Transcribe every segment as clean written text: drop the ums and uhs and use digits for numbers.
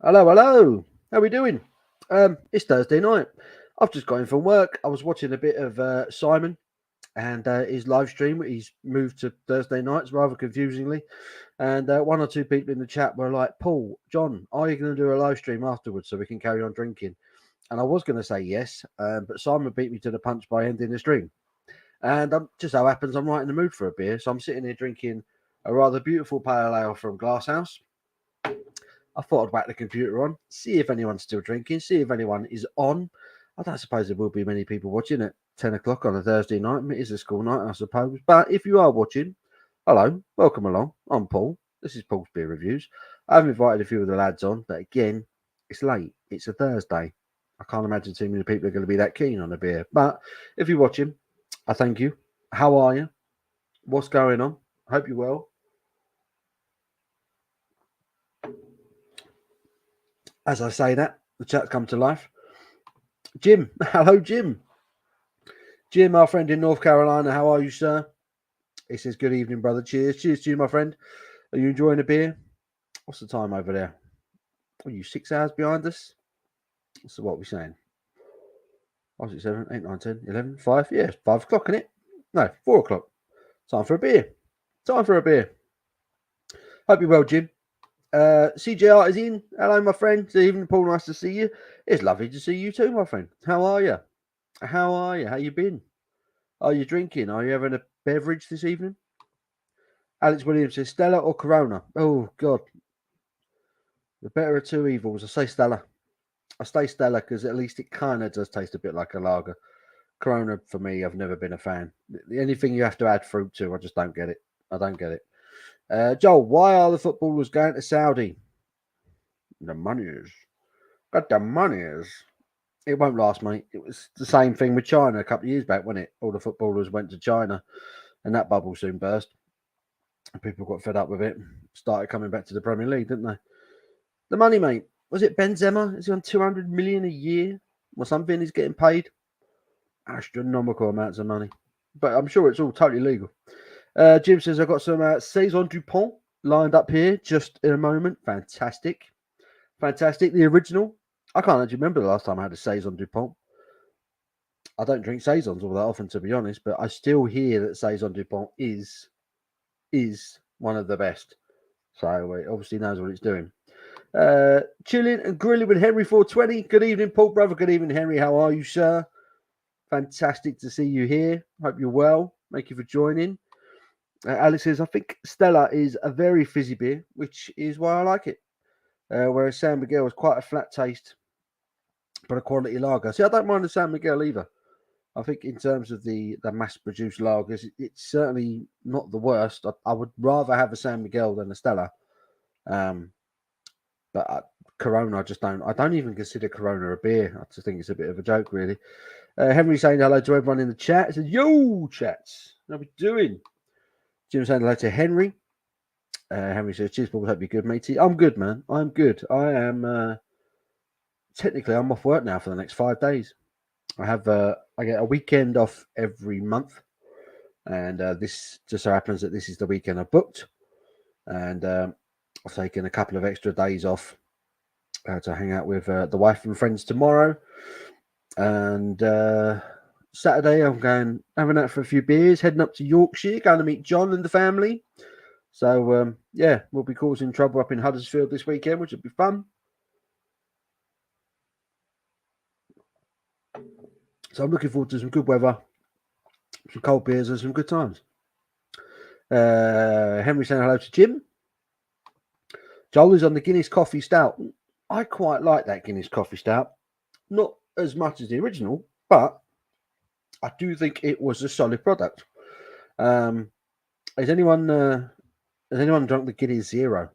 Hello, hello. How we doing? It's Thursday night. I've just got in from work. I was watching a bit of Simon and his live stream. He's moved to Thursday nights rather confusingly. And one or two people in the chat were like, Paul, John, are you going to do a live stream afterwards so we can carry on drinking? And I was going to say yes, but Simon beat me to the punch by ending the stream. And just so happens I'm right in the mood for a beer. So I'm sitting here drinking a rather beautiful pale ale from Glasshouse. I thought I'd whack the computer on, see if anyone's still drinking, see if anyone is on. I don't suppose there will be many people watching at 10 o'clock on a Thursday night. It is a school night, I suppose. But if you are watching, hello, welcome along. I'm Paul. This is Paul's Beer Reviews. I've invited a few of the lads on, but again, it's late. It's a Thursday. I can't imagine too many people are going to be that keen on a beer. But if you're watching, I thank you. How are you? What's going on? Hope you're well. As I say that, the chat's come to life. Jim, hello, Jim. Jim, our friend in North Carolina, how are you, sir? He says, good evening, brother. Cheers. Cheers to you, my friend. Are you enjoying a beer? What's the time over there? Are you 6 hours behind us? So what are we saying? 5, 6, 7, 8, 9, 10, 11, 5? Yeah, it's 5 o'clock, isn't it? No, 4 o'clock. Time for a beer. Time for a beer. Hope you're well, Jim. CJR is in. Hello, my friend. Good evening, Paul. Nice to see you. It's lovely to see you too, my friend. How are you? How are you? How you been? Are you drinking? Are you having a beverage this evening? Alex Williams says Stella or Corona. Oh God, the better of two evils. I say Stella. I say Stella because at least it kind of does taste a bit like a lager. Corona for me, I've never been a fan. The anything you have to add fruit to, I just don't get it. I don't get it. Joel, why are the footballers going to Saudi? The money is. Got the money is. It won't last, mate. It was the same thing with China a couple of years back, wasn't it? All the footballers went to China, and that bubble soon burst. People got fed up with it, started coming back to the Premier League, didn't they? The money, mate. Was it Benzema? Is he on 200 million a year or something? He's getting paid astronomical amounts of money, but I'm sure it's all totally legal. Jim says I've got some Saison Dupont lined up here just in a moment. Fantastic, fantastic. The original. I can't actually remember the last time I had a Saison Dupont. I don't drink saisons all that often, to be honest, but I still hear that Saison Dupont is one of the best. So it obviously knows what it's doing. Chilling and grilling with Henry 420. Good evening, Paul, brother. Good evening, Henry. How are you, sir? Fantastic to see you here. Hope you're well. Thank you for joining. Alex says, I think Stella is a very fizzy beer, which is why I like it. Whereas San Miguel is quite a flat taste, but a quality lager. See, I don't mind the San Miguel either. I think in terms of the mass-produced lagers, it's certainly not the worst. I would rather have a San Miguel than a Stella. But Corona, I don't even consider Corona a beer. I just think it's a bit of a joke, really. Henry saying hello to everyone in the chat. He says, yo, chats. How we doing? Jim saying hello to Henry. Henry says, cheers, Paul. Hope you're good, matey. I'm good, man. I'm good. I am, technically, I'm off work now for the next 5 days. I get a weekend off every month. And this just so happens that this is the weekend I booked. And I've taken a couple of extra days off to hang out with the wife and friends tomorrow. And Saturday, I'm going having out for a few beers, heading up to Yorkshire, going to meet John and the family. So, yeah, we'll be causing trouble up in Huddersfield this weekend, which will be fun. So I'm looking forward to some good weather, some cold beers, and some good times. Henry saying hello to Jim. Joel is on the Guinness Coffee Stout. I quite like that Guinness Coffee Stout. Not as much as the original, but I do think it was a solid product. Has anyone drunk the Guinness Zero?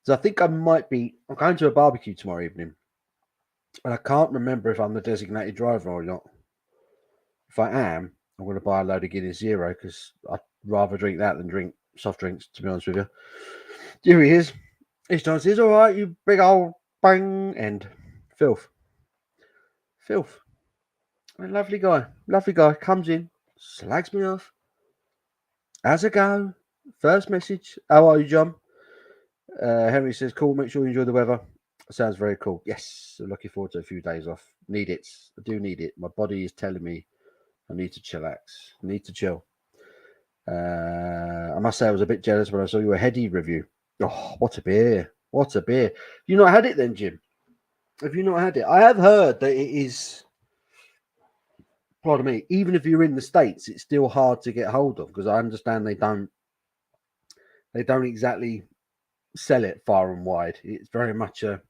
So I think I'm going to a barbecue tomorrow evening, and I can't remember if I'm the designated driver or not. If I am, I'm going to buy a load of Guinness Zero because I'd rather drink that than drink soft drinks, to be honest with you. Here he is. His John says, all right, you big old bang, and filth. A lovely guy, comes in, slags me off. How's it go? First message. How are you, John? Henry says, cool, make sure you enjoy the weather. Sounds very cool. Yes, I'm looking forward to a few days off. Need it. I do need it. My body is telling me I need to chillax. I need to chill. I must say I was a bit jealous when I saw your Heady review. Oh, what a beer! What a beer! You not had it then, Jim? Have you not had it? I have heard that it is. Pardon me. Even if you're in the States, it's still hard to get hold of because I understand they don't. They don't exactly sell it far and wide. It's very much a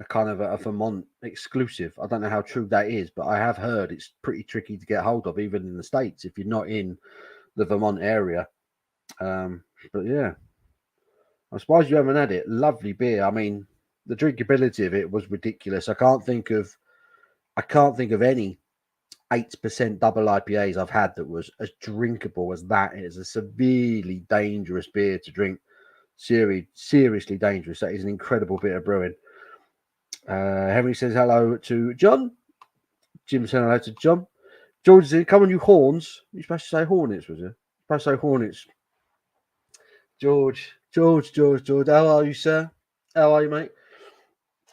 kind of a Vermont exclusive. I don't know how true that is, but I have heard it's pretty tricky to get hold of, even in the States, if you're not in the Vermont area. But yeah, I'm surprised you haven't had it. Lovely beer. I mean, the drinkability of it was ridiculous. I can't think of any 8% double IPAs I've had that was as drinkable as that. It is a severely dangerous beer to drink. Seriously dangerous. That is an incredible bit of brewing. Henry says hello to John. Jim said hello to John. George said, come on, you horns. You're supposed to say hornets, was it? Supposed to say hornets. George. How are you, sir? How are you, mate?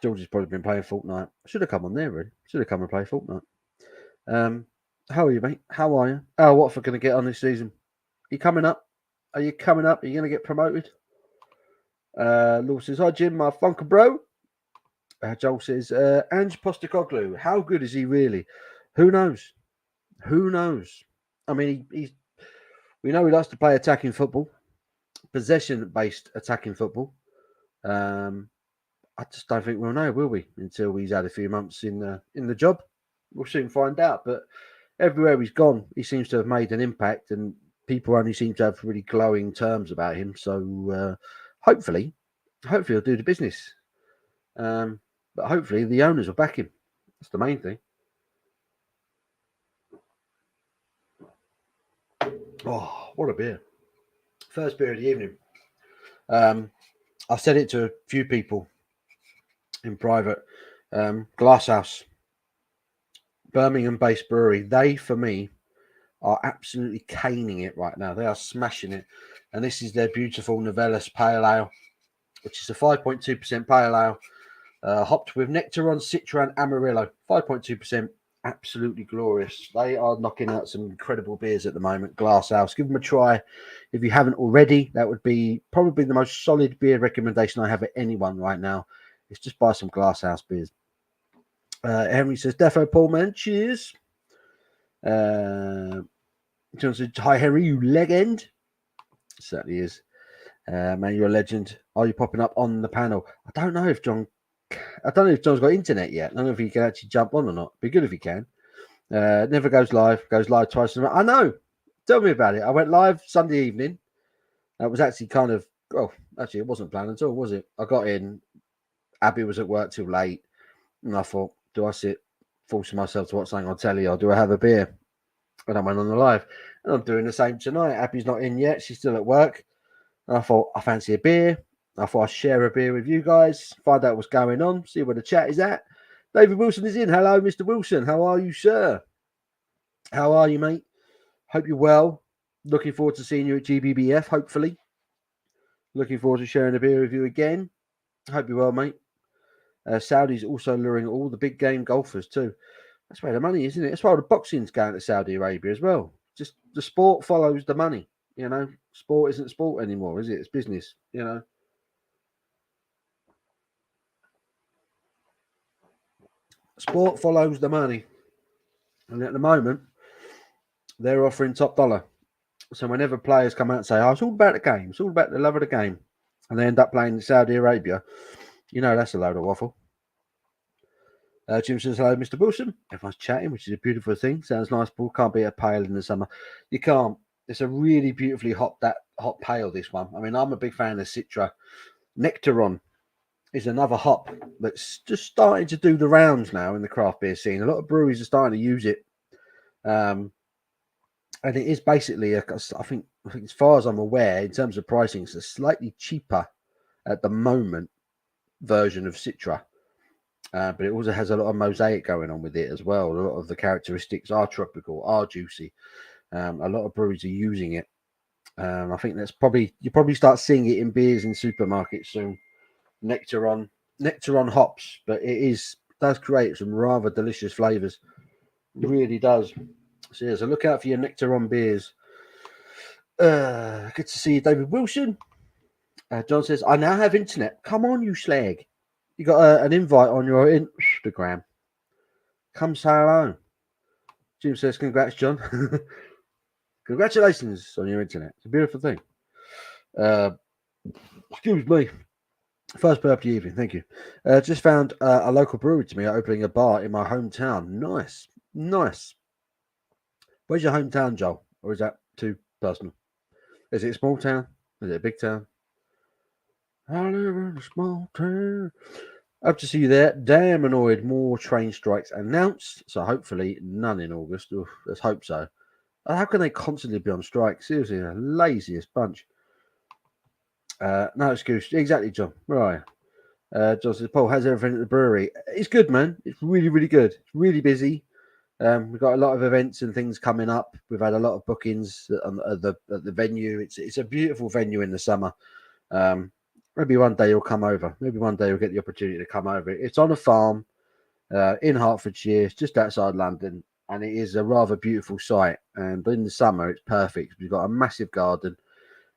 George has probably been playing Fortnite. Should have come on there, really. Should have come and play Fortnite. How are you, mate? How are you? How Watford going to get on this season? Are you coming up? Are you coming up? Are you going to get promoted? Law says, hi, Jim, my funker bro. Joel says, Ange Postecoglou, how good is he really? Who knows? Who knows? I mean, we know he likes to play attacking football, possession-based attacking football. I just don't think we'll know, will we? Until he's had a few months in the job, we'll soon find out. But everywhere he's gone, he seems to have made an impact, and people only seem to have really glowing terms about him. So hopefully he'll do the business. But hopefully the owners will back him. That's the main thing. Oh, what a beer! First beer of the evening. I've said it to a few people in private. Glasshouse, Birmingham-based brewery. They, for me, are absolutely caning it right now. They are smashing it. And this is their beautiful Novellas Pale Ale, which is a 5.2% Pale Ale, hopped with Nectaron, Citra, and Amarillo. 5.2%. Absolutely glorious. They are knocking out some incredible beers at the moment. Glasshouse. Give them a try if you haven't already. That would be probably the most solid beer recommendation I have at anyone right now. It's just buy some Glasshouse beers. Henry says, Defo Paul, man. Cheers. John says, hi, Henry, you legend. Certainly is. Man, you're a legend. Are you popping up on the panel? I don't know if John's got internet yet. I don't know if he can actually jump on or not. Be good if he can. Never goes live twice a month. I know. Tell me about it. I went live Sunday evening. That was actually it wasn't planned at all, was it? I got in. Abby was at work till late. And I thought, do I sit forcing myself to watch something on telly or do I have a beer? And I went on the live. And I'm doing the same tonight. Abby's not in yet. She's still at work. And I thought, I fancy a beer. I thought I'd share a beer with you guys, find out what's going on, see where the chat is at. David Wilson is in. Hello, Mr. Wilson. How are you, sir? How are you, mate? Hope you're well. Looking forward to seeing you at GBBF, hopefully. Looking forward to sharing a beer with you again. Hope you're well, mate. Saudi's also luring all the big game golfers too. That's where the money is, isn't it? That's why the boxing's going to Saudi Arabia as well. Just the sport follows the money. You know, sport isn't sport anymore, is it? It's business, you know. Sport follows the money. And at the moment, they're offering top dollar. So whenever players come out and say, oh, it's all about the game, it's all about the love of the game, and they end up playing in Saudi Arabia, you know that's a load of waffle. Jim says, hello, Mr. Wilson. Everyone's chatting, which is a beautiful thing. Sounds nice, Paul. Can't be a pale in the summer. You can't. It's a really beautifully hot pale, this one. I mean, I'm a big fan of Citra. Nectaron is another hop that's just starting to do the rounds now in the craft beer scene. A lot of breweries are starting to use it. And it is basically, I think as far as I'm aware, in terms of pricing, it's a slightly cheaper at the moment version of Citra. But it also has a lot of mosaic going on with it as well. A lot of the characteristics are tropical, are juicy. A lot of breweries are using it. I think you'll probably start seeing it in beers in supermarkets soon. Nectaron, nectar on hops, but does create some rather delicious flavours. It really does. So yeah, so look out for your nectar on beers. Good to see you, David Wilson. John says, I now have internet. Come on, you slag. You got an invite on your Instagram. Come say hello. Jim says, congrats, John. Congratulations on your internet. It's a beautiful thing. Excuse me. First burp of the evening. Thank you. Just found a local brewery to me opening a bar in my hometown. Nice. Nice. Where's your hometown, Joel? Or is that too personal? Is it a small town? Is it a big town? I live in a small town. Hope to see you there. Damn annoyed. More train strikes announced. So hopefully none in August. Oof, let's hope so. How can they constantly be on strike? Seriously, the laziest bunch. No excuse. Exactly, John. Right. John says, Paul, how's everything at the brewery? It's good, man. It's really, really good. It's really busy. We've got a lot of events and things coming up. We've had a lot of bookings at the venue. It's a beautiful venue in the summer. Maybe one day you'll come over. Maybe one day you'll get the opportunity to come over. It's on a farm in Hertfordshire. It's just outside London, and it is a rather beautiful site. And in the summer, it's perfect. We've got a massive garden,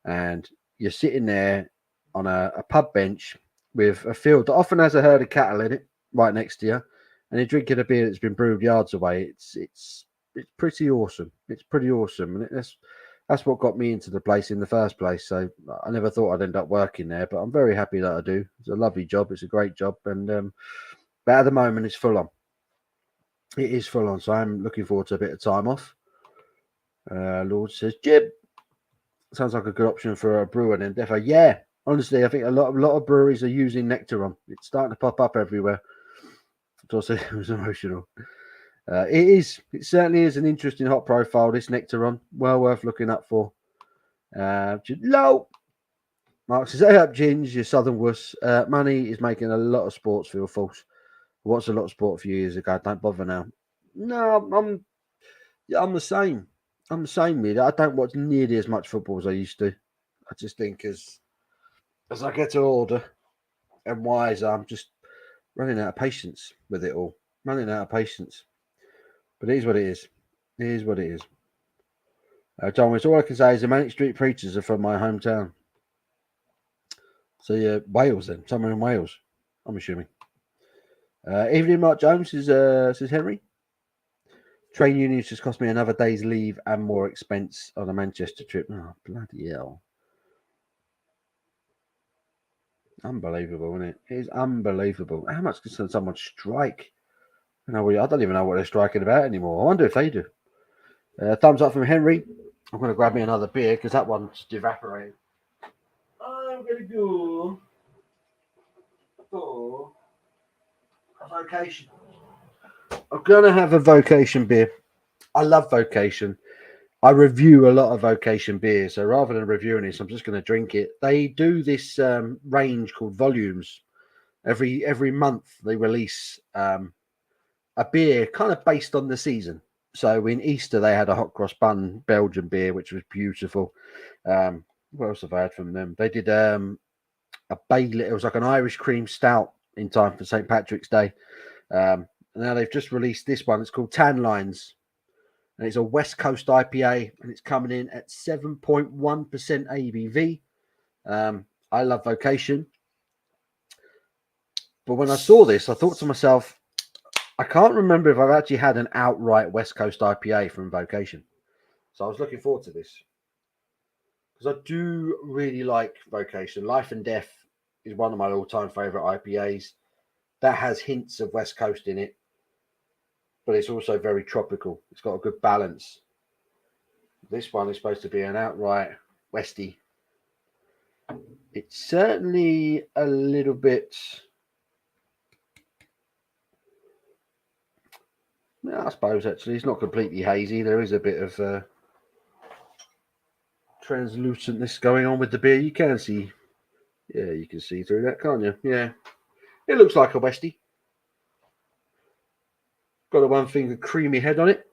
and you're sitting there on a pub bench with a field that often has a herd of cattle in it right next to you, and you're drinking a beer that's been brewed yards away. It's pretty awesome. It's pretty awesome, and that's what got me into the place in the first place. So I never thought I'd end up working there, but I'm very happy that I do. It's a lovely job. It's a great job, and but at the moment it's full on. It is full on, so I'm looking forward to a bit of time off. Lord says, Jib, sounds like a good option for a brewer then. Definitely, yeah. Honestly, I think a lot of breweries are using Nectaron. It's starting to pop up everywhere. It also was emotional. It is. It certainly is an interesting hot profile. This Nectaron, well worth looking up for. Low. Mark says, "Hey up, Ginge, you southern wuss. Money is making a lot of sports feel false. What's a lot of sport a few years ago? Don't bother now. No, I'm the same. I'm the same, really. I don't watch nearly as much football as I used to. I just think as I get older and wiser, I'm just running out of patience with it all. Running out of patience. But it is what it is. It is what it is. John, all I can say is the Manic Street Preachers are from my hometown. So yeah, Wales then, somewhere in Wales, I'm assuming. Evening, Mark Jones says Henry. Train unions just cost me another day's leave and more expense on a Manchester trip. Oh bloody hell! Unbelievable, isn't it? It is unbelievable. How much can someone strike? I don't even know what they're striking about anymore. I wonder if they do. Thumbs up from Henry. I'm going to grab me another beer because that one's evaporating. I'm going to go for a vocation. I'm going to have a vocation beer. I love vocation. I review a lot of vocation beers. So rather than reviewing this, I'm just going to drink it. They do this range called volumes. Every month they release a beer kind of based on the season. So in Easter they had a hot cross bun Belgian beer, which was beautiful. What else have I had from them? They did a Bailey. It was like an Irish cream stout in time for St. Patrick's Day. Now they've just released this one. It's called Tan Lines, and it's a West Coast IPA, and it's coming in at 7.1% ABV. I love vocation, but when I saw this, I thought to myself, I can't remember if I've actually had an outright West Coast IPA from vocation. So I was looking forward to this because I do really like vocation. Life and Death is one of my all-time favorite IPAs. That has hints of West Coast in it, but it's also very tropical. It's got a good balance. This one is supposed to be an outright Westie. It's certainly a little bit. I suppose actually it's not completely hazy. There is a bit of translucentness going on with the beer. You can see, yeah, you can see through that, can't you? Yeah, it looks like a Westie. Got a one finger creamy head on it.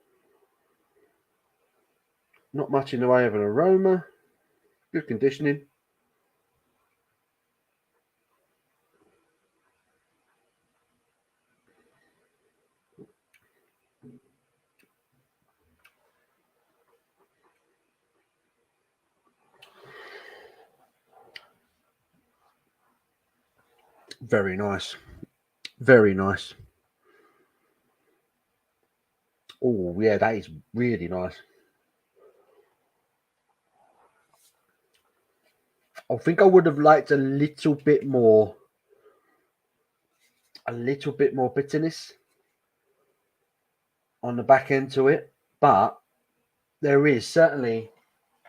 Not much in the way of an aroma. Good conditioning. Very nice. Very nice. Oh, yeah, that is really nice. I think I would have liked a little bit more bitterness on the back end to it, but there is certainly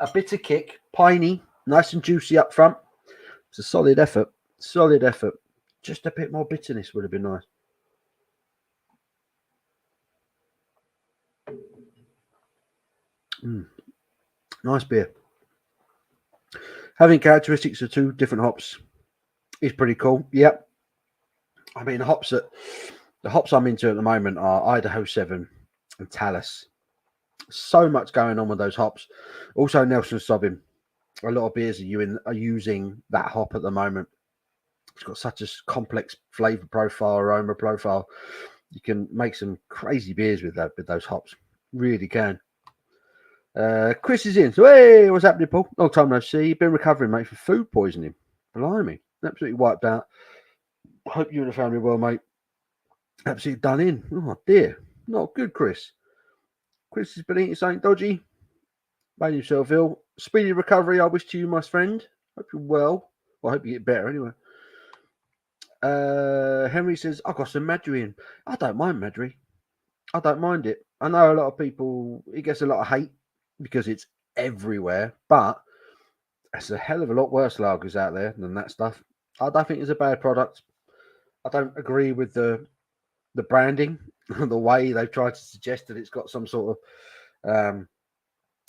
a bitter kick, piney, nice and juicy up front. It's a solid effort. Solid effort. Just a bit more bitterness would have been nice. Nice beer. Having characteristics of two different hops is pretty cool. Yep. I mean, the hops I'm into at the moment are Idaho 7 and Talus. So much going on with those hops. Also, Nelson Sauvin. A lot of beers are using that hop at the moment. It's got such a complex flavor profile, aroma profile. You can make some crazy beers with those hops. Really can. Chris is in. So, hey, what's happening, Paul? Long time no see. You've been recovering, mate, from food poisoning. Blimey. Absolutely wiped out. Hope you and the family are well, mate. Absolutely done in. Oh, dear. Not good, Chris. Chris has been eating something dodgy. Made himself ill. Speedy recovery, I wish to you, my friend. Hope you're well. Well, I hope you get better anyway. Henry says, I've got some Madry in. I don't mind Madry. I don't mind it. I know a lot of people, it gets a lot of hate because it's everywhere, but there's a hell of a lot worse lagers out there than that stuff. I don't think it's a bad product. I don't agree with the branding, the way they've tried to suggest that it's got some sort of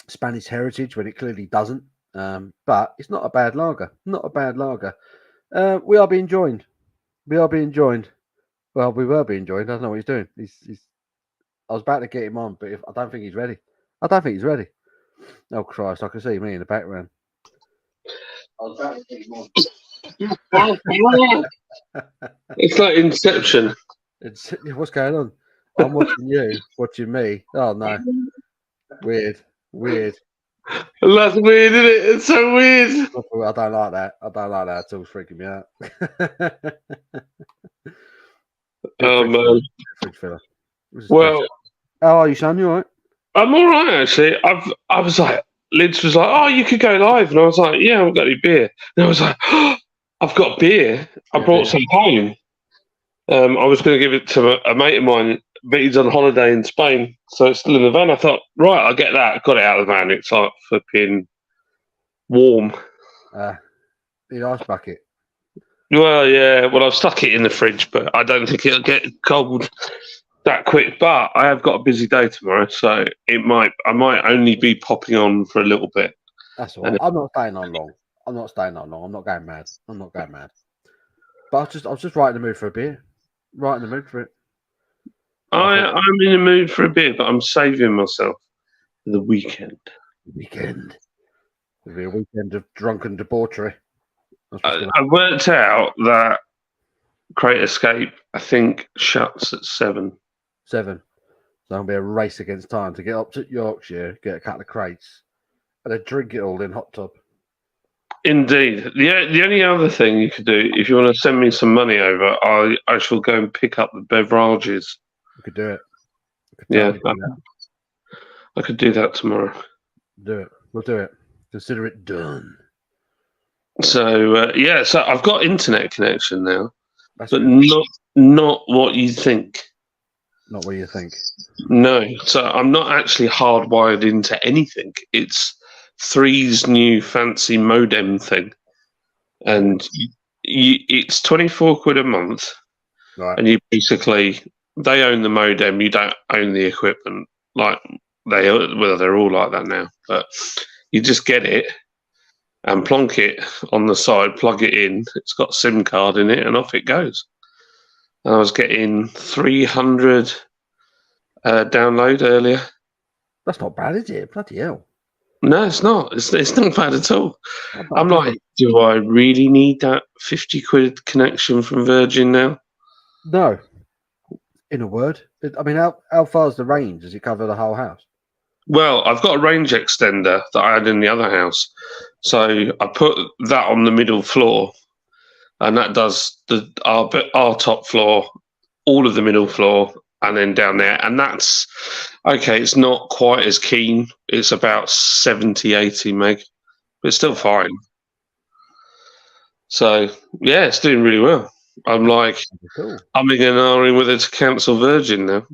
Spanish heritage when it clearly doesn't. But it's not a bad lager. Not a bad lager. We are being joined. Well, we were being joined. I don't know what he's doing. I was about to get him on, but I don't think he's ready. Oh, Christ. I can see me in the background. I was about to get him on. It's like Inception. What's going on? I'm watching you, watching me. Oh, no. Weird. That's weird, isn't it? It's so weird. I don't like that. It's all freaking me out. Oh, man. Well, how are you, son? You all right? I'm all right, actually. I was like, Liz was like, oh, you could go live. And I was like, yeah, I haven't got any beer. And I was like, oh, I've got beer. I brought some home. I was going to give it to a mate of mine, but he's on holiday in Spain, so it's still in the van. I thought, right, I'll get that. Got it out of the van. It's like flipping warm. The ice bucket. Well, yeah. Well, I've stuck it in the fridge, but I don't think it'll get cold that quick. But I have got a busy day tomorrow, so I might only be popping on for a little bit. That's all right. I'm not staying on long. I'm not going mad. But I was just right in the mood for a beer. Right in the mood for it. I'm in the mood for a beer, but I'm saving myself for the weekend. It'll be a weekend of drunken debauchery. I worked out that Crate Escape, I think, shuts at 7. 7. So it'll be a race against time to get up to Yorkshire, get a couple of crates, and then drink it all in hot tub. Indeed. The only other thing you could do, if you want to send me some money over, I shall go and pick up the beverages. You could do it. I could do that tomorrow. Do it. We'll do it. Consider it done. So so I've got internet connection now, That's but good. not what you think. Not what you think. No. So I'm not actually hardwired into anything. It's 3's new fancy modem thing, and it's 24 quid a month, right? And you basically, they own the modem, you don't own the equipment. Like they're all like that now, but you just get it and plonk it on the side, plug it in. It's got a SIM card in it, and off it goes. And I was getting 300 download earlier. That's not bad, is it? Bloody hell. No, it's not. It's not bad at all. I'm like, do I really need that 50 quid connection from Virgin now? No. In a word. I mean, how far is the range? Does it cover the whole house? Well, I've got a range extender that I had in the other house. So I put that on the middle floor, and that does our top floor, all of the middle floor, and then down there. And that's okay. It's not quite as keen. It's about 70, 80 meg, but it's still fine. So yeah, it's doing really well. I'm like, Cool. I'm in an ahhing whether to cancel Virgin now.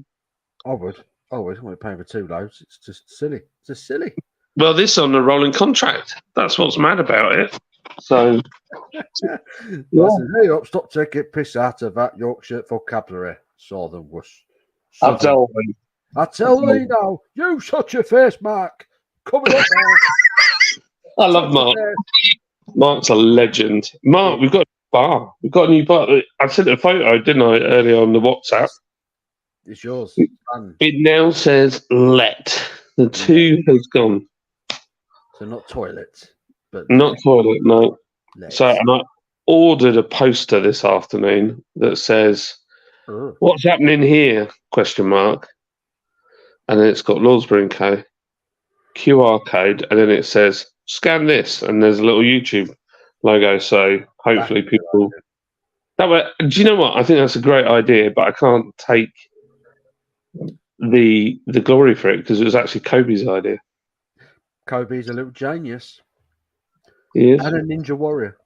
I would. I want to pay for 2 loads. It's just silly. It's just silly. Well, this on a rolling contract. That's what's mad about it. So, Hey up, stop taking piss out of that Yorkshire vocabulary. Southern wuss. I tell thee now, you shut your face, Mark. Coming up now. I love Mark. Mark's a legend. Mark, we've got a bar. We've got a new bar. I sent a photo, didn't I, earlier on the WhatsApp? It's yours. It now says let. The 2 has gone. So not toilet, but not toilet, no. let. So, and I ordered a poster this afternoon that says, "What's happening here?" ? And then it's got Lawsbury & Co. QR code, and then it says, "Scan this," and there's a little YouTube logo. So hopefully people. That way, do you know what? I think that's a great idea, but I can't take the glory for it because it was actually Kobe's idea. Kobe's a little genius. He is. And a ninja warrior.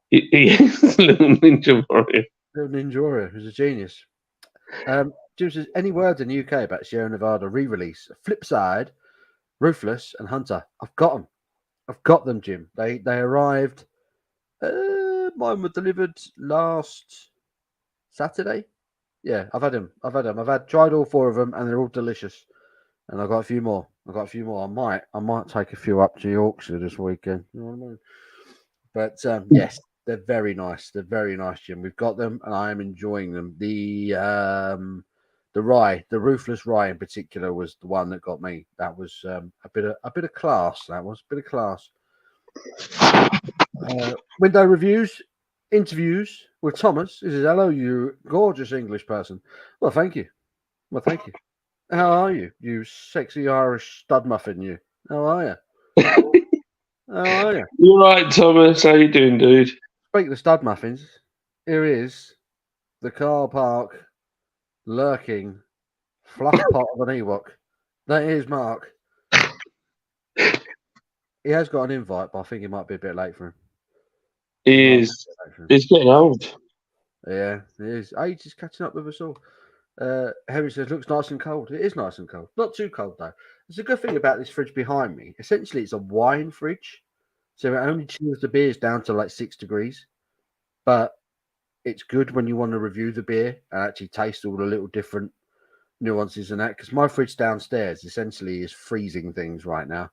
He is a little ninja warrior. Little ninja warrior who's a genius. James says, any word in the UK about Sierra Nevada re-release? Flipside, Ruthless, and Hunter. I've got them, Jim. They arrived. Mine were delivered last Saturday. Yeah, I've had them. I've tried all 4 of them, and they're all delicious. And I've got a few more. I might take a few up to Yorkshire this weekend. You know what I mean? But yes, they're very nice. They're very nice, Jim. We've got them, and I am enjoying them. The rye, the Ruthless rye in particular, was the one that got me. That was a bit of class. That was a bit of class. Window reviews, interviews with Thomas. This is hello, you gorgeous English person. Well, thank you. How are you, you sexy Irish stud muffin? You. How are you? How are you? You're right, Thomas. How you doing, dude? Speaking of stud muffins, here is the car park lurking fluff pot of an Ewok. That is Mark. He has got an invite, but I think it might be a bit late for him. He's getting old. Yeah, he is. Age is catching up with us all. Henry says, looks nice and cold. It is nice and cold. Not too cold, though. There's a good thing about this fridge behind me. Essentially, it's a wine fridge. So it only chills the beers down to like 6 degrees. But it's good when you want to review the beer and actually taste all the little different nuances and that. Because my fridge downstairs essentially is freezing things right now.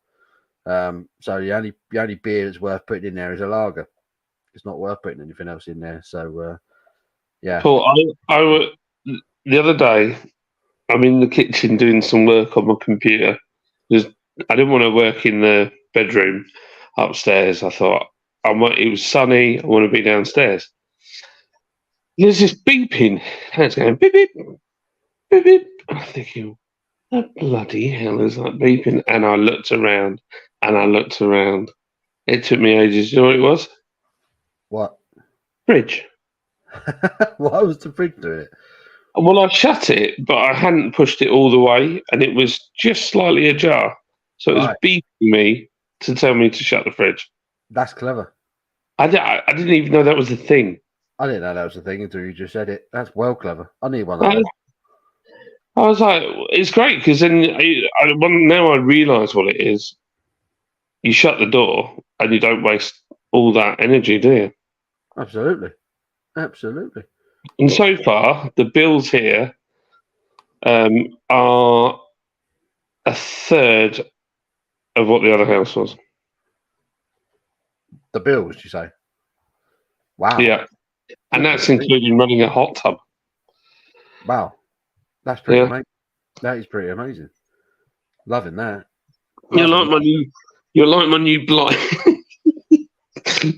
So the only beer that's worth putting in there is a lager. It's not worth putting anything else in there. So, yeah. Paul, the other day, I'm in the kitchen doing some work on my computer. I didn't want to work in the bedroom upstairs. I thought, it was sunny. I want to be downstairs. There's this beeping. And it's going beep, beep, beep, beep. I'm thinking, what bloody hell is that beeping? And I looked around. It took me ages. You know what it was? What? Fridge. Why was the fridge doing it? Well, I shut it, but I hadn't pushed it all the way, and it was just slightly ajar. So it was beeping me to tell me to shut the fridge. That's clever. I didn't even know that was a thing. I didn't know that was a thing until you just said it. That's well clever. I need one of those. I was like, it's great because then now I realise what it is. You shut the door and you don't waste all that energy, do you? Absolutely. And so far, the bills here are a third of what the other house was. The bills, you say? Wow. Yeah. And that's including running a hot tub. Wow. That's pretty amazing. That is pretty amazing. Loving that. You're like my new blind.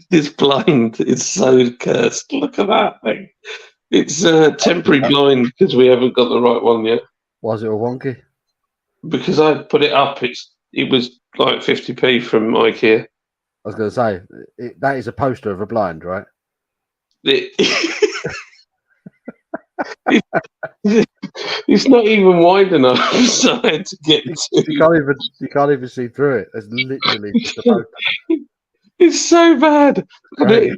This blind is so cursed. Look at that thing. It's temporary blind because we haven't got the right one yet. Was it a wonky? Because I put it up, it was like 50p from IKEA. I was going to say, that is a poster of a blind, right? It's not even wide enough, so I had to get You can't even see through it. It's literally just a poster. It's so bad. And Great.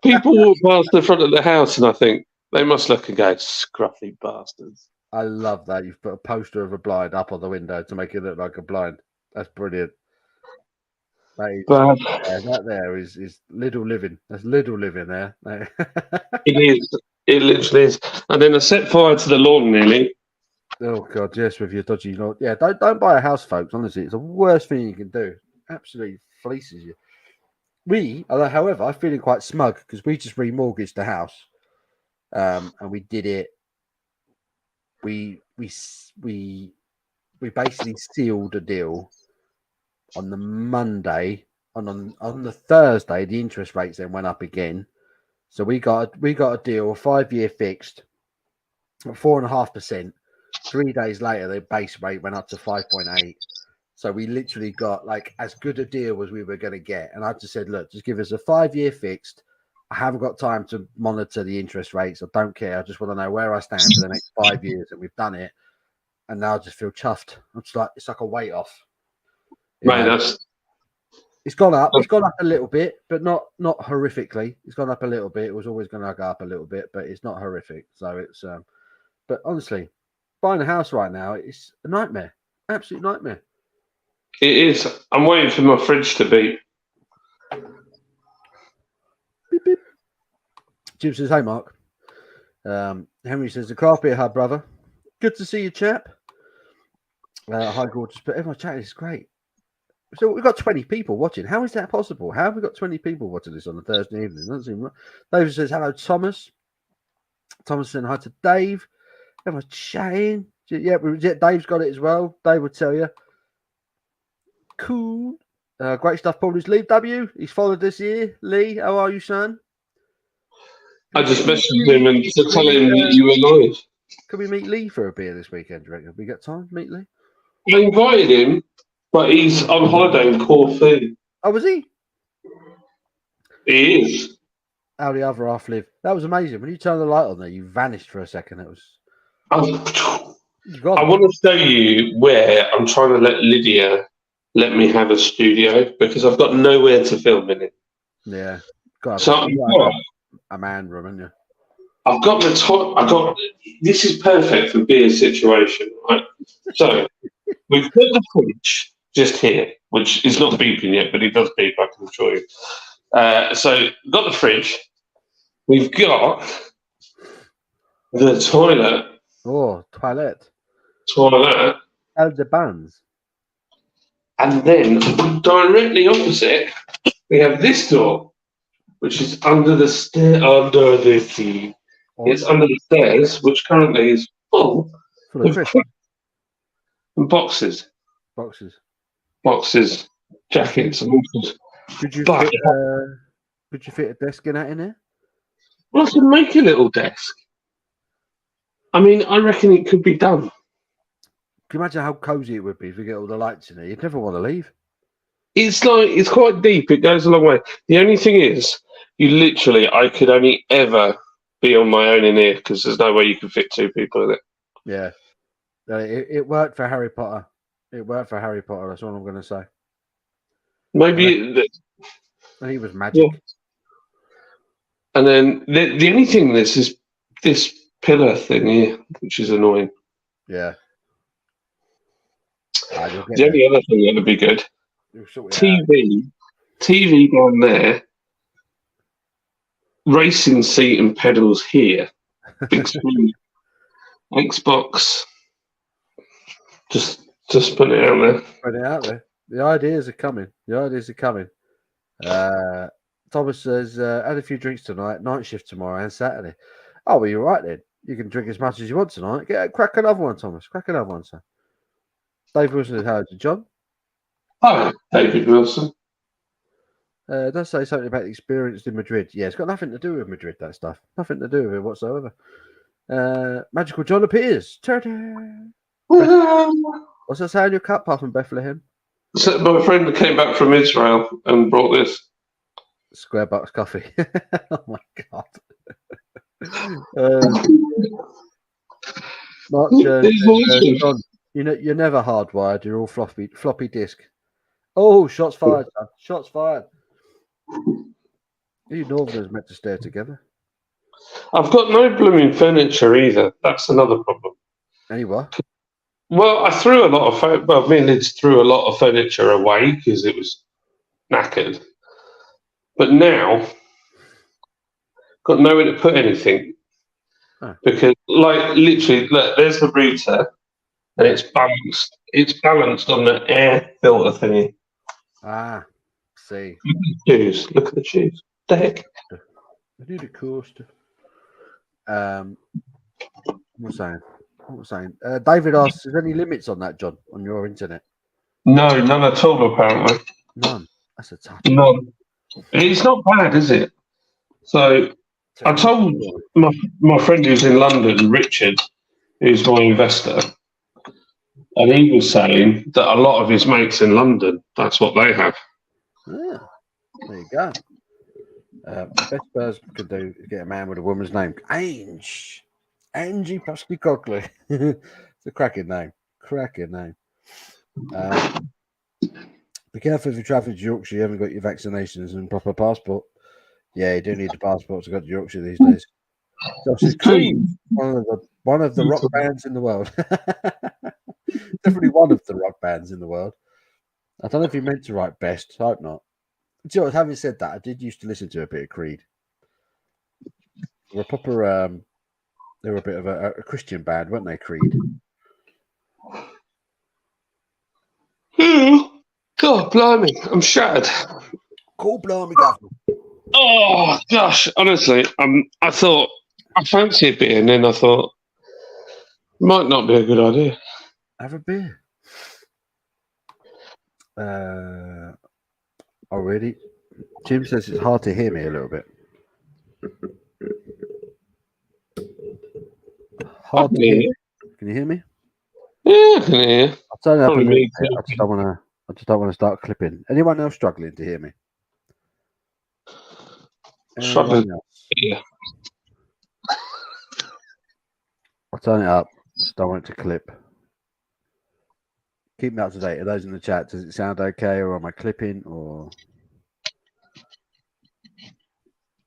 people walk past the front of the house, and I think they must look and go, "Scruffy bastards." I love that you've put a poster of a blind up on the window to make it look like a blind. That's brilliant. That is, But that there is little living. That's little living there. it is. It literally is. And then I set fire to the lawn nearly. Oh god, yes, with your dodgy lawn. Yeah, don't buy a house, folks. Honestly, it's the worst thing you can do. Absolutely fleeces you. We, however, are feeling quite smug because we just remortgaged the house, and we did it. We basically sealed a deal on the Monday. On the Thursday, the interest rates then went up again. So we got a deal, a 5-year fixed, at 4.5%. 3 days later, the base rate went up to 5.8. So we literally got like as good a deal as we were going to get. And I just said, look, just give us a 5-year fixed. I haven't got time to monitor the interest rates. I don't care. I just want to know where I stand for the next 5 years. And we've done it. And now I just feel chuffed. It's like a weight off. Mate, It's gone up. It's gone up a little bit, but not horrifically. It's gone up a little bit. It was always going to go up a little bit, but it's not horrific. So it's but honestly, buying a house right now is a nightmare. Absolute nightmare. it is. I'm waiting for my fridge to beep. Beep, beep. Jim says, "Hey Mark." Henry says, "The craft beer hub, brother. Good to see you, chap." Hi, gorgeous. But everyone chatting is great. So we've got 20 people watching. How is that possible? How have we got 20 people watching this on a Thursday evening? Doesn't seem right. David says, "Hello, Thomas." Thomas saying hi to Dave. Everyone's chatting. Yeah, Dave's got it as well. Dave would tell you. Cool. Great stuff, Paul. Is Lee W? He's followed this year. Lee, how are you, son? I just messaged him and to tell him you were live. Can we meet Lee for a beer this weekend, do you reckon? Have we got time to meet Lee? I invited him, but he's on holiday in Corfu. Oh, was he? He is. How the other half live. That was amazing. When you turned the light on there, you vanished for a second. It was. I want to show you where I'm trying to let Lydia let me have a studio because I've got nowhere to film in it. Yeah. So a man room, haven't you? I've got the top. This is perfect for beer situation, right? So we've got the fridge just here, which is not beeping yet, but it does beep. I can assure you. So we've got the fridge. We've got the toilet. Oh, toilet. And the buns. And then directly opposite, we have this door, which is under the It's under the stairs, which currently is full of and boxes, jackets, and all. Could you fit a desk in there? Well, I can make a little desk. I mean, I reckon it could be done. Can you imagine how cozy it would be if we get all the lights in there? You'd never want to leave. It's quite deep. It goes a long way. The only thing is, I could only ever be on my own in here because there's no way you can fit 2 people in it. Yeah. It worked for Harry Potter. That's all I'm going to say. Maybe. And he was magic. Yeah. And then the only thing is this pillar thing here, which is annoying. Yeah. The only other thing that would be good. TV down there. Racing seat and pedals here. Big screen. Xbox. Just put it out there. Put it out there. The ideas are coming. Thomas says, had a few drinks tonight, night shift tomorrow and Saturday. Oh, well, you're right then. You can drink as much as you want tonight. Crack another one, Thomas. Crack another one, sir. Dave Wilson says, hello to John. Hi, David Wilson. Does say something about the experience in Madrid. Yeah, it's got nothing to do with Madrid, that stuff. Nothing to do with it whatsoever. Magical John appears. What's that say on your cup, apart from Bethlehem? So my friend came back from Israel and brought this. Square Bucks coffee. Oh my god. Mark Jones says, John, you're never hardwired. You're all floppy disk. Oh, shots fired, son. Shots fired. You Northerners meant to stay together. I've got no blooming furniture either. That's another problem. Anyway. Well, I threw a lot of Liz threw a lot of furniture away because it was knackered. But now, got nowhere to put anything because, like, literally, look, there's the router, and it's balanced. It's balanced on the air filter thingy. Ah, see. Look at the shoes. The heck. I do the cool stuff. What was I saying? David asks, is there any limits on that, John, on your internet? No, none at all, apparently. None. That's a tough. None. It's not bad, is it? So I told my friend who's in London, Richard, who's my investor, and he was saying that a lot of his mates in London, that's what they have. Yeah, there you go. Best person could do is get a man with a woman's name. Angie Pasky Cockley. It's a cracking name. Be careful if you're traveling to Yorkshire, you haven't got your vaccinations and proper passport. Yeah, you do need a passport to go to Yorkshire these days. Josh Creed, one of the rock bands in the world. Definitely one of the rock bands in the world. I don't know if he meant to write best. I hope not. George, having said that, I did used to listen to a bit of Creed. They were a proper, they were a bit of a Christian band, weren't they, Creed? God, blimey, I'm shattered. Cool, blimey, governor. Oh gosh, honestly, I thought I fancy a beer, and then I thought might not be a good idea. Have a beer. Already, Jim says it's hard to hear me a little bit. Hard to hear. Can you hear me? Yeah, I can hear. I'll turn it up a little bit. I just don't want to start clipping. Anyone else struggling to hear me? Struggling. Yeah. I'll turn it up. Just don't want it to clip. Keep me up to date. Are those in the chat? Does it sound okay, or am I clipping? Or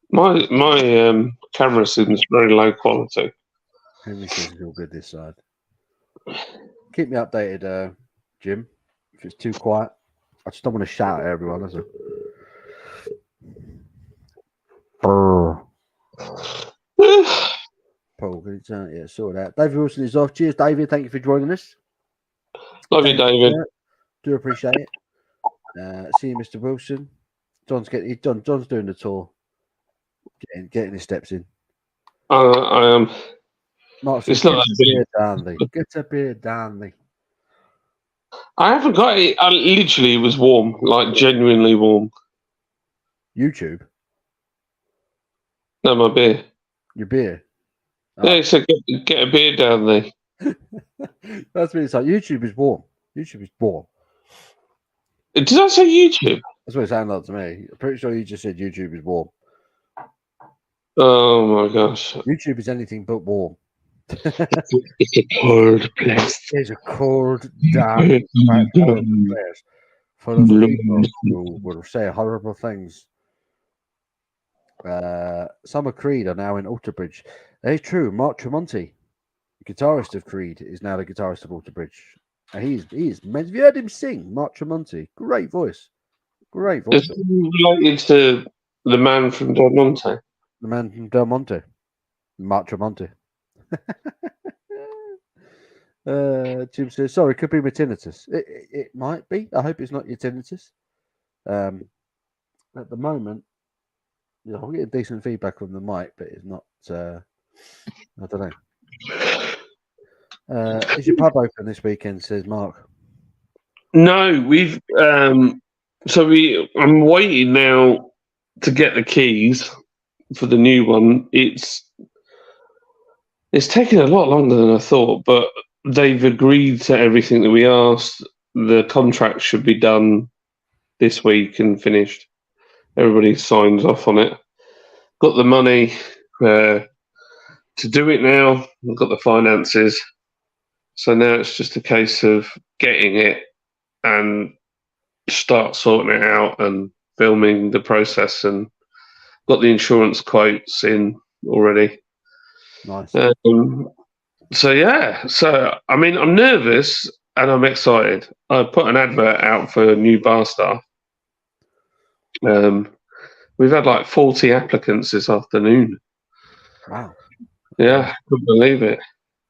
my camera seems very low quality. Henry says it's all good this side. Keep me updated, Jim. If it's too quiet, I just don't want to shout at everyone. That's it. Paul, can you turn it? Yeah, sort it out. David Wilson is off. Cheers, David. Thank you for joining us. Love you, David. Do appreciate it. See you, Mr. Wilson. John's doing the tour, getting his steps in. I am. Mark, it's not Get a beer, Darnley. I haven't got it. Literally, it was warm, like genuinely warm. YouTube? No, my beer. Your beer? Oh. Yeah, so get a beer down there. That's what it's like. YouTube is warm. YouTube is warm. Did I say YouTube? That's what it sounded like to me. I'm pretty sure you just said YouTube is warm. Oh my gosh. YouTube is anything but warm. It's a cold place. It's a cold, dark, place full of people who will say horrible things. Some of Creed are now in Alter Bridge. It's true. Mark Tremonti, the guitarist of Creed, is now the guitarist of Alter Bridge. He's have you heard him sing? Mark Tremonti, great voice. Is he related to the man from Del Monte? The man from Del Monte, Mark Tremonti. Jim says, sorry, could be my tinnitus. It might be. I hope it's not your tinnitus. At the moment, I'm getting decent feedback from the mic, but it's not. I don't know. Is your pub open this weekend? Says Mark. No, we've. I'm waiting now to get the keys for the new one. It's taken a lot longer than I thought, but they've agreed to everything that we asked. The contract should be done this week and finished Everybody signs off on it. Got the money to do it now. I've got the finances. So now it's just a case of getting it and start sorting it out and filming the process, and got the insurance quotes in already. Nice. So yeah, I mean, I'm nervous and I'm excited. I put an advert out for new bar staff. We've had like 40 applicants this afternoon. Wow. Yeah, couldn't believe it.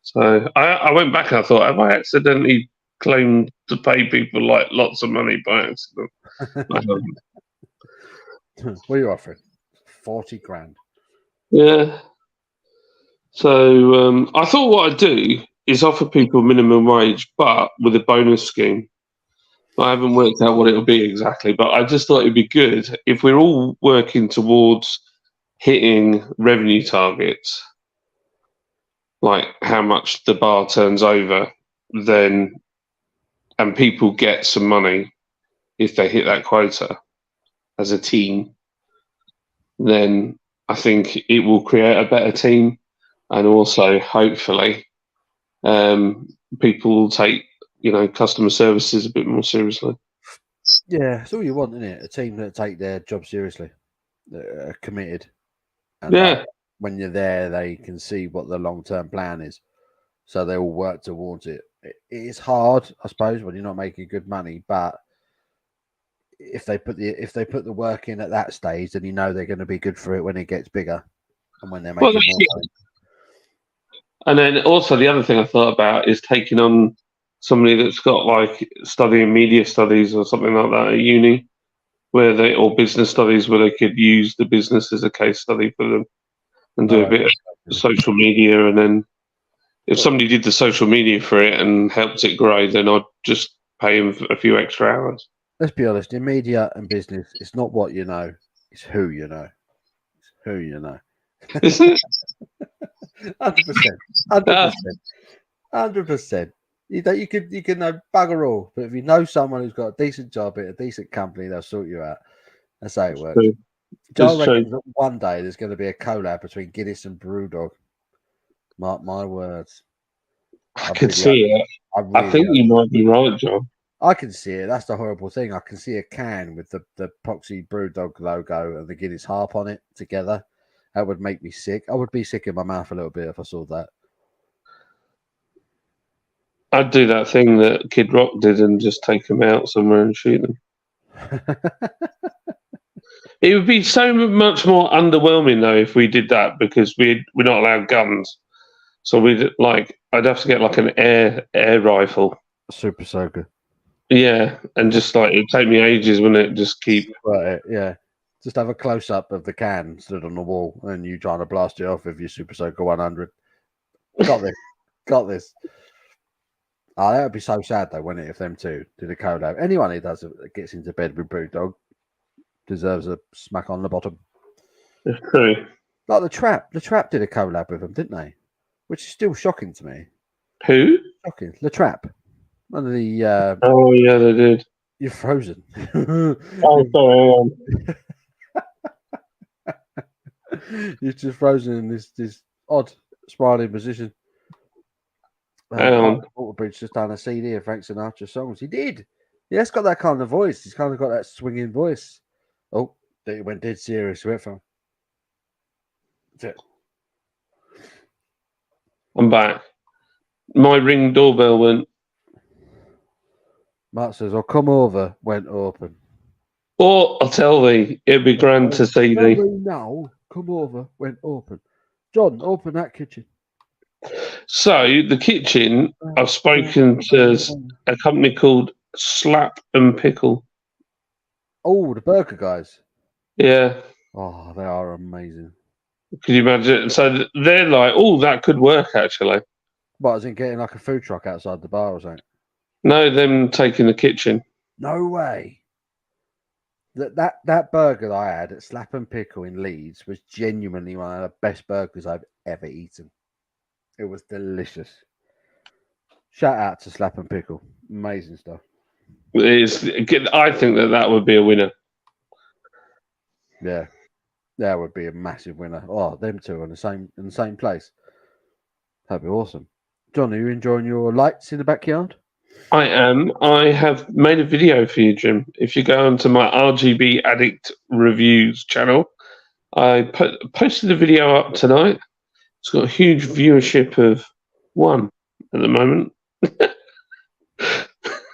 So I went back and I thought, have I accidentally claimed to pay people like lots of money by accident? What are you offering? 40 grand. Yeah. So I thought what I'd do is offer people minimum wage, but with a bonus scheme. I haven't worked out what it'll be exactly, but I just thought it'd be good if we're all working towards hitting revenue targets, like how much the bar turns over, then and people get some money if they hit that quota as a team, then I think it will create a better team, and also hopefully people will take customer services a bit more seriously. Yeah, it's all you want, isn't it? A team that take their job seriously, that are committed, and Yeah. when you're there, they can see what the long-term plan is, so they all work towards it. It is hard, I suppose, when you're not making good money, but if they put the work in at that stage, then you know they're going to be good for it when it gets bigger and when they're making more money. And then also the other thing I thought about is taking on somebody that's got like studying media studies or something like that at uni, or business studies, where they could use the business as a case study for them and do a bit of social media. And then if somebody did the social media for it and helped it grow, then I'd just pay them a few extra hours. Let's be honest, in media and business, it's not what you know, it's who you know. It's who you know. Is it? 100%. 100%. You can know bugger all, but if you know someone who's got a decent job at a decent company, they'll sort you out. That's how it works. Joe reckons that one day there's going to be a collab between Guinness and Brewdog. Mark my words. I could see it. I think you might be right, John. I can see it. That's the horrible thing. I can see a can with the Proxy Brewdog logo and the Guinness harp on it together. That would make me sick. I would be sick in my mouth a little bit if I saw that. I'd do that thing that Kid Rock did and just take them out somewhere and shoot them. It would be so much more underwhelming though if we did that, because we're not allowed guns. So I'd have to get like an air rifle. Super soaker. Yeah, and just like it'd take me ages, wouldn't it? Just keep yeah. Just have a close up of the can stood on the wall and you trying to blast it off with your Super Soaker 100. Got this. Oh, that would be so sad though, wouldn't it, if them two did a collab? Anyone who gets into bed with Brewdog deserves a smack on the bottom. It's true. Like the Trap did a collab with them, didn't they? Which is still shocking to me. Who? Shocking. The Trap. One of the. Oh yeah, they did. You're frozen. Oh, sorry. You're just frozen in this odd spiraling position. Waterbridge just done a CD of Frank Sinatra songs. He did. Yeah, it's got that kind of voice. He's kind of got that swinging voice. Oh, it went dead serious. Went from. I'm back. My Ring doorbell went. Mark says, "I'll come over." Went open. Or I'll tell thee, it'd be grand to see thee. Now, come over. Went open. John, open that kitchen. So the kitchen, I've spoken to a company called Slap and Pickle. Oh, the burger guys. Yeah. Oh, they are amazing. Could you imagine? So they're like, oh, that could work actually. What, as in getting like a food truck outside the bar or something? No, them taking the kitchen. No way. That burger that I had at Slap and Pickle in Leeds was genuinely one of the best burgers I've ever eaten. It was delicious. Shout out to Slap and Pickle. Amazing stuff. I think that would be a winner. Yeah, that would be a massive winner. Oh, them two in the same place. That'd be awesome. John, are you enjoying your lights in the backyard? I am. I have made a video for you, Jim. If you go onto my RGB Addict Reviews channel, I posted a video up tonight. It's got a huge viewership of 1 at the moment.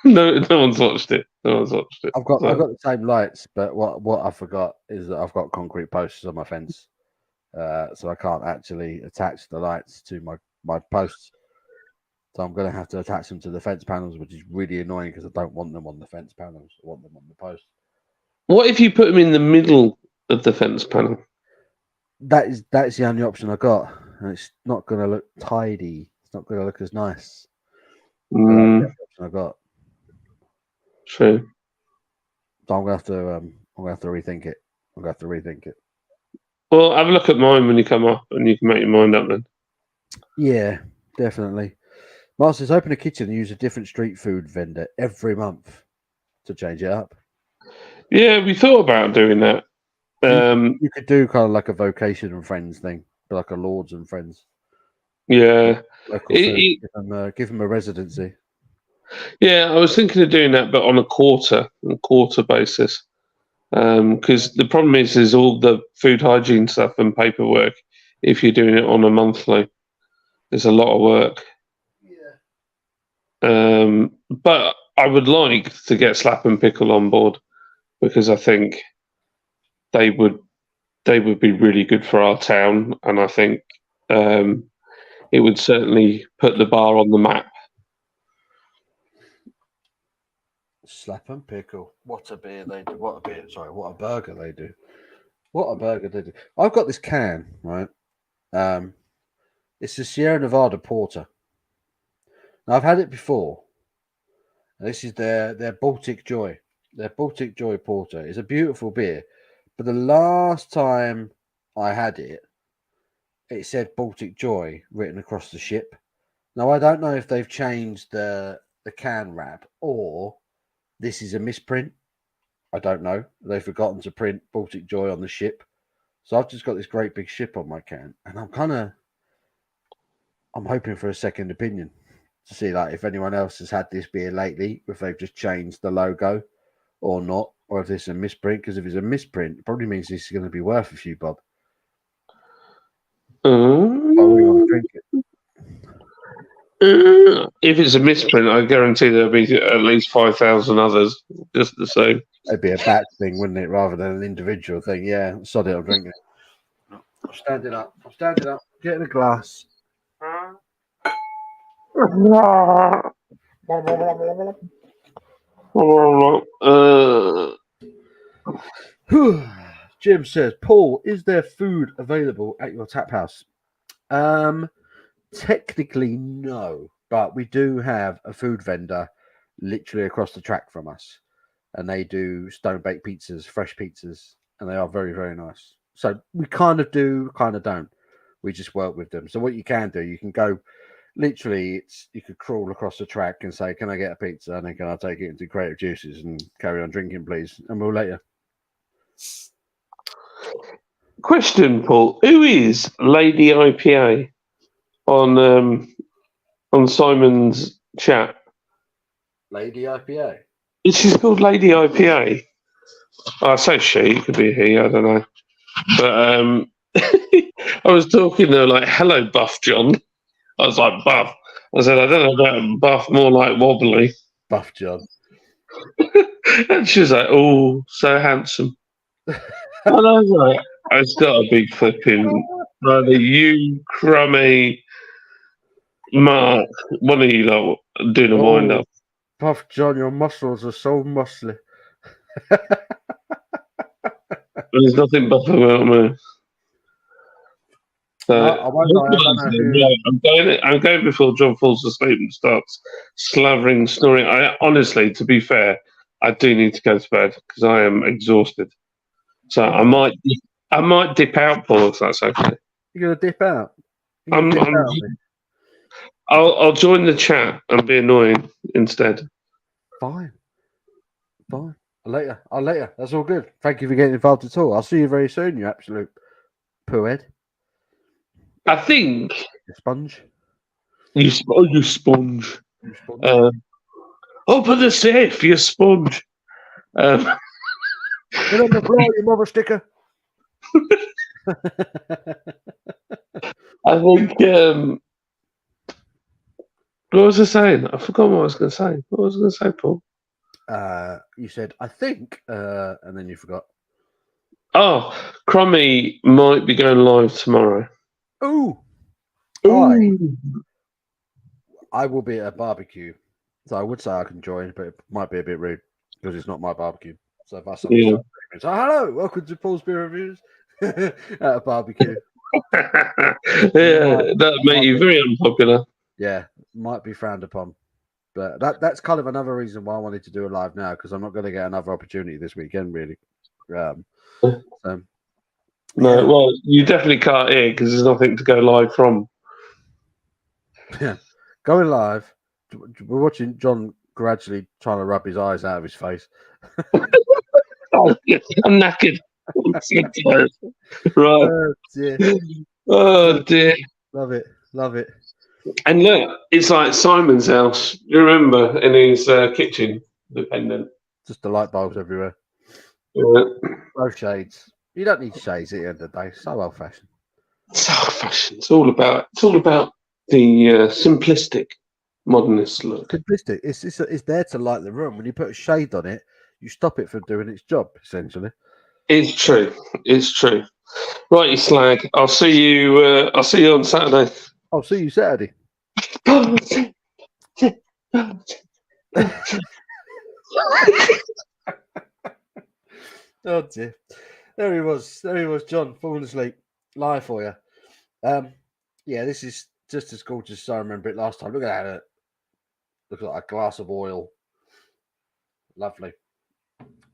No one's watched it. No one's watched it. I've got So. the same lights, but what I forgot is that I've got concrete posts on my fence, so I can't actually attach the lights to my posts. So I'm going to have to attach them to the fence panels, which is really annoying because I don't want them on the fence panels. I want them on the posts. What if you put them in the middle of the fence panel? That's the only option I got, and it's not going to look tidy. It's not going to look as nice. That's the only option I got. True. So I'm going to have to rethink it. I'm going to have to rethink it. Well, have a look at mine when you come up, and you can make your mind up then. Yeah, definitely. Mark says, open a kitchen and use a different street food vendor every month to change it up. Yeah, we thought about doing that. You could do kind of like a vocation and friends thing, like a Lords and Friends. Yeah. Local food, give them a residency. Yeah, I was thinking of doing that, but on a quarter basis. Because the problem is all the food hygiene stuff and paperwork. If you're doing it on a monthly, there's a lot of work. Yeah. But I would like to get Slap and Pickle on board because I think they would be really good for our town, and I think it would certainly put the bar on the map. Slap and Pickle. What a beer they do. What a beer. Sorry, what a burger they do. What a burger they do. I've got this can, right? It's the Sierra Nevada Porter. Now, I've had it before. This is their Baltic Joy. Their Baltic Joy Porter. It's a beautiful beer. But the last time I had it, it said Baltic Joy written across the ship. Now, I don't know if they've changed the can wrap or this is a misprint. I don't know. They've forgotten to print Baltic Joy on the ship. So I've just got this great big ship on my can. And I'm hoping for a second opinion to see like if anyone else has had this beer lately, if they've just changed the logo or not, or if it's a misprint. Because if it's a misprint, it probably means this is going to be worth a few bob. I really want to drink it. If it's a misprint, I guarantee there'll be at least 5,000 others just the same. It'd be a batch thing, wouldn't it, rather than an individual thing? Yeah, sod it, I'm drinking it. I'm standing up, getting a glass. Jim says, Paul, is there food available at your tap house? Technically, no, but we do have a food vendor literally across the track from us, and they do stone baked pizzas, fresh pizzas, and they are very, very nice. So we kind of do, kind of don't. We just work with them. So what you can do, you can go. Literally, you could crawl across the track and say, "Can I get a pizza?" And then can I take it into Creative Juices and carry on drinking, please? And we'll let you. Question, Paul: who is Lady IPA on Simon's chat? Lady IPA. She's called Lady IPA. I say she. It could be he. I don't know. But I was talking to her like, "Hello, Buff John." I was like, "Buff." I said, "I don't know about Buff, more like wobbly." Buff John. And she was like, "Oh, so handsome." And I was like, "It's got a big flipping brother, you crummy Mark." One of you like doing a wind up. Buff John, your muscles are so muscly. There's nothing buff about me. So, I'm going before John falls asleep and starts slavering, snoring. I honestly, to be fair, I do need to go to bed because I am exhausted. So I might dip out, Paul, if that's okay. You're gonna dip out. I'll join the chat and be annoying instead. Fine. I'll let you. That's all good. Thank you for getting involved at all. I'll see you very soon, you absolute poohead. I think You sponge. you sponge. You sponge. Open the safe, you sponge. Um, Get on the floor, you mother sticker. I think. What was I saying? I forgot what I was going to say. What was I going to say, Paul? You said, I think, and then you forgot. Oh, Crummy might be going live tomorrow. Ooh. Ooh. I will be at a barbecue. So I would say I can join, but it might be a bit rude because it's not my barbecue. So if I suddenly start saying, so hello, welcome to Paul's Beer Reviews at a barbecue. That made you very unpopular. Yeah, might be frowned upon. But that's kind of another reason why I wanted to do a live now, because I'm not going to get another opportunity this weekend, really. No, well, you definitely can't hear because there's nothing to go live from. Yeah, going live. We're watching John gradually trying to rub his eyes out of his face. Oh, I'm knackered. I'm so tired. Right. Oh dear. Oh dear. Love it. Love it. And look, it's like Simon's house. You remember in his kitchen, the pendant. Just the light bulbs everywhere. Yeah. No shades. You don't need shades at the end of the day. So old fashioned. It's old fashioned. It's all about the simplistic modernist look. Simplistic. It's there to light the room. When you put a shade on it, you stop it from doing its job, essentially. It's true. It's true. Right, you slag. I'll see you. I'll see you on Saturday. I'll see you Saturday. Oh dear. There he was. There he was, John, falling asleep. Live for you. Yeah, this is just as gorgeous as I remember it last time. Look at that. Looks like a glass of oil. Lovely.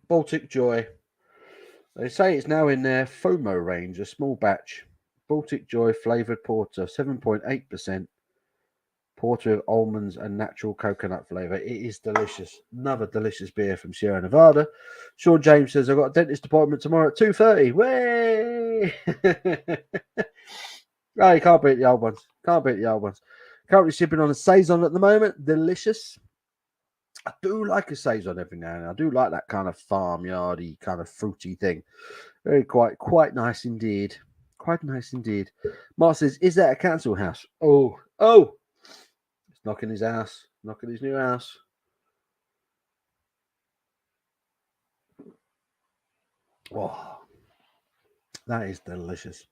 Baltic Joy. They say it's now in their FOMO range, a small batch. Baltic Joy flavoured porter, 7.8%. Porter with almonds and natural coconut flavour. It is delicious. Another delicious beer from Sierra Nevada. Sean James says, I've got a dentist appointment tomorrow at 2:30. Way! Oh, you can't beat the old ones. Can't beat the old ones. Currently sipping on a Saison at the moment. Delicious. I do like a Saison every now and then. I do like that kind of farmyardy, kind of fruity thing. Very quite nice indeed. Quite nice indeed. Mark says, is that a council house? Oh. It's knocking his house. Knocking his new house. Oh, that is delicious.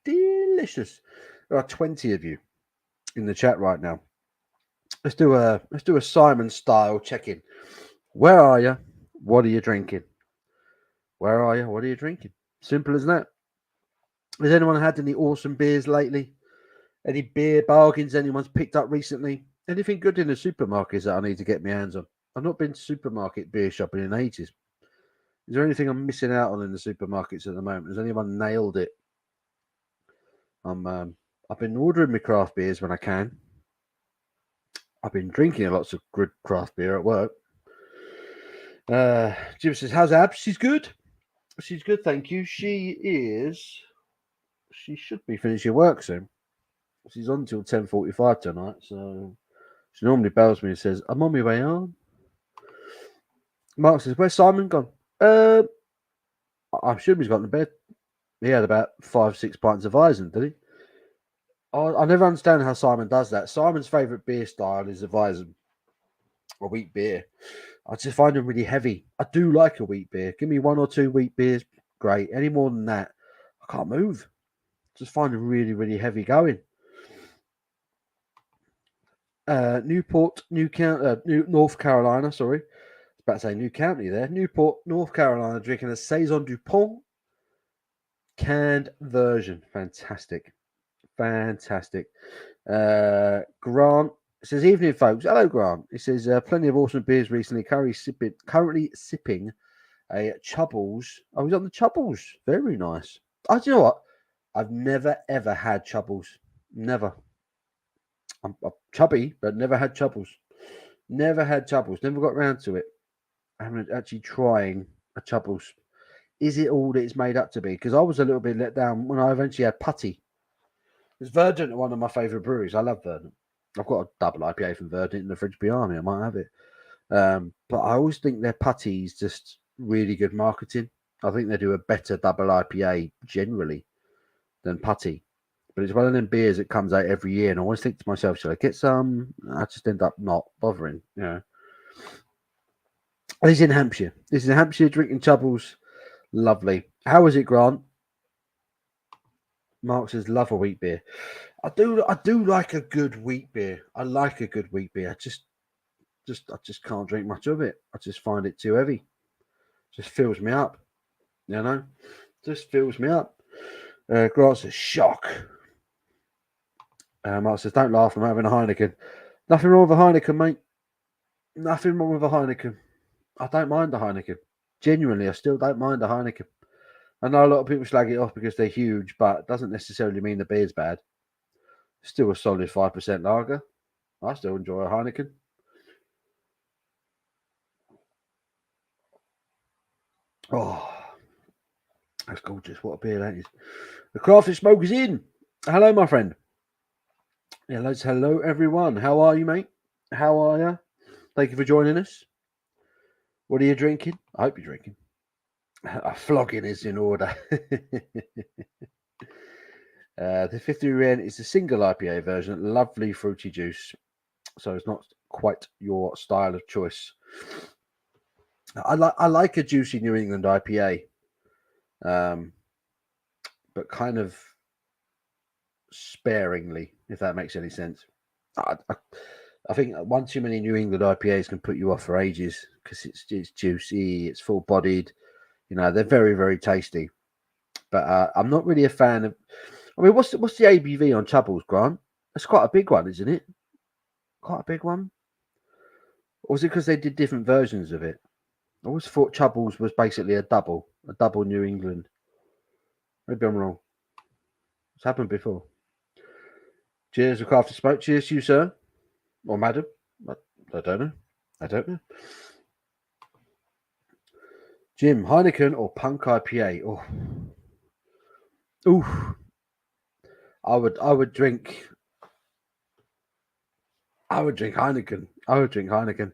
Delicious. There are 20 of you in the chat right now. Let's do a Simon style check-in. Where are you? What are you drinking? Where are you? What are you drinking? Simple as that. Has anyone had any awesome beers lately? Any beer bargains anyone's picked up recently? Anything good in the supermarkets that I need to get my hands on? I've not been to supermarket beer shopping in ages. Is there anything I'm missing out on in the supermarkets at the moment? Has anyone nailed it? I've been ordering my craft beers when I can. I've been drinking lots of good craft beer at work. Jim says, how's Abs? She's good. She's good, thank you. She should be finishing work soon. She's on till 10:45 tonight, so she normally bells me and says, I'm on my way on. Mark says, where's Simon gone? I'm sure he's gone to bed. He had about 5-6 pints of Weizen, did he? I never understand how Simon does that. Simon's favourite beer style is a Weizen, a wheat beer. I just find them really heavy. I do like a wheat beer. Give me 1 or 2 wheat beers, great. Any more than that, I can't move. Just find them really, really heavy going. Newport, North Carolina. Sorry, I was about to say New County there. Newport, North Carolina, drinking a Saison du Pont canned version. Fantastic. Grant says, evening, folks. Hello, Grant. He says, plenty of awesome beers recently. Currently sipping a Chubbles. Oh, he's on the Chubbles. Very nice. Do you know what? I've never, ever had Chubbles. Never. I'm chubby, but never had Chubbles. Never had Chubbles. Never got round to it. actually trying a Chubbles. Is it all that it's made up to be? Because I was a little bit let down when I eventually had Putty. It's Verdant, one of my favourite breweries. I love Verdant. I've got a double IPA from Verdant in the fridge behind me. I might have it. But I always think their Putty is just really good marketing. I think they do a better double IPA generally than Putty. But it's one of them beers that comes out every year, and I always think to myself, should I get some? I just end up not bothering, you know. This is in Hampshire. This is in Hampshire, drinking Chubbles. Lovely. How is it, Grant? Mark says, love a wheat beer. I do like a good wheat beer. I like a good wheat beer. I just can't drink much of it. I just find it too heavy. Just fills me up. You know? Just fills me up. Grant says, shock. Mark says, don't laugh, I'm having a Heineken. Nothing wrong with a Heineken, mate. Nothing wrong with a Heineken. I don't mind a Heineken. Genuinely, I still don't mind a Heineken. I know a lot of people slag it off because they're huge, but it doesn't necessarily mean the beer's bad. Still a solid 5% lager. I still enjoy a Heineken. Oh, that's gorgeous. What a beer that is. The Craftfish Smoke is in. Hello, my friend. Hello, everyone. How are you, mate? How are you? Thank you for joining us. What are you drinking? I hope you're drinking. A flogging is in order. The 50 Ren is a single IPA version. Lovely fruity juice. So it's not quite your style of choice. I like a juicy New England IPA, but kind of sparingly, if that makes any sense. I think one too many New England IPAs can put you off for ages because it's juicy, it's full bodied. You know, they're very, very tasty. But I'm not really a fan of. I mean, what's the ABV on Chubbles, Grant? That's quite a big one, isn't it? Quite a big one. Or was it because they did different versions of it? I always thought Chubbles was basically a double New England. Maybe I'm wrong. It's happened before. Cheers, look after smoke. Cheers to you, sir. Or madam. I don't know. I don't know. Jim, Heineken or Punk IPA? Oh. Ooh. I would drink Heineken. I would drink Heineken.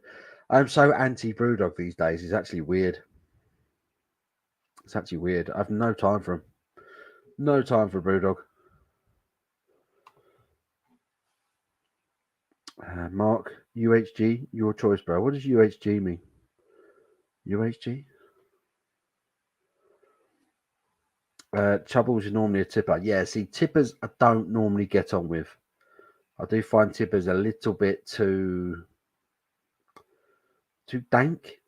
I'm so anti Brewdog these days. It's actually weird. It's actually weird. I have no time for him. No time for Brewdog. Mark, UHG, your choice, bro. What does UHG mean? UHG? Chubbles is normally a tipper. Yeah, see, tippers I don't normally get on with. I do find tippers a little bit too dank.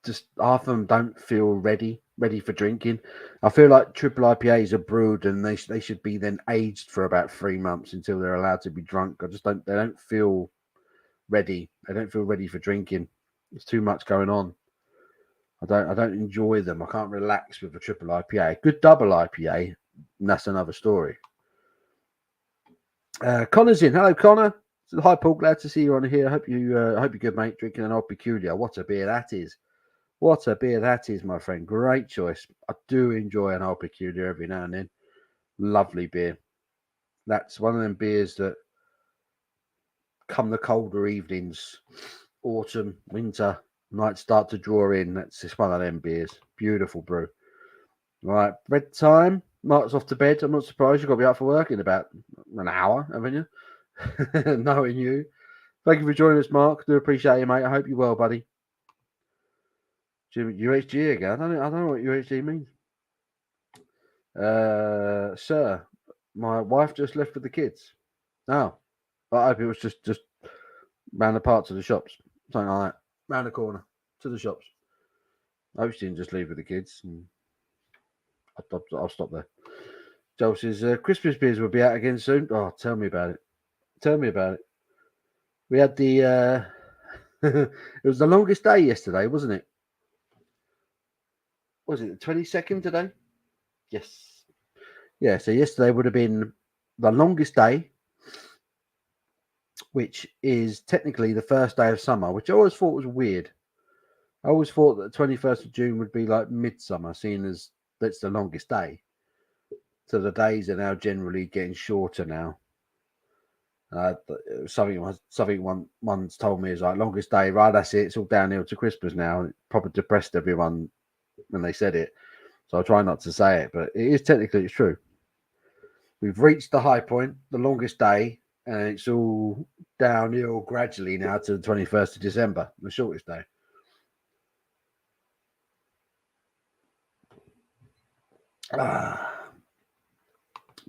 Just half of them don't feel ready for drinking. I feel like triple IPAs are brewed and they should be then aged for about 3 months until they're allowed to be drunk. They don't feel ready. They don't feel ready for drinking. There's too much going on. I don't enjoy them. I can't relax with a triple IPA. Good double IPA, and that's another story. Connor's in. Hello, Connor. Hi, Paul. Glad to see you on here. I hope you're good, mate. Drinking an Old Peculiar. What a beer that is. What a beer that is, my friend. Great choice. I do enjoy an Old Peculiar every now and then. Lovely beer. That's one of them beers that come the colder evenings, autumn, winter, nights start to draw in. That's just one of them beers. Beautiful brew. All right, bedtime. Mark's off to bed. I'm not surprised. You've got to be up for work in about an hour, haven't you? Knowing you. Thank you for joining us, Mark. Do appreciate you, mate. I hope you're well, buddy. UHG again. I don't know what UHG means. Sir, my wife just left with the kids. Oh, I hope it was just round the parts of the shops. Something like that. Round the corner to the shops. I hope she didn't just leave with the kids. I'll stop there. Joel says, Christmas beers will be out again soon. Oh, tell me about it. Tell me about it. We had the... it was the longest day yesterday, wasn't it? Was it the 22nd today? Yes. Yeah, so yesterday would have been the longest day, which is technically the first day of summer, which I always thought was weird. I always thought that the 21st of June would be like midsummer, seeing as that's the longest day. So the days are now generally getting shorter now. Something one's told me is like longest day, right? That's it. It's all downhill to Christmas now. It probably depressed everyone when they said it. So I try not to say it, but it is technically it's true. We've reached the high point, the longest day, and it's all downhill gradually now to the 21st of December, the shortest day.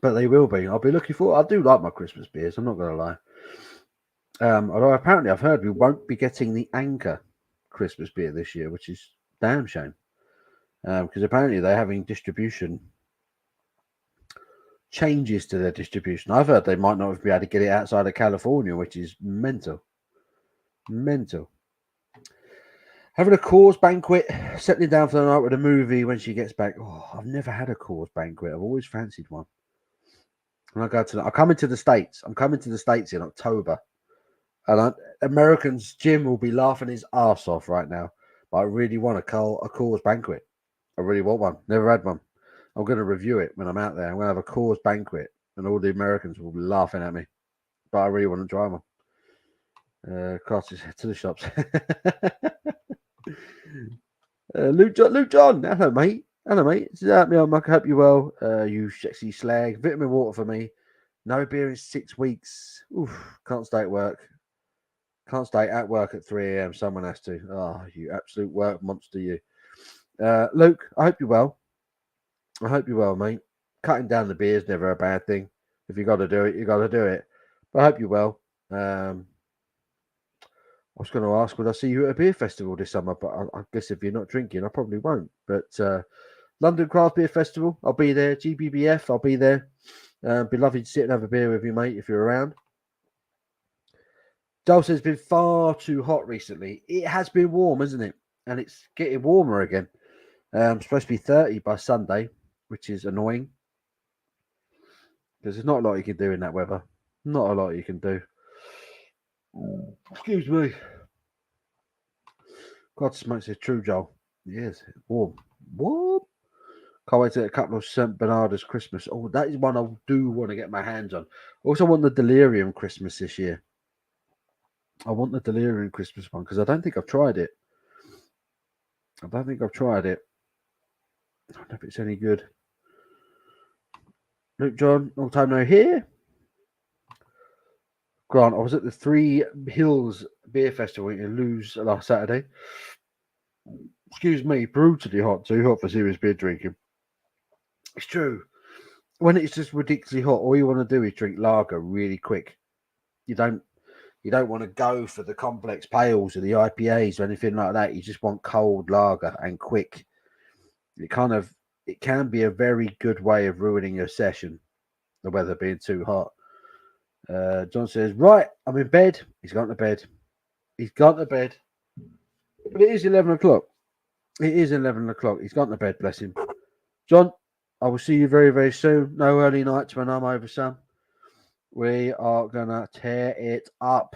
But they will be. I'll be looking for. I do like my Christmas beers. I'm not going to lie. Although apparently I've heard we won't be getting the Anchor Christmas beer this year, which is damn shame. Because apparently they're having distribution changes to their distribution. I've heard they might not be able to get it outside of California, which is mental. Mental. Having a cause banquet, settling down for the night with a movie when she gets back. Oh, I've never had a cause banquet. I've always fancied one. And I'm coming to the States. I'm coming to the States in October. And Americans, Jim will be laughing his ass off right now. But I really want a cause banquet. I really want one. Never had one. I'm going to review it when I'm out there. I'm going to have a cause banquet. And all the Americans will be laughing at me. But I really want to try one. Crosses to the shops. Luke John. Hello, mate. Hello, mate. It's me. I hope you well. You sexy slag. Vitamin water for me. No beer in 6 weeks. Oof. Can't stay at work. Can't stay at work at 3 a.m. Someone has to. Oh, you absolute work monster, you. Luke, I hope you're well. I hope you're well, mate. Cutting down the beer is never a bad thing. If you got to do it, you got to do it. But I hope you're well. I was going to ask, would I see you at a beer festival this summer? But I guess if you're not drinking, I probably won't. But London Craft Beer Festival, I'll be there. GBBF, I'll be there. Be lovely to sit and have a beer with you, mate, if you're around. Joel says it's been far too hot recently. It has been warm, isn't it? And it's getting warmer again. It's supposed to be 30 by Sunday, which is annoying. Because there's not a lot you can do in that weather. Not a lot you can do. Excuse me. God smokes is true, Joel. Yes, warm. What? Can't wait to get a couple of St. Bernardus Christmas. Oh, that is one I do want to get my hands on. I also want the Delirium Christmas this year. I want the Delirium Christmas one because I don't think I've tried it. I don't know if it's any good. Luke John, long time no here. Grant, I was at the Three Hills Beer Festival in Lewes last Saturday. Excuse me, brutally hot, too hot for serious beer drinking. It's true. When it's just ridiculously hot, all you want to do is drink lager really quick. You don't want to go for the complex pales or the IPAs or anything like that. You just want cold lager and quick. It can be a very good way of ruining your session, the weather being too hot. John says, right, I'm in bed. He's gone to bed. But it is 11 o'clock. He's gone to bed, bless him. John, I will see you very, very soon. No early nights when I'm over, son. We are going to tear it up.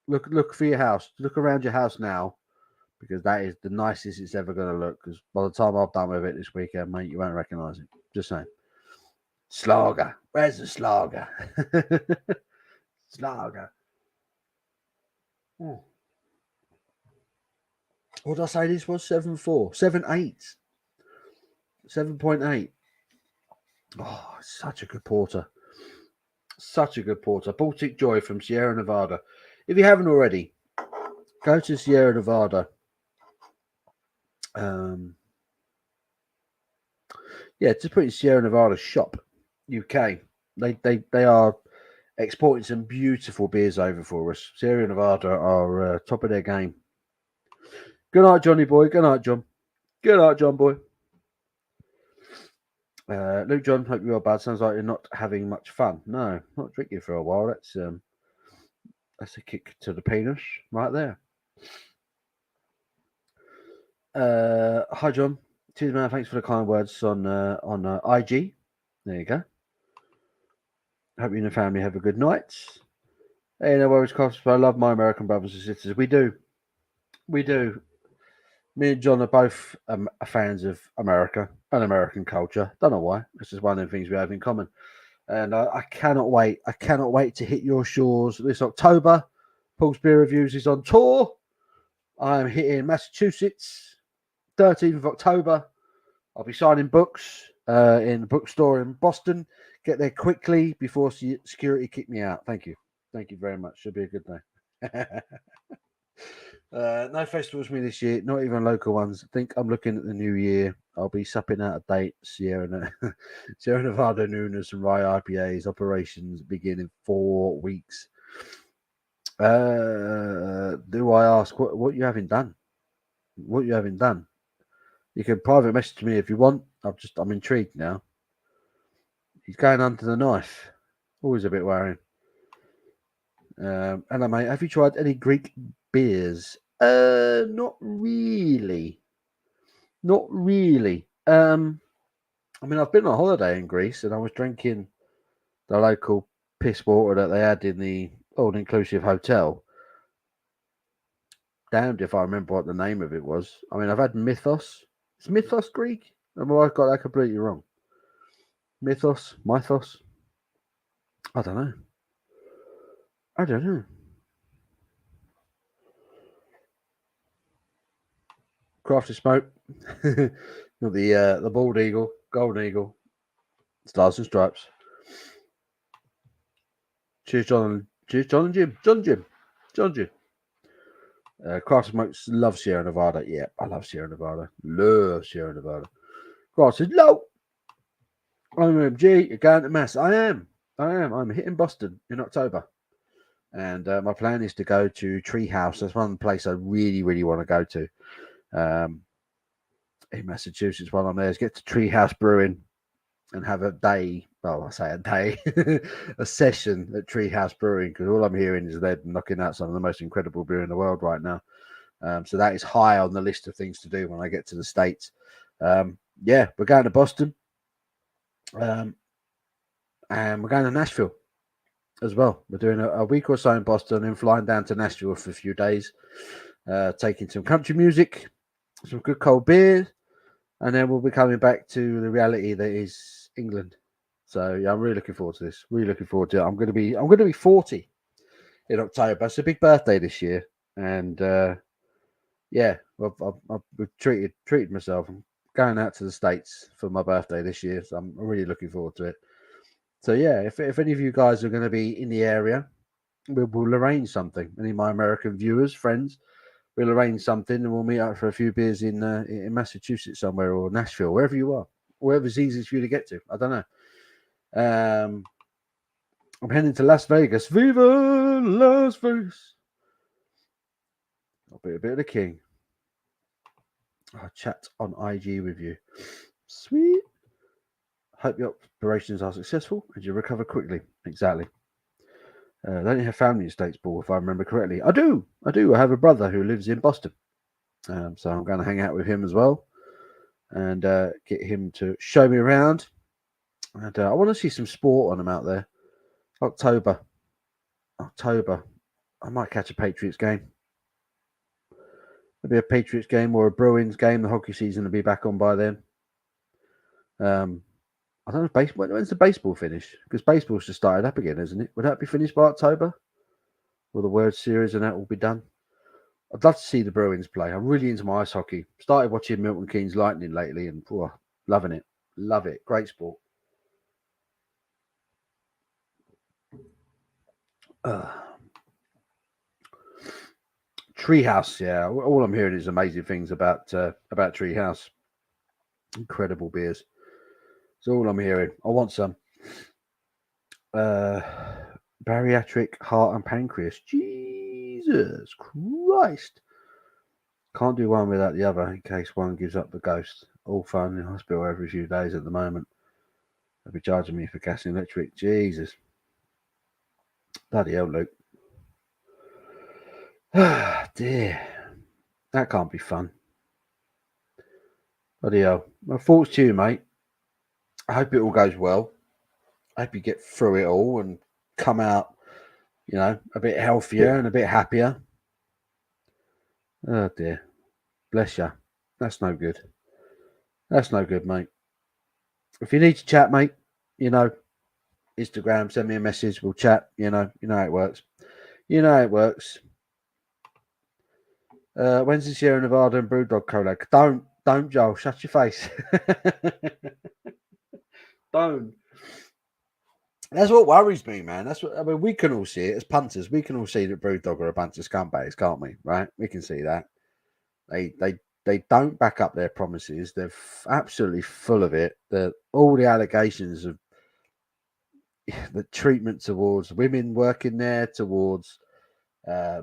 Look for your house. Look around your house now, because that is the nicest it's ever going to look. Because by the time I've done with it this weekend, mate, you won't recognise it. Just saying. Slager. Where's the Slager? Slager. Oh. What did I say this was? 7.4. 7.8. 7.8. Oh, such a good porter. Such a good porter. Baltic Joy from Sierra Nevada. If you haven't already, go to Sierra Nevada. Just put in Sierra Nevada shop, UK. They are exporting some beautiful beers over for us. Sierra Nevada are top of their game. Good night, Johnny boy. Good night, John. Good night, John boy. Luke John, hope you're bad. Sounds like you're not having much fun. No, not drinking for a while. That's a kick to the penis right there. Hi, John. Cheers, man. Thanks for the kind words on IG. There you go. Hope you and the family have a good night. Hey, no worries, Cops. I love my American brothers and sisters. We do. Me and John are both fans of America and American culture. Don't know why. It's just one of the things we have in common. And I cannot wait. I cannot wait to hit your shores this October. Paul's Beer Reviews is on tour. I am hitting Massachusetts, 13th of October. I'll be signing books in the bookstore in Boston. Get there quickly before security kick me out. Thank you. Thank you very much. Should be a good day. No festivals for me this year, not even local ones. I think I'm looking at the new year. I'll be supping out a date. Sierra Nevada Nunas and Rye IPAs operations begin in 4 weeks. Do I ask what you haven't done? What you haven't done? You can private message me if you want. I'm intrigued now. He's going under the knife. Always a bit worrying. Hello, mate. Have you tried any Greek beers? Not really. Not really. I mean, I've been on holiday in Greece and I was drinking the local piss water that they had in the all-inclusive hotel. Damned if I remember what the name of it was. I mean, I've had Mythos. Is Mythos Greek? Or have I got that completely wrong? Mythos? I don't know. Crafted smoke. The bald eagle, golden eagle, stars and stripes. Cheers, John and Jim. John Jim. Crafted smokes love Sierra Nevada. Yeah, I love Sierra Nevada. Love Sierra Nevada. Crafted low. I'm MG. You're going to Mass. I am. I'm hitting Boston in October. And my plan is to go to Treehouse. That's one place I really, really want to go to. In Massachusetts, while I'm there, is get to Treehouse Brewing and have a day. Well, I say a day, a session at Treehouse Brewing, because all I'm hearing is they're knocking out some of the most incredible beer in the world right now. So that is high on the list of things to do when I get to the States. Yeah, we're going to Boston. And we're going to Nashville as well. We're doing a week or so in Boston and flying down to Nashville for a few days, taking some country music, some good cold beer, and then we'll be coming back to the reality that is England. So yeah, I'm really looking forward to this. Really looking forward to it. I'm going to be 40 in October. It's a big birthday this year, and yeah, I've treated myself. I'm going out to the States for my birthday this year, so I'm really looking forward to it. So yeah, if any of you guys are going to be in the area, we'll arrange something. Any of my American viewers, friends, we'll arrange something and we'll meet up for a few beers in Massachusetts somewhere, or Nashville, wherever you are, wherever's easiest for you to get to. I don't know. I'm heading to Las Vegas. Viva Las Vegas! I'll be a bit of the king. I'll chat on IG with you. Sweet. Hope your operations are successful and you recover quickly. Exactly. Don't you have family in Statesball, if I remember correctly? I do. I have a brother who lives in Boston. So I'm going to hang out with him as well and get him to show me around. And I want to see some sport on him out there. October. I might catch a Patriots game. Maybe a Patriots game or a Bruins game. The hockey season will be back on by then. I don't know, when's the baseball finish? Because baseball's just started up again, isn't it? Would that be finished by October? Or the World Series and that will be done? I'd love to see the Bruins play. I'm really into my ice hockey. Started watching Milton Keynes Lightning lately and loving it. Love it. Great sport. Treehouse, yeah. All I'm hearing is amazing things about Treehouse. Incredible beers. That's all I'm hearing. I want some. Bariatric heart and pancreas. Jesus Christ. Can't do one without the other in case one gives up the ghost. All fun in hospital every few days at the moment. They'll be charging me for gas and electric. Jesus. Bloody hell, Luke. Ah, dear. That can't be fun. Bloody hell. My thoughts to you, mate. I hope it all goes well. I hope you get through it all and come out, a bit healthier and a bit happier. Oh, dear. Bless you. That's no good. That's no good, mate. If you need to chat, mate, you know, Instagram, send me a message. We'll chat. You know how it works. You know how it works. When's the Sierra Nevada and Brewdog collab? Don't, Joel. Shut your face. Don't. That's what worries me, man. That's what I mean. We can all see it as punters. We can all see that Brewdog are a bunch of scumbags, can't we? Right? We can see that. They don't back up their promises. They're absolutely full of it. All the allegations of the treatment towards women working there, towards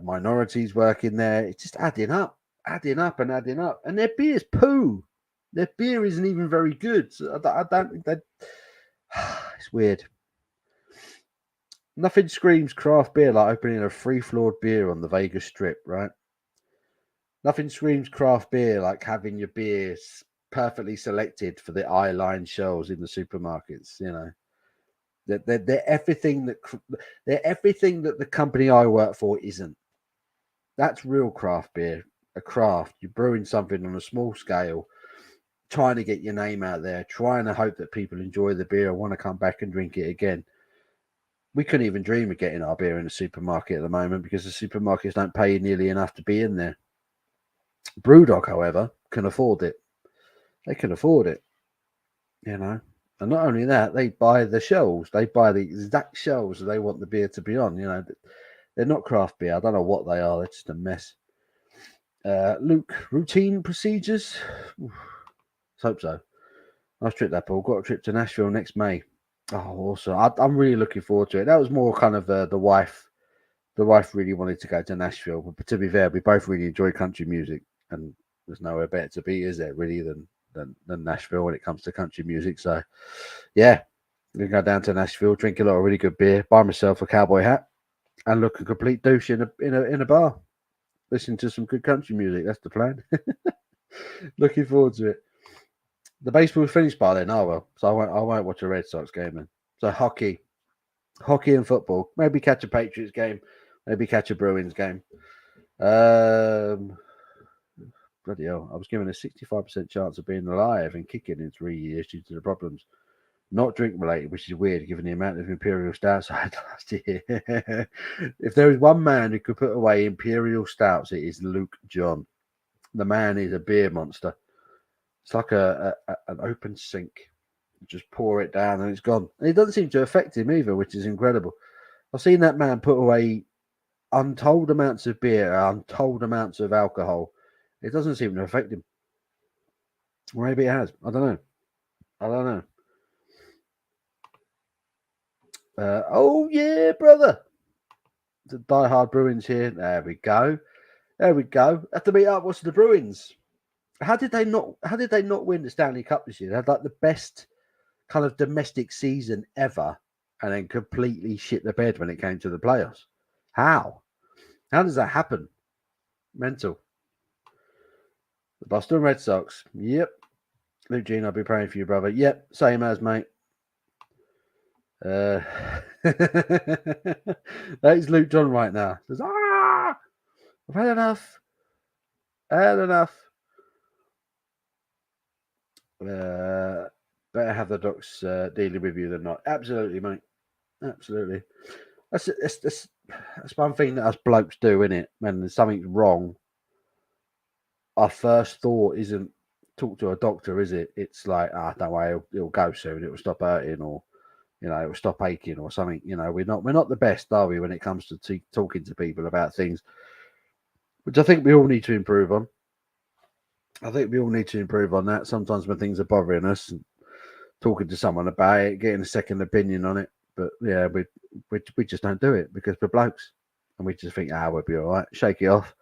minorities working there, it's just adding up, and adding up. And their beer's poo. Their beer isn't even very good. So I don't think that. It's weird. Nothing screams craft beer like opening a free-floored beer on the Vegas Strip, right? Nothing screams craft beer like having your beers perfectly selected for the eye-line shelves in the supermarkets. You know, they're everything that the company I work for isn't. That's real craft beer. A craft. You're brewing something on a small scale, trying to get your name out there, trying to hope that people enjoy the beer and want to come back and drink it again. We couldn't even dream of getting our beer in the supermarket at the moment because the supermarkets don't pay nearly enough to be in there. Brewdog, however, can afford it. They can afford it, you know. And not only that, they buy the shelves. They buy the exact shelves that they want the beer to be on. You know, they're not craft beer. I don't know what they are. They're just a mess. Luke, routine procedures? Oof, hope so. Nice trip, that Paul. Got a trip to Nashville next May. Oh, awesome. I'm really looking forward to it. That was more kind of the wife. The wife really wanted to go to Nashville. But to be fair, we both really enjoy country music. And there's nowhere better to be, is there, really, than Nashville when it comes to country music. So, yeah, we go down to Nashville, drink a lot of really good beer, buy myself a cowboy hat, and look a complete douche in a bar. Listen to some good country music. That's the plan. Looking forward to it. The baseball's finished by then. Oh well, so I won't watch a Red Sox game then. So hockey and football. Maybe catch a Patriots game. Maybe catch a Bruins game. Bloody hell! I was given a 65% chance of being alive and kicking in 3 years due to the problems. Not drink related, which is weird given the amount of Imperial Stouts I had last year. If there is one man who could put away Imperial Stouts, it is Luke John. The man is a beer monster. It's like an open sink. Just pour it down and it's gone. And it doesn't seem to affect him either, which is incredible. I've seen that man put away untold amounts of beer, untold amounts of alcohol. It doesn't seem to affect him. Or maybe it has. I don't know. Oh yeah, brother. The Die Hard Bruins here. There we go. Have to meet up. What's the Bruins? How did they not win the Stanley Cup this year? They had like the best kind of domestic season ever, and then completely shit the bed when it came to the playoffs. How does that happen? Mental. The Boston Red Sox. Yep. Luke Jean, I'll be praying for you, brother. Yep. Same as, mate. That is Luke John right now. Says, I've had enough. Better have the docs dealing with you than not. Absolutely, mate. Absolutely. That's one thing that us blokes do, isn't it? When there's something wrong, our first thought isn't talk to a doctor, is it? It's like, don't worry, it'll go soon. It'll stop hurting, or it'll stop aching, or something. We're not the best, are we, when it comes to talking to people about things, which I think we all need to improve on. I think we all need to improve on that. Sometimes when things are bothering us, talking to someone about it, getting a second opinion on it. But yeah, we just don't do it because we're blokes, and we just think, we'll be all right. Shake it off,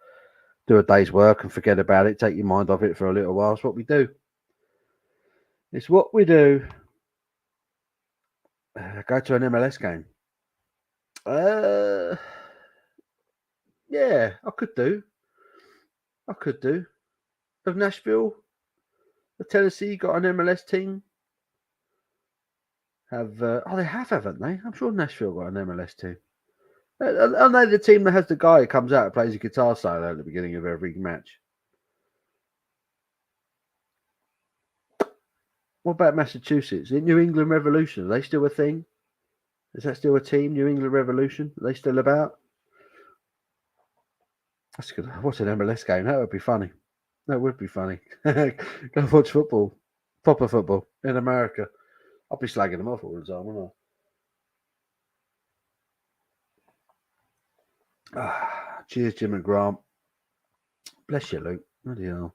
do a day's work, and forget about it. Take your mind off it for a little while. It's what we do. It's what we do. Go to an MLS game. Yeah, I could do. Have Nashville, have Tennessee got an MLS team? They have, haven't they? I'm sure Nashville got an MLS team. Are they the team that has the guy who comes out and plays a guitar solo at the beginning of every match? What about Massachusetts? The New England Revolution, are they still a thing? Is that still a team? New England Revolution? Are they still about? That's good. What's an MLS game? That would be funny. That would be funny. Go watch football, proper football in America. I'll be slagging them off all the time, won't I? Cheers, Jim and Grant. Bless you, Luke. Bloody hell.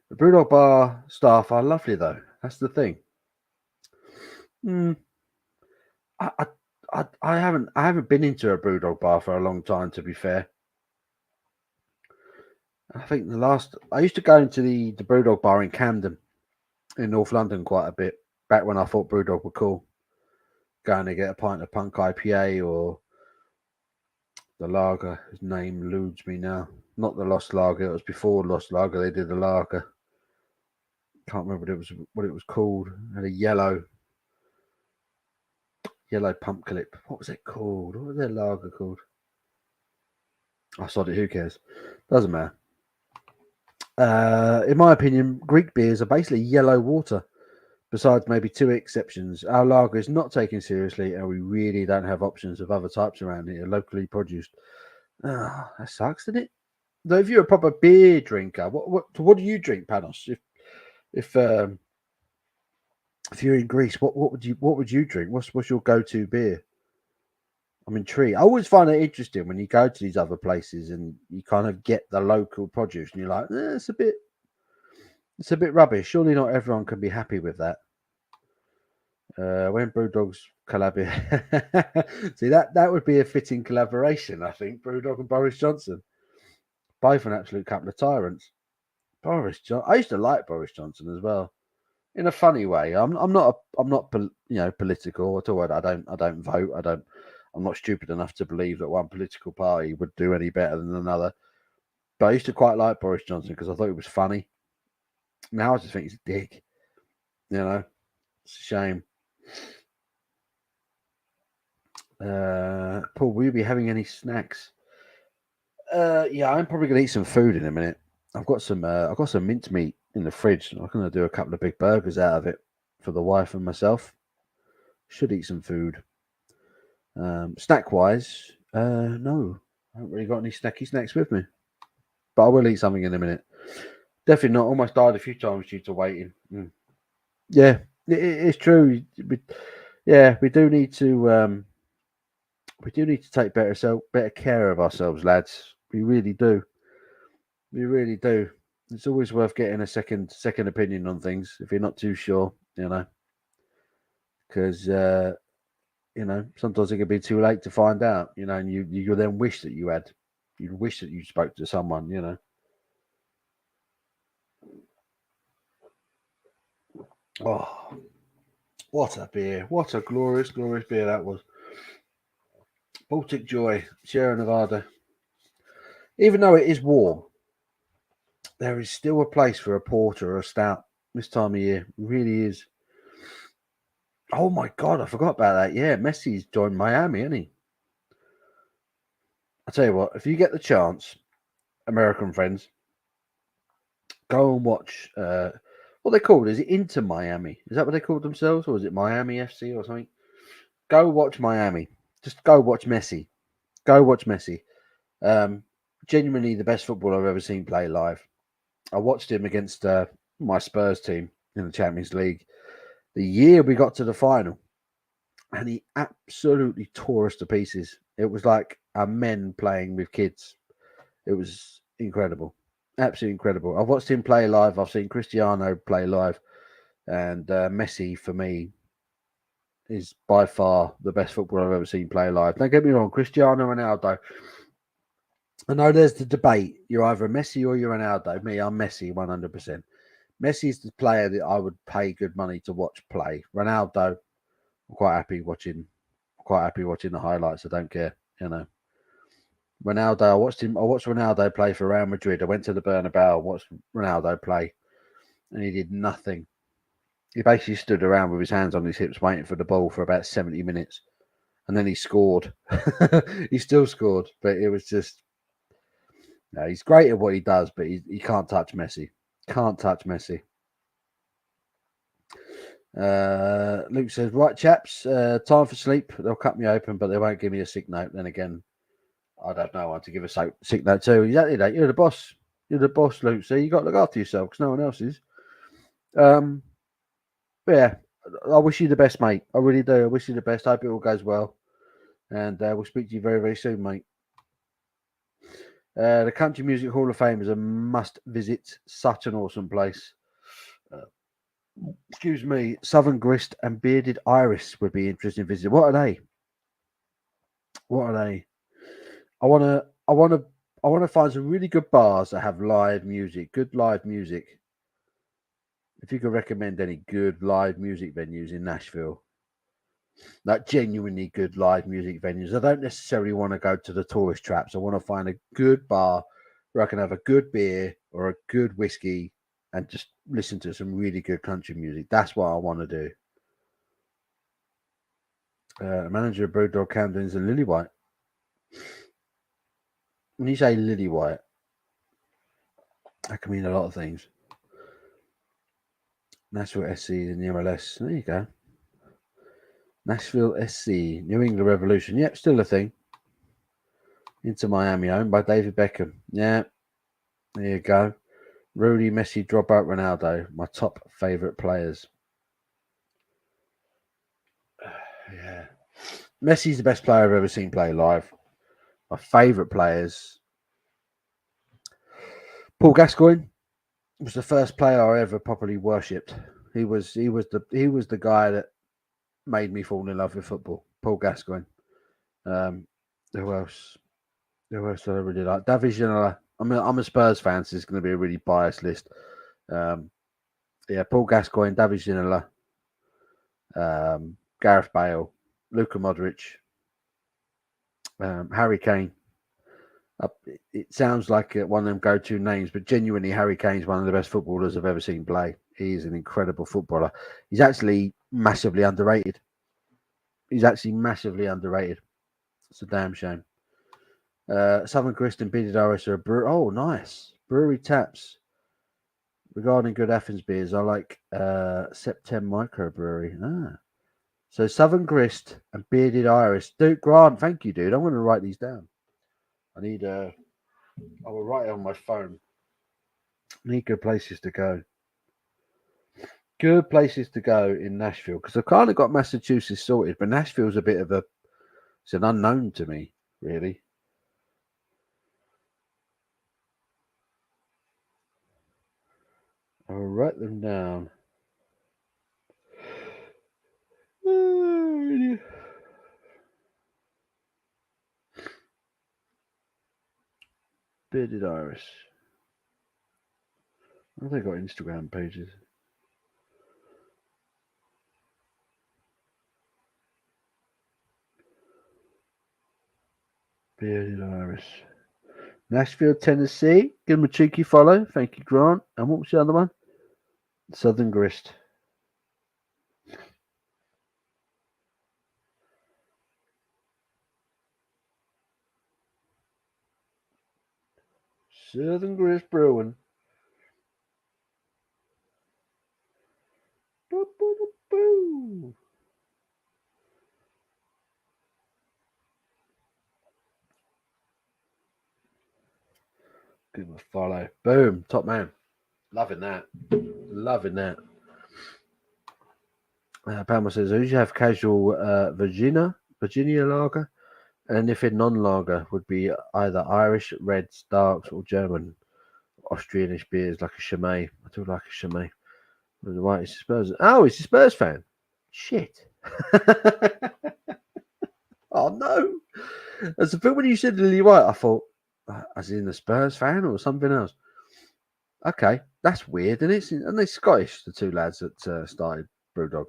The Brewdog Bar staff are lovely, though. That's the thing. I haven't been into a Brewdog Bar for a long time. To be fair, I think I used to go into the Brewdog Bar in Camden, in North London, quite a bit. Back when I thought Brewdog were cool, going to get a pint of Punk IPA or the lager. His name eludes me now. Not the Lost Lager. It was before Lost Lager. They did the lager. Can't remember what it was called. It had a yellow pump clip. What was it called? What was their lager called? I sod it. Who cares? Doesn't matter. In my opinion, Greek beers are basically yellow water. Besides maybe two exceptions, our lager is not taken seriously, and we really don't have options of other types around here, locally produced. That sucks, doesn't it? Though, if you're a proper beer drinker, what do you drink, Panos? If you're in Greece, what would you drink? What's your go-to beer? I'm intrigued. I always find it interesting when you go to these other places and you kind of get the local produce, and you're like, it's a bit rubbish. Surely not everyone can be happy with that. When Brewdogs collaborate, see that would be a fitting collaboration. I think Brewdog and Boris Johnson, both an absolute couple of tyrants. I used to like Boris Johnson as well, in a funny way. I'm not political at all. I don't vote. I'm not stupid enough to believe that one political party would do any better than another. But I used to quite like Boris Johnson because I thought he was funny. Now I just think he's a dick. It's a shame. Paul, will you be having any snacks? Yeah, I'm probably gonna eat some food in a minute. I've got some mincemeat in the fridge. I'm gonna do a couple of big burgers out of it for the wife and myself. Should eat some food. Snack wise, no, I haven't really got any snacky snacks with me, but I will eat something in a minute. Definitely not. Almost died a few times due to waiting. Yeah, it's true. We do need to. We do need to take better care of ourselves, lads. We really do. We really do. It's always worth getting a second opinion on things if you're not too sure, because sometimes it can be too late to find out, and you then wish that you'd wish that you spoke to someone. Oh, what a beer! What a glorious, glorious beer that was. Baltic Joy, Sierra Nevada. Even though it is warm, there is still a place for a porter or a stout this time of year. It really is. Oh my God, I forgot about that. Yeah, Messi's joined Miami, hasn't he? I tell you what, if you get the chance, American friends, go and watch what they called. Is it Inter Miami? Is that what they called themselves, or is it Miami FC or something? Go watch Miami. Just go watch Messi. Go watch Messi. Genuinely the best footballer I've ever seen play live. I watched him against my Spurs team in the Champions League the year we got to the final, and he absolutely tore us to pieces. It was like a men playing with kids. It was incredible. Absolutely incredible. I've watched him play live. I've seen Cristiano play live, and Messi for me is by far the best footballer I've ever seen play live. Don't get me wrong, Cristiano Ronaldo. I know there's the debate. You're either Messi or you're Ronaldo. Me, I'm Messi 100%. Messi is the player that I would pay good money to watch play. Ronaldo, I'm quite happy watching the highlights. I don't care, Ronaldo, I watched Ronaldo play for Real Madrid. I went to the Bernabeu, watched Ronaldo play, and he did nothing. He basically stood around with his hands on his hips waiting for the ball for about 70 minutes. And then he scored. He still scored, but it was just... No, he's great at what he does, but he can't touch Messi. Can't touch Messi. Luke says, right, chaps, time for sleep. They'll cut me open, but they won't give me a sick note. Then again, I don't know one to give a sick note to. Exactly that. You're the boss. You're the boss, Luke. So you got to look after yourself because no one else is. But yeah, I wish you the best, mate. I really do. I wish you the best. Hope it all goes well. And we'll speak to you very, very soon, mate. The Country Music Hall of Fame is a must visit. Such an awesome place. Excuse me. Southern Grist and Bearded Iris would be interesting to visit. What are they? What are they? I want to find some really good bars that have live music, good live music. If you could recommend any good live music venues in Nashville, like genuinely good live music venues. I don't necessarily want to go to the tourist traps. I want to find a good bar where I can have a good beer or a good whiskey and just listen to some really good country music. That's what I want to do. Manager of Brewdog Camden's and Lily White. When you say Lily White, that can mean a lot of things. Nashville SC in the MLS. There you go. Nashville SC, New England Revolution. Yep, still a thing. Inter Miami, owned by David Beckham. Yeah, there you go. Rudy, Messi, dropout, Ronaldo. My top favourite players. Yeah. Messi's the best player I've ever seen play live. My favourite players. Paul Gascoigne was the first player I ever properly worshipped. He was the guy that made me fall in love with football. Paul Gascoigne. Who else? Who else do I really like? David Ginola. I'm a Spurs fan, so it's going to be a really biased list. Yeah, Paul Gascoigne, David Ginola, Gareth Bale, Luka Modric, Harry Kane. It sounds like one of them go-to names, but genuinely, Harry Kane's one of the best footballers I've ever seen play. He is an incredible footballer. He's actually massively underrated. It's a damn shame. Southern Grist and Bearded Iris are a brewery. Oh, nice. Brewery taps. Regarding good Athens beers, I like September Microbrewery. So Southern Grist and Bearded Iris. Dude, Grant, thank you, dude. I'm going to write these down. I will write it on my phone. I need good places to go. Good places to go in Nashville because I've kind of got Massachusetts sorted, but Nashville's a bit of it's an unknown to me, really. I'll write them down. Bearded Iris. Have they got Instagram pages? Bearded Iris. Nashville, Tennessee. Give them a cheeky follow. Thank you, Grant. And what was the other one? Southern Grist. Southern Grist Brewing. Give them a follow. Boom. Top man. Loving that. Loving that. Palmer says, who do you have casual Virginia lager? And anything non-lager would be either Irish, Reds, Darks, or German, Austrianish beers like a Chimay. I do like a Chimay. Right, it's a Spurs. Oh, he's a Spurs fan. Shit. Oh, no. That's the thing when you said Lily White, I thought, as in a Spurs fan or something else. Okay, that's weird, isn't it? And they're Scottish, the two lads that started Brewdog.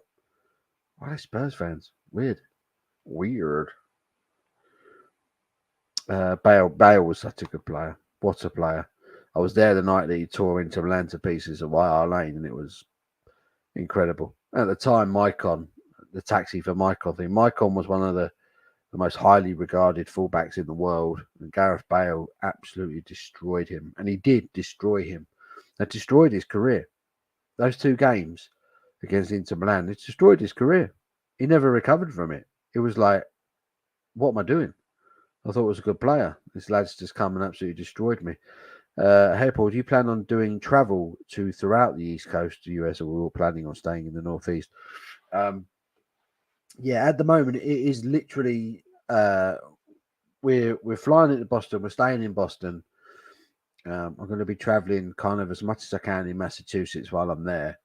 Why are they Spurs fans? Weird. Bale was such a good player. What a player. I was there the night that he tore into Atlanta pieces at White Hart Lane, and it was incredible. At the time, Maicon, the taxi for Maicon thing, Maicon was one of the most highly regarded fullbacks in the world, and Gareth Bale absolutely destroyed him. And he did destroy him. That destroyed his career. Those two games against Inter Milan. It's destroyed his career. He never recovered from it. It was like, what am I doing? I thought it was a good player. This lad's just come and absolutely destroyed me. Hey Paul, do you plan on doing travel to throughout the East Coast, the US, or we're all planning on staying in the Northeast? Yeah, at the moment it is literally we're flying into Boston. We're staying in Boston. I'm going to be traveling kind of as much as I can in Massachusetts while I'm there,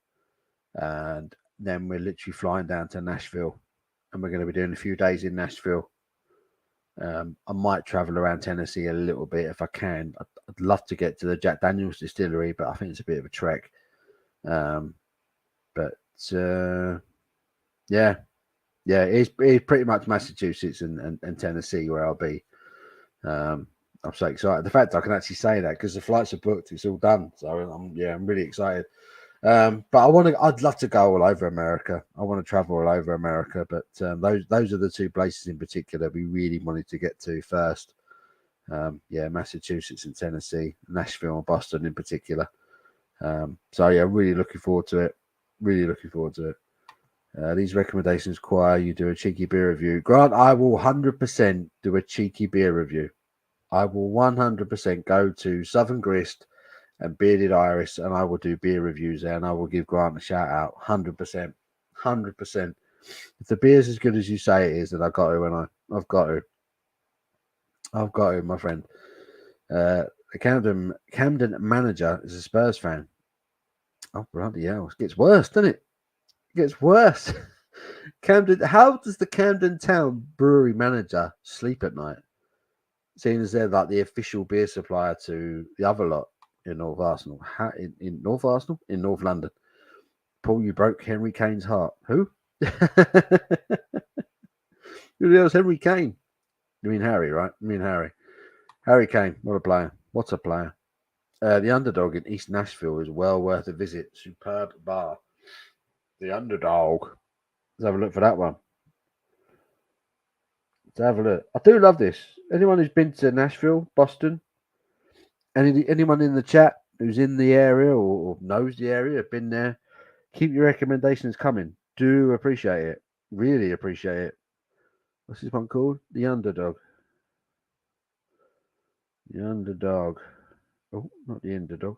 and then we're literally flying down to Nashville, and we're going to be doing a few days in Nashville. I might travel around Tennessee a little bit if I can. I'd love to get to the Jack Daniels distillery, but I think it's a bit of a trek. But yeah, it's pretty much Massachusetts and Tennessee where I'll be. I'm so excited. The fact I can actually say that because the flights are booked, it's all done. So I'm really excited. But I'd love to go all over America. I want to travel all over America, but those are the two places in particular we really wanted to get to first. Massachusetts and Tennessee, Nashville and Boston in particular. Really looking forward to it. Really looking forward to it. These recommendations require you do a cheeky beer review. Grant, I will 100% do a cheeky beer review. I will 100% go to Southern Grist and Bearded Iris, and I will do beer reviews there, and I will give Grant a shout out, 100%, 100%. If the beer's as good as you say it is, then I've got to, I've got to, my friend. The Camden manager is a Spurs fan. Oh bloody hell! It gets worse, doesn't it? It gets worse. Camden. How does the Camden Town Brewery manager sleep at night? Seeing as they're like the official beer supplier to the other lot in North Arsenal. In North Arsenal? In North London. Paul, you broke Henry Kane's heart. Who? Who the hell's Henry Kane? You mean Harry, right? You mean Harry. Harry Kane, what a player. What a player. The Underdog in East Nashville is well worth a visit. Superb bar. The Underdog. Let's have a look for that one. Let's have a look. I do love this. Anyone who's been to Nashville, Boston, anyone in the chat who's in the area or knows the area, been there, keep your recommendations coming. Do appreciate it. Really appreciate it. What's this one called? The Underdog. The Underdog. Oh, not the Underdog.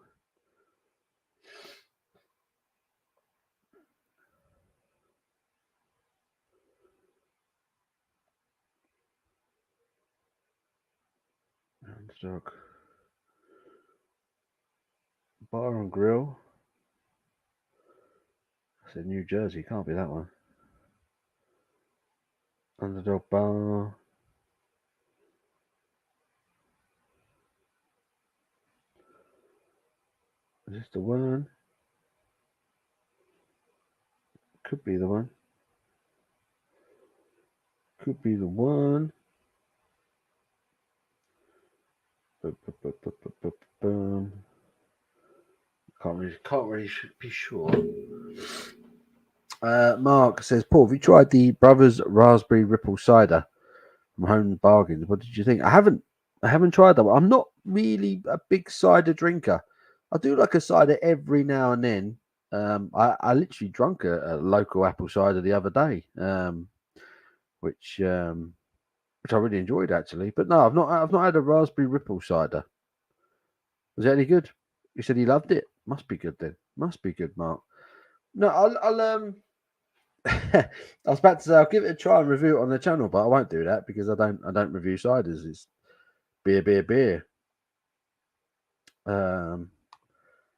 Underdog. Bar and Grill. That's in New Jersey. Can't be that one. Underdog Bar. Is this the one? Could be the one. Could be the one. Can't really be sure. Mark says, Paul, have you tried the Brothers Raspberry Ripple Cider from Home Bargains? What did you think? I haven't tried that one. I'm not really a big cider drinker. I do like a cider every now and then. I literally drunk a local apple cider the other day, which I really enjoyed actually. But no, I've not had a raspberry ripple cider. Was it any good? You said he loved it. Must be good then. Must be good, Mark. No, I'll I was about to say I'll give it a try and review it on the channel, but I won't do that because I don't review ciders. It's beer.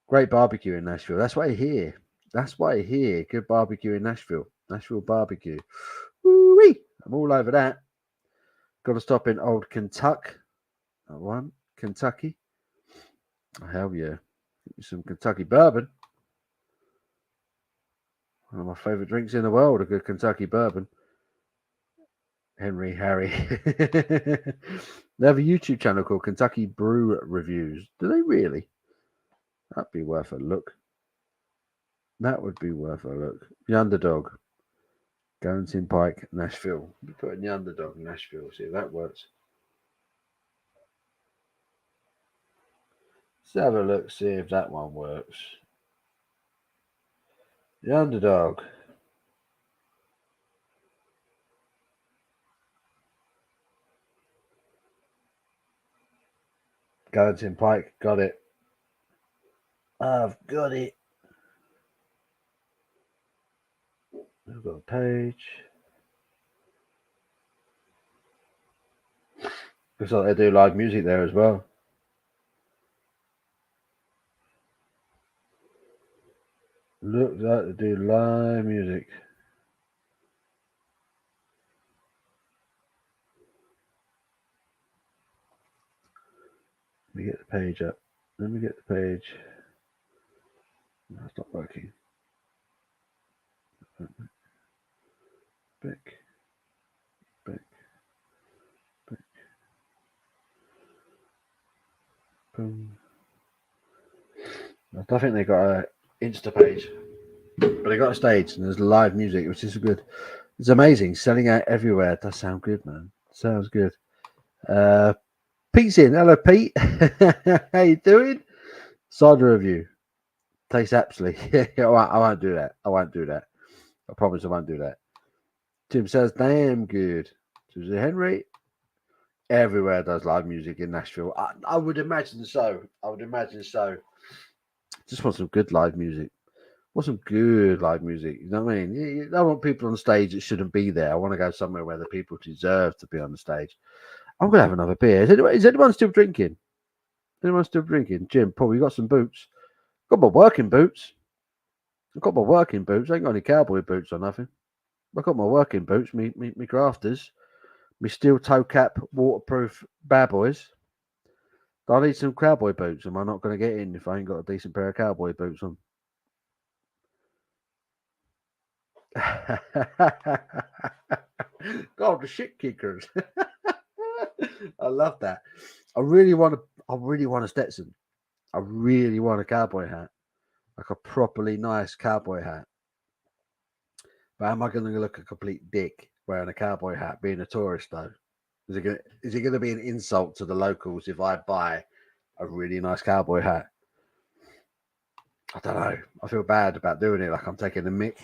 Great barbecue in Nashville. That's why I hear. Good barbecue in Nashville. Nashville barbecue. Woo-wee. I'm all over that. Got to stop in Old Kentucky. That one, Kentucky. Oh, hell yeah. Some Kentucky bourbon. One of my favourite drinks in the world, a good Kentucky bourbon. Harry. They have a YouTube channel called Kentucky Brew Reviews. Do they really? That'd be worth a look. That would be worth a look. The Underdog. Guaranteed Pike, Nashville. We put in the Underdog in Nashville. See if that works. Let's have a look. See if that one works. The underdog. Gallatin Pike, got it. I've got it. I've got a page. Looks like they do live music there as well. Looks like they do live music. Let me get the page up. Let me get the page. No, it's not working. Back. Back. Back. Boom. I don't think they got a Insta page, but they got a stage and there's live music, which is good. It's amazing. Selling out everywhere. It does sound good, man. Sounds good. Pete's in. Hello, Pete. How you doing? Cider review. Tastes absolutely. I won't do that. I won't do that. I promise I won't do that. Tim says, damn good. Susie Henry. Everywhere does live music in Nashville. I would imagine so. I would imagine so. Just want some good live music. Want some good live music. You know what I mean? I don't want people on stage that shouldn't be there. I want to go somewhere where the people deserve to be on the stage. I'm going to have another beer. Is anyone still drinking? Anyone still drinking? Jim, Paul, you got some boots? Got my working boots. I've got my working boots. I ain't got any cowboy boots or nothing. I've got my working boots, me grafters, me steel toe cap, waterproof bad boys. Do I need some cowboy boots? Am I not going to get in if I ain't got a decent pair of cowboy boots on? God, the shit kickers. I love that. I really want a Stetson. I really want a cowboy hat, like a properly nice cowboy hat. But am I going to look a complete dick wearing a cowboy hat, being a tourist though? Is it going to be an insult to the locals if I buy a really nice cowboy hat? I don't know. I feel bad about doing it. Like I'm taking a mick.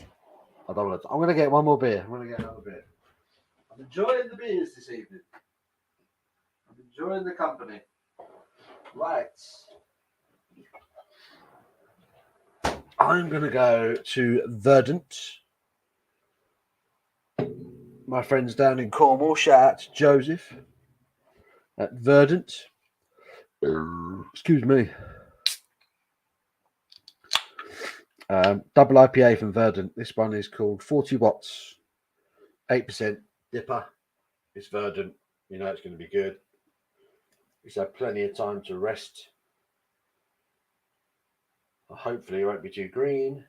I don't want to. I'm going to get one more beer. I'm going to get another beer. I'm enjoying the beers this evening. I'm enjoying the company. Right. I'm going to go to Verdant. My friends down in Cornwall. Shout out to Joseph at Verdant. Excuse me. Double IPA from Verdant. This one is called 40 watts, 8% dipper. It's Verdant. You know it's going to be good. It's had plenty of time to rest. Hopefully it won't be too green.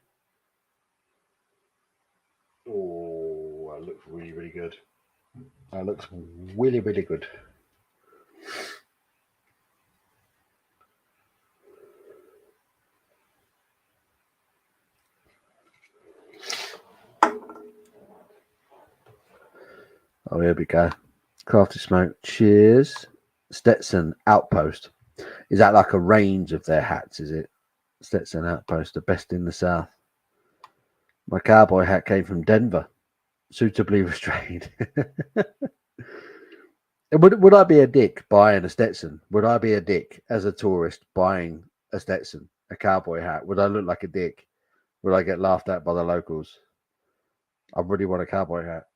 Oh, that looks really, really good. That looks really, really good. Oh, here we go. Crafty Smoke. Cheers. Stetson Outpost. Is that like a range of their hats, is it? Stetson Outpost, the best in the South. My cowboy hat came from Denver. Suitably restrained. Would I be a dick buying a Stetson? Would I be a dick as a tourist buying a Stetson, a cowboy hat? Would I look like a dick? Would I get laughed at by the locals? I really want a cowboy hat.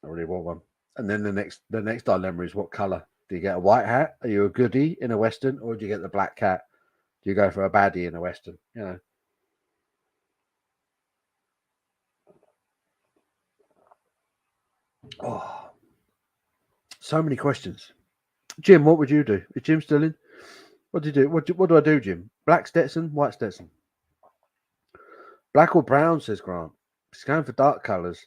I really want one. And then the next dilemma is what color? Do you get a white hat? Are you a goodie in a Western, or do you get the black hat? Do you go for a baddie in a Western? You know. Oh, so many questions. Jim, what would you do? Is Jim still in? What do you do? What do I do, Jim? Black Stetson, white Stetson. Black or brown, says Grant. He's going for dark colours.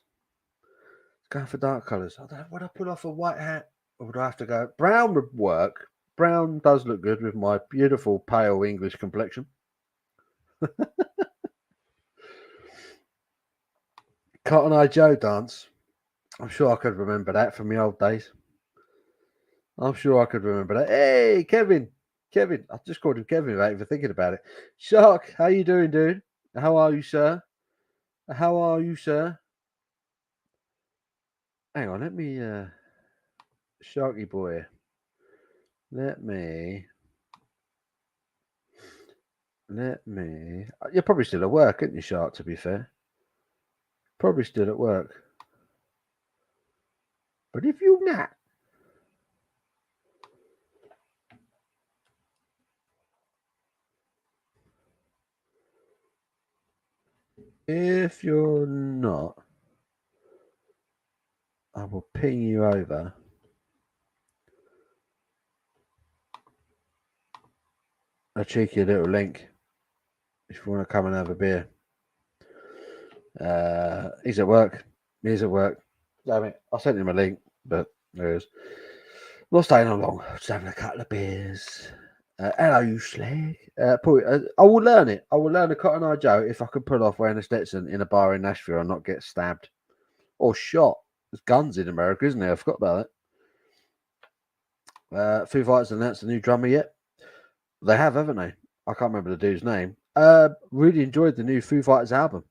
Going for dark colours. Would I put off a white hat? Or would I have to go? Brown would work. Brown does look good with my beautiful pale English complexion. Cotton Eye Joe dance. I'm sure I could remember that from the old days. I'm sure I could remember that. Hey, Kevin. Kevin. I just called him Kevin without even thinking about it. Shark, how you doing, dude? How are you, sir? How are you, sir? Hang on, let me, Sharky boy. Let me. You're probably still at work, aren't you, Shark? To be fair, probably still at work. But if you're not, I will ping you over a cheeky little link if you want to come and have a beer. He's at work. He's at work. Damn it. I sent him a link, but there he is. Not staying on long. Just having a couple of beers. Hello, you slag. I will learn it. I will learn the Cotton Eye Joe if I can pull off wearing a Stetson in a bar in Nashville and not get stabbed or shot. There's guns in America, isn't there? I forgot about that. Foo Fighters announced a new drummer yet? They have, haven't they? I can't remember the dude's name. Really enjoyed the new Foo Fighters album.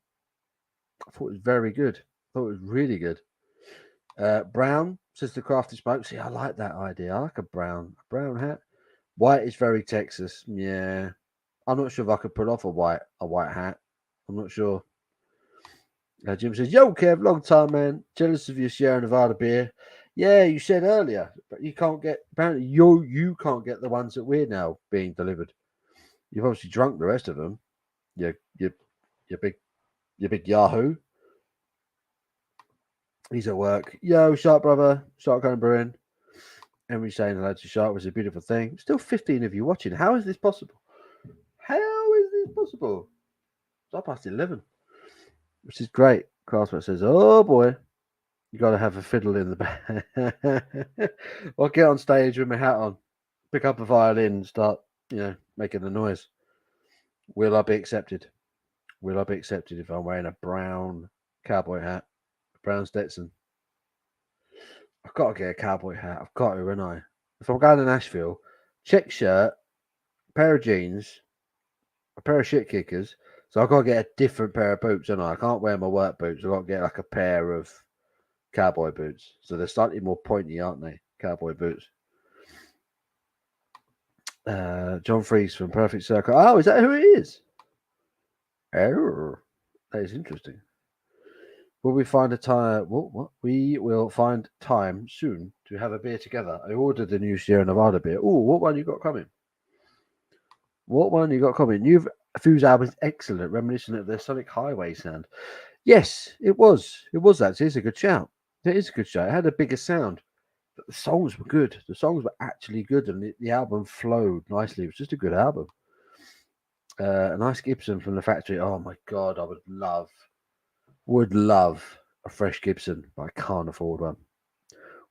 I thought it was very good. I thought it was really good. Brown says the crafty smoke. See, I like that idea. I like a brown hat. White is very Texas. Yeah, I'm not sure if I could pull off a white hat. I'm not sure. Jim says, "Yo, Kev, long time, man. Jealous of your Sierra Nevada beer. Yeah, you said earlier, but you can't get. Apparently, you can't get the ones that we're now being delivered. You've obviously drunk the rest of them. You big Yahoo. He's at work. Yo, Shark brother, Shark Cone Brewing. Henry saying hello to Shark was a beautiful thing. Still 15 of you watching. How is this possible? How is this possible? It's up past 11, which is great. Craftsman says, "Oh boy, you got to have a fiddle in the back." I'll get on stage with my hat on, pick up a violin, and start, making the noise. Will I be accepted? Will I be accepted if I'm wearing a brown cowboy hat, a brown Stetson? I've got to get a cowboy hat. I've got to, haven't I? If I'm going to Nashville, check shirt, pair of jeans, a pair of shit kickers. So I've got to get a different pair of boots, and I can't wear my work boots. I've got to get like a pair of cowboy boots. So they're slightly more pointy, aren't they? Cowboy boots. John Fries from Perfect Circle. Oh, is that who it is? Oh, that is interesting. Will we find a time? What? We will find time soon to have a beer together. I ordered the new Sierra Nevada beer. Oh, what one you got coming? What one you got coming? New Foo's album is excellent, reminiscent of the Sonic Highway sound. Yes, it was. It was actually. It's a good shout. It is a good shout. It had a bigger sound. But the songs were good. The songs were actually good, and the album flowed nicely. It was just a good album. A nice Gibson from the factory. Oh my god, I would love a fresh Gibson, but I can't afford one.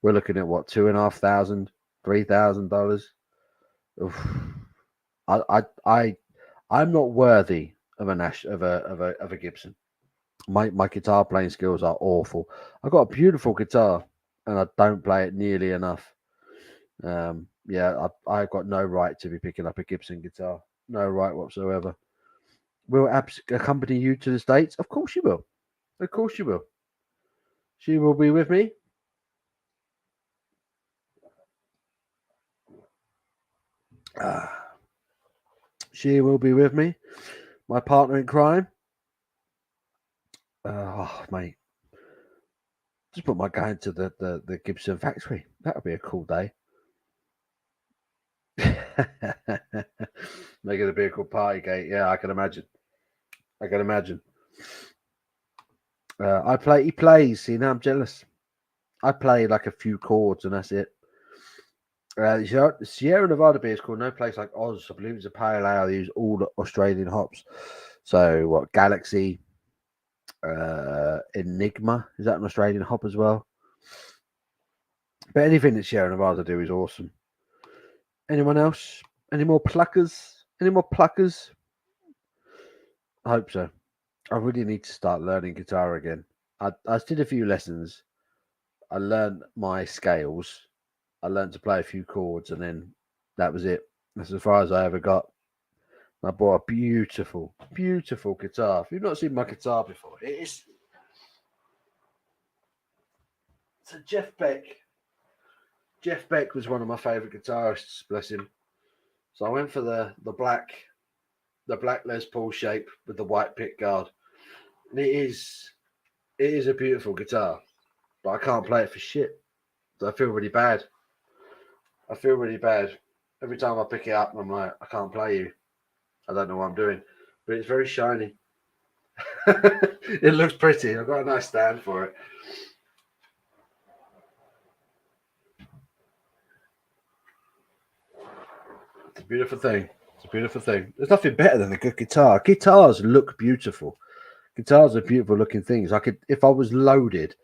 We're looking at what, $2,500, $3,000. I'm not worthy of a Gibson. My guitar playing skills are awful. I've got a beautiful guitar, and I don't play it nearly enough. I've got no right to be picking up a Gibson guitar. No right whatsoever. Will Abs accompany you to the States? Of course she will. Of course she will. She will be with me. She will be with me. My partner in crime. Oh, mate. Just put my guy into the Gibson factory. That would be a cool day. Make it a vehicle party gate. Yeah, I can imagine. He plays. See, now I'm jealous. I play like a few chords and that's it. Sierra Nevada beer is called No Place Like Oz. I believe it's a pale ale. They use all the Australian hops. So what? Galaxy, Enigma, is that an Australian hop as well? But anything that Sierra Nevada do is awesome. Anyone else? Any more pluckers? I hope so. I really need to start learning guitar again. I did a few lessons. I learned my scales. I learned to play a few chords, and then that was it. That's as far as I ever got. I bought a beautiful, beautiful guitar. If you've not seen my guitar before, it is. So Jeff Beck. Jeff Beck was one of my favourite guitarists. Bless him. So I went for the black Les Paul shape with the white pick guard. And it is a beautiful guitar, but I can't play it for shit. So I feel really bad. Every time I pick it up, I'm like, I can't play you. I don't know what I'm doing, but it's very shiny. It looks pretty. I've got a nice stand for it. It's a beautiful thing. There's nothing better than a good guitar. Guitars look beautiful. Guitars are beautiful looking things. I could, if I was loaded,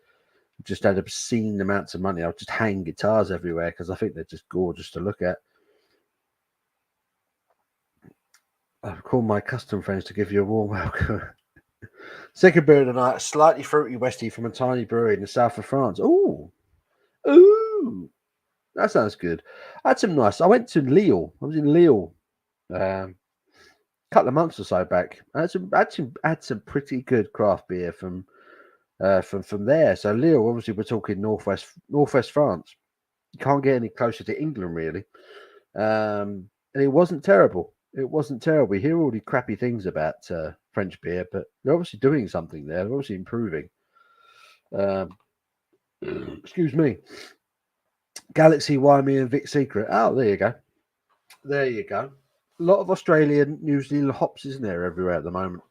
just had obscene amounts of money, I'd just hang guitars everywhere because I think they're just gorgeous to look at. I've called my custom friends to give you a warm welcome. Second beer of the night, slightly fruity Westie from a tiny brewery in the south of France. Ooh, that sounds good. I had some nice. I went to Lille. I was in Lille a couple of months or so back. I had some pretty good craft beer from there. So Lille, obviously, we're talking northwest France. You can't get any closer to England, really. And it wasn't terrible. We hear all the crappy things about French beer, but they're obviously doing something there. They're obviously improving. Excuse me. Galaxy, Wyoming, and Vic Secret. Oh, there you go. A lot of Australian, New Zealand hops, isn't there, everywhere at the moment?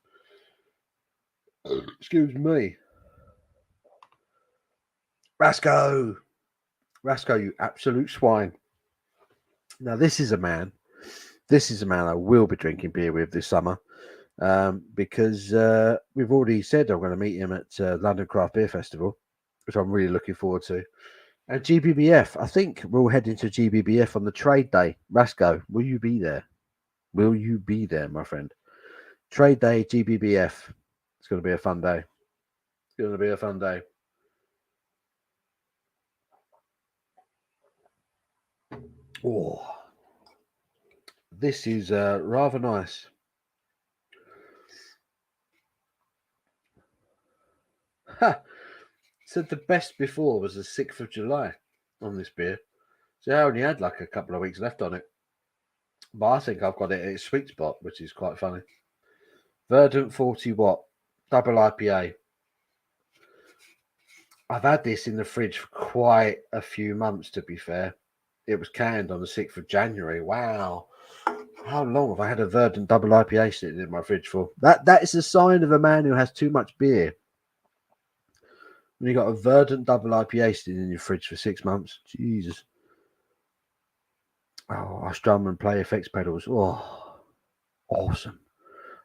Excuse me. Rasco, you absolute swine. Now, this is a man I will be drinking beer with this summer because we've already said I'm going to meet him at London Craft Beer Festival, which I'm really looking forward to. And GBBF, I think we'll head into GBBF on the trade day. Rasco, will you be there? Will you be there, my friend? Trade day, GBBF. It's going to be a fun day. Oh, this is rather nice. Ha! Said the best before was the 6th of July on this beer. So I only had like a couple of weeks left on it. But I think I've got it at its sweet spot, which is quite funny. Verdant 40 watt, double IPA. I've had this in the fridge for quite a few months, to be fair. It was canned on the 6th of January. Wow. How long have I had a Verdant double IPA sitting in my fridge for? That is a sign of a man who has too much beer. When you got a Verdant double IPA sitting in your fridge for 6 months, Jesus. Oh, I strum and play effects pedals. Oh, awesome.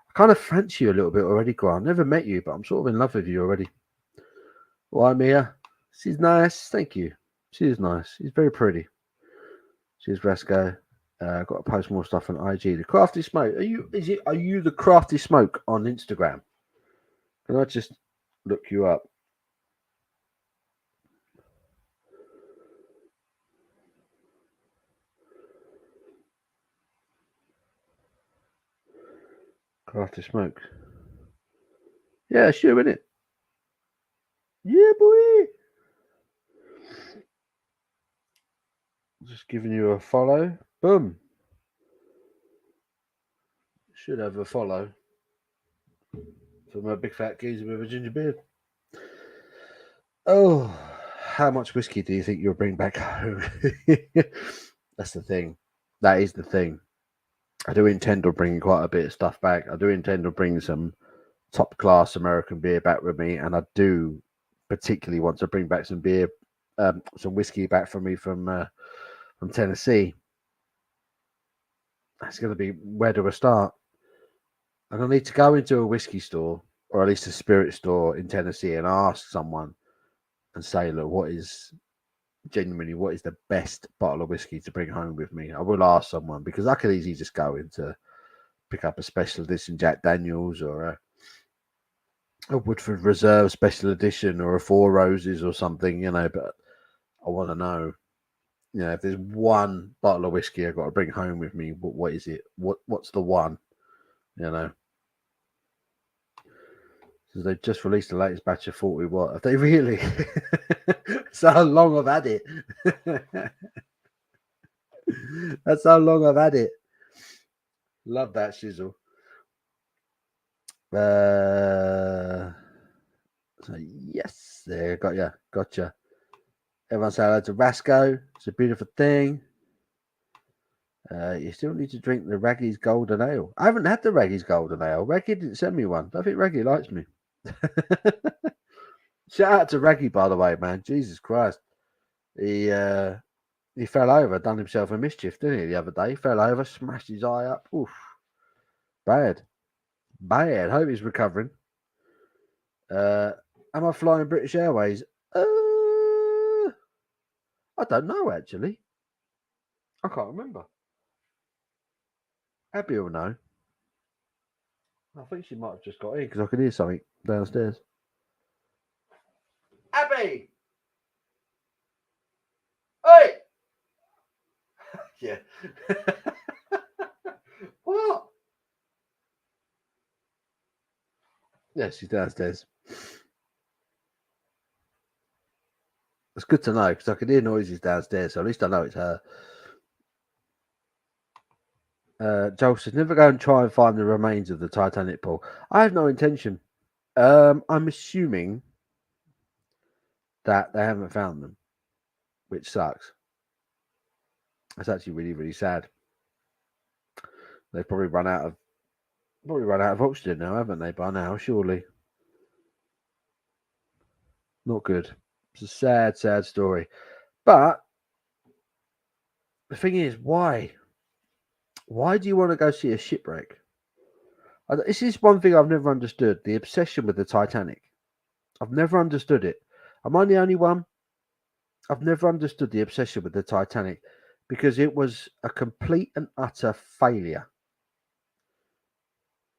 I kind of fancy you a little bit already, Grant. Never met you, but I'm sort of in love with you already. Why, Mia? She's nice. Thank you. She is nice. She's very pretty. She's Rasco. Got to post more stuff on IG. The Crafty Smoke. Are you the Crafty Smoke on Instagram? Can I just look you up? Crafty Smoke. Yeah, sure, innit? Yeah, boy. Just giving you a follow. Boom. Should have a follow from a big fat geezer with a ginger beard. Oh, how much whiskey do you think you'll bring back home? That's the thing. That is the thing. I do intend on bringing quite a bit of stuff back. I do intend on bringing some top class American beer back with me, and I do particularly want to bring back some beer, some whiskey back for me from Tennessee. That's going to be, where do I start? I'm going to need to go into a whiskey store, or at least a spirit store in Tennessee, and ask someone and say, look, what is the best bottle of whiskey to bring home with me? I will ask someone, because I could easily just go into pick up a special edition Jack Daniels or a Woodford Reserve special edition or a Four Roses or something, but I want to know, if there's one bottle of whiskey I've got to bring home with me, what is it? What's the one? You know, because they've just released the latest batch of 40 watt. Have they really? That's how long I've had it. That's how long I've had it. Love that shizzle. So yes, there, gotcha. Everyone say hello to Rasco. It's a beautiful thing. You still need to drink the Raggy's Golden Ale. I haven't had the Raggy's Golden Ale. Raggy didn't send me one. I think Raggy likes me. Shout out to Raggy, by the way, man. Jesus Christ. He fell over, done himself a mischief, didn't he, the other day? He fell over, smashed his eye up. Oof. Bad. Hope he's recovering. Am I flying British Airways? I don't know, actually. I can't remember. Abby will know. I think she might have just got in because I could hear something downstairs. Abby! Hey! Yeah. What? Yeah, she's downstairs. It's good to know because I could hear noises downstairs, so at least I know it's her. Joel says, never go and try and find the remains of the Titanic, Paul. I have no intention. I'm assuming that they haven't found them, which sucks. It's actually really, really sad. They've probably run out of oxygen now, haven't they? By now, surely. Not good. It's a sad, sad story. But the thing is, why? Why do you want to go see a shipwreck? This is one thing I've never understood: the obsession with the Titanic. I've never understood it. Am I the only one? I've never understood the obsession with the Titanic because it was a complete and utter failure.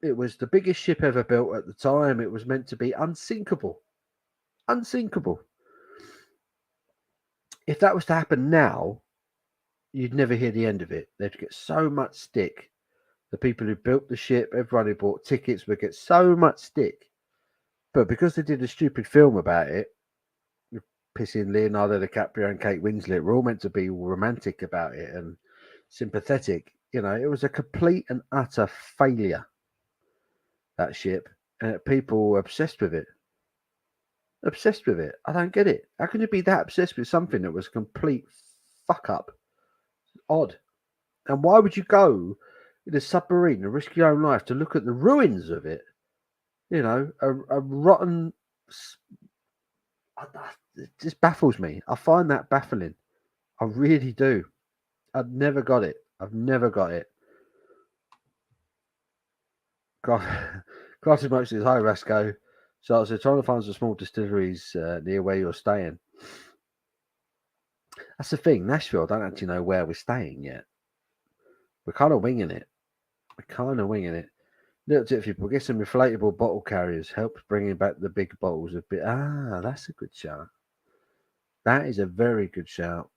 It was the biggest ship ever built at the time. It was meant to be unsinkable. Unsinkable. If that was to happen now, you'd never hear the end of it. They'd get so much stick. The people who built the ship, everyone who bought tickets would get so much stick. But because they did a stupid film about it, pissing Leonardo DiCaprio and Kate Winslet, we're all meant to be romantic about it and sympathetic. You know, it was a complete and utter failure, that ship. And people were obsessed with it. Obsessed with it. I don't get it. How can you be that obsessed with something that was a complete fuck up? Odd. And why would you go in a submarine and risk your own life to look at the ruins of it? You know, a rotten. It just baffles me. I find that baffling. I really do. I've never got it. I've never got it. Crafty Smoke says, hi, Rasco. So I said, trying to find some small distilleries near where you're staying. That's the thing. Nashville, I don't actually know where we're staying yet. We're kind of winging it. Little tip for people, get some inflatable bottle carriers. Helps bringing back the big bottles a bit. That's a good shout. That is a very good shout.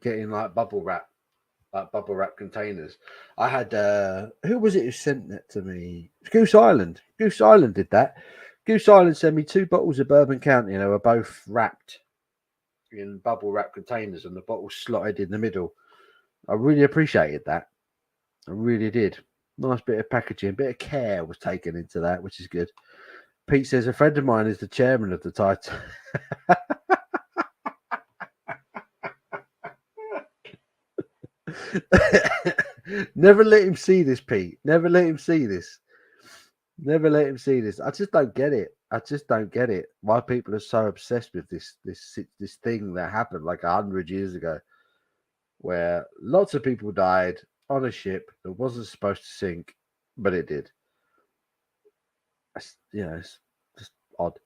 Getting like bubble wrap containers. I had who was it who sent that to me? Goose Island. Goose Island did that. Goose Island sent me 2 bottles of Bourbon County, and they were both wrapped in bubble wrap containers, and the bottles slotted in the middle. I really appreciated that. I really did. Nice bit of packaging, a bit of care was taken into that, which is good. Pete says a friend of mine is the chairman of the Titan. Never let him see this, Pete. Never let him see this. I just don't get it. Why people are so obsessed with this thing that happened like 100 years ago, where lots of people died on a ship that wasn't supposed to sink, but it did. It's just odd.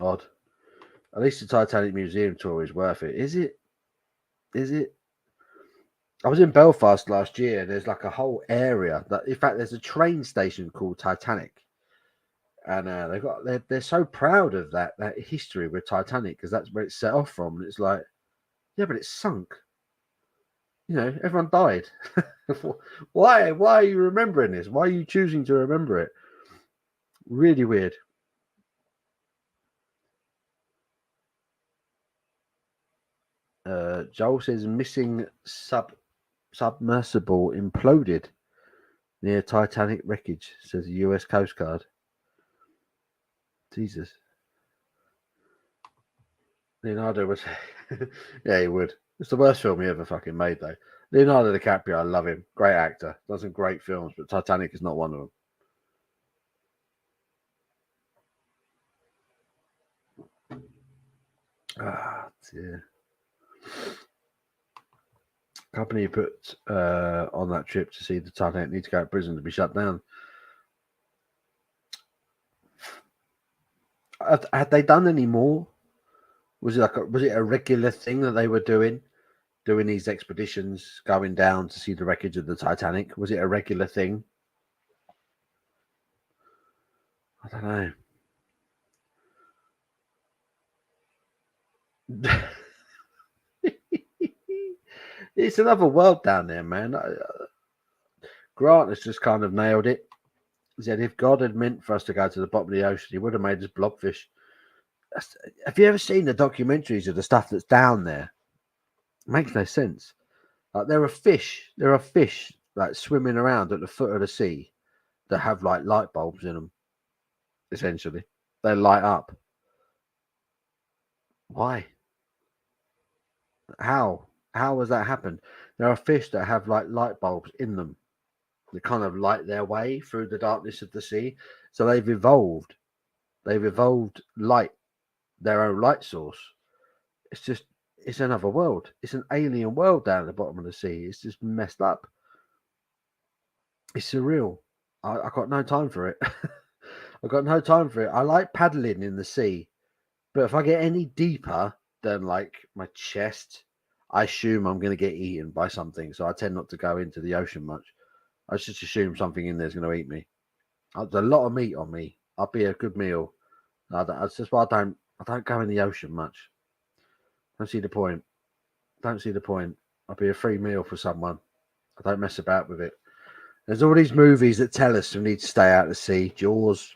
At least the Titanic Museum tour is worth it. Is it? I was in Belfast last year. There's like a whole area that, in fact, there's a train station called Titanic, and they're so proud of that history with Titanic because that's where it set off from. And it's like, yeah, but it's sunk. everyone died. Why are you remembering this? Why are you choosing to remember it? Really weird. Joel says missing submersible imploded near Titanic wreckage, says the US Coast Guard. Jesus. Leonardo would yeah, he would. It's the worst film he ever fucking made, though. Leonardo DiCaprio, I love him. Great actor. Does some great films, but Titanic is not one of them. Ah, dear. Company put on that trip to see the Titanic need to go to prison to be shut down. Had they done any more? Was it was it a regular thing that they were doing these expeditions, going down to see the wreckage of the Titanic? Was it a regular thing? I don't know. It's another world down there, man. Grant has just kind of nailed it. He said, if God had meant for us to go to the bottom of the ocean, he would have made us blobfish. Have you ever seen the documentaries of the stuff that's down there? It makes no sense. Like there are fish like swimming around at the foot of the sea that have like light bulbs in them. Essentially, they light up. Why? How? How has that happened? There are fish that have like light bulbs in them that kind of light their way through the darkness of the sea. So they've evolved. They've evolved light, their own light source. It's another world. It's an alien world down at the bottom of the sea. It's just messed up. It's surreal. I got no time for it. I got no time for it. I like paddling in the sea, but if I get any deeper than like my chest, I assume I'm going to get eaten by something. So I tend not to go into the ocean much. I just assume something in there's going to eat me. There's a lot of meat on me. I'll be a good meal. That's just why I don't go in the ocean much. Don't see the point. Don't see the point. I'll be a free meal for someone. I don't mess about with it. There's all these movies that tell us we need to stay out of the sea. Jaws,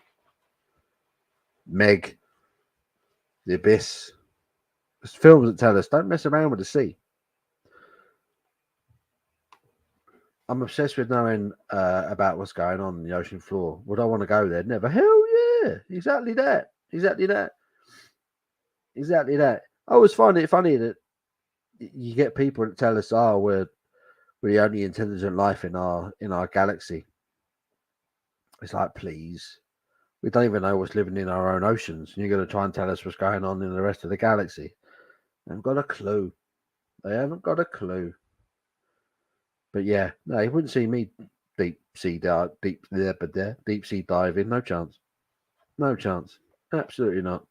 Meg, The Abyss. There's films that tell us don't mess around with the sea. I'm obsessed with knowing about what's going on the ocean floor. Would I want to go there? Never. Hell yeah. Exactly that. Exactly that. Exactly that. I always find it funny that you get people that tell us, "Oh, we're the only intelligent life in our galaxy." It's like, please, we don't even know what's living in our own oceans, and you're going to try and tell us what's going on in the rest of the galaxy. They haven't got a clue. They haven't got a clue. But yeah, no, you wouldn't see me deep sea diving. No chance. No chance. Absolutely not.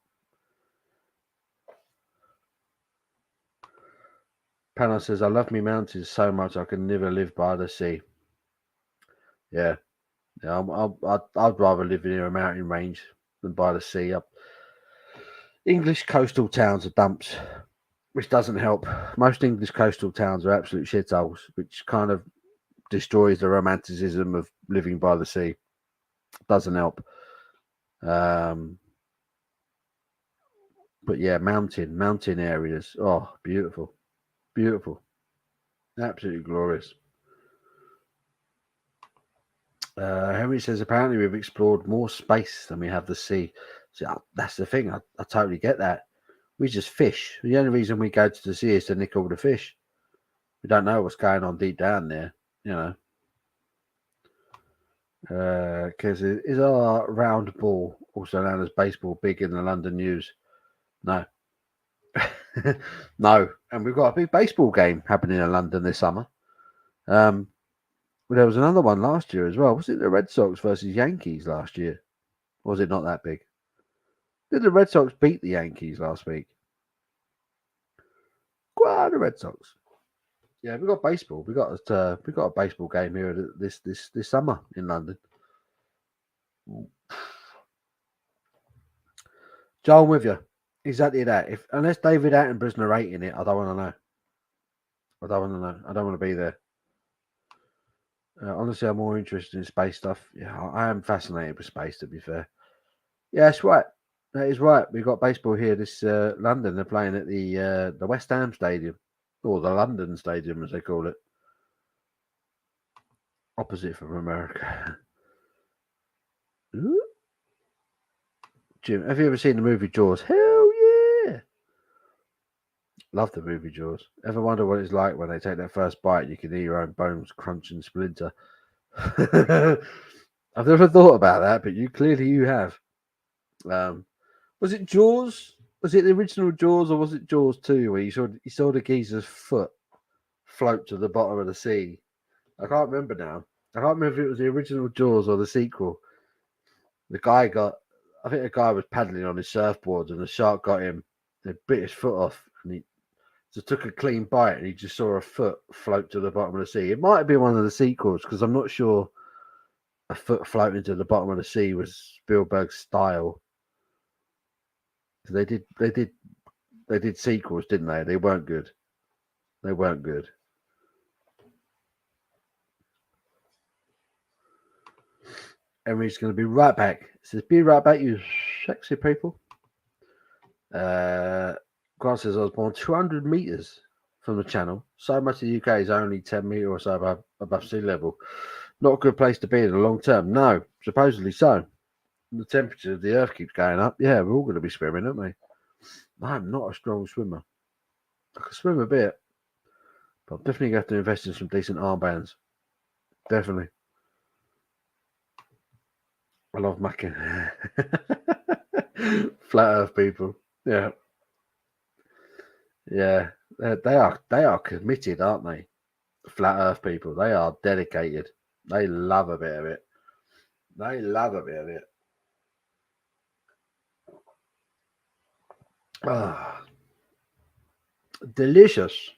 Panel says, I love me mountains so much I can never live by the sea. Yeah. I'd rather live near a mountain range than by the sea. English coastal towns are dumps, which doesn't help. Most English coastal towns are absolute shitholes, which kind of destroys the romanticism of living by the sea. Doesn't help. But yeah, mountain areas. Oh, beautiful. Beautiful. Absolutely glorious. Henry says, apparently we've explored more space than we have the sea. So that's the thing. I totally get that. We just fish. The only reason we go to the sea is to nick all the fish. We don't know what's going on deep down there, you know. Because is our round ball, also known as baseball, big in the London news? No. No. And we've got a big baseball game happening in London this summer. There was another one last year as well. Was it the Red Sox versus Yankees last year? Or was it not that big? Did the Red Sox beat the Yankees last week? Well, the Red Sox. Yeah, we got baseball. We got a baseball game here this summer in London. Joel, with you. Exactly that. Unless David Attenborough's narrating it, I don't want to know. I don't want to know. I don't want to be there. Honestly, I'm more interested in space stuff. Yeah, I am fascinated with space, to be fair. Yeah, that's right. That is right. We've got baseball here. This London, they're playing at the West Ham Stadium, or the London Stadium, as they call it, opposite from America. Ooh. Jim, have you ever seen the movie Jaws? Hell yeah! Love the movie Jaws. Ever wonder what it's like when they take that first bite and you can hear your own bones crunch and splinter? I've never thought about that, but you have. Was it Jaws? Was it the original Jaws or was it Jaws 2 where you saw the geezer's foot float to the bottom of the sea? I can't remember now. I can't remember if it was the original Jaws or the sequel. I think the guy was paddling on his surfboard and the shark got him. They bit his foot off and he just took a clean bite and he just saw a foot float to the bottom of the sea. It might have been one of the sequels because I'm not sure a foot floating to the bottom of the sea was Spielberg's style. They did sequels, didn't they? They weren't good. They weren't good. Emery's going to be right back. It says, "Be right back, you sexy people." Grant says, "I was born 200 meters from the channel. So much of the UK is only 10 meters or so above sea level. Not a good place to be in the long term." No, supposedly so. The temperature of the earth keeps going up. Yeah, we're all going to be swimming, aren't we? I'm not a strong swimmer. I can swim a bit, but I'm definitely going to have to invest in some decent armbands. Definitely. I love mucking. Flat Earth people. Yeah. Yeah. They are committed, aren't they? Flat Earth people. They are dedicated. They love a bit of it. They love a bit of it. Ah, delicious.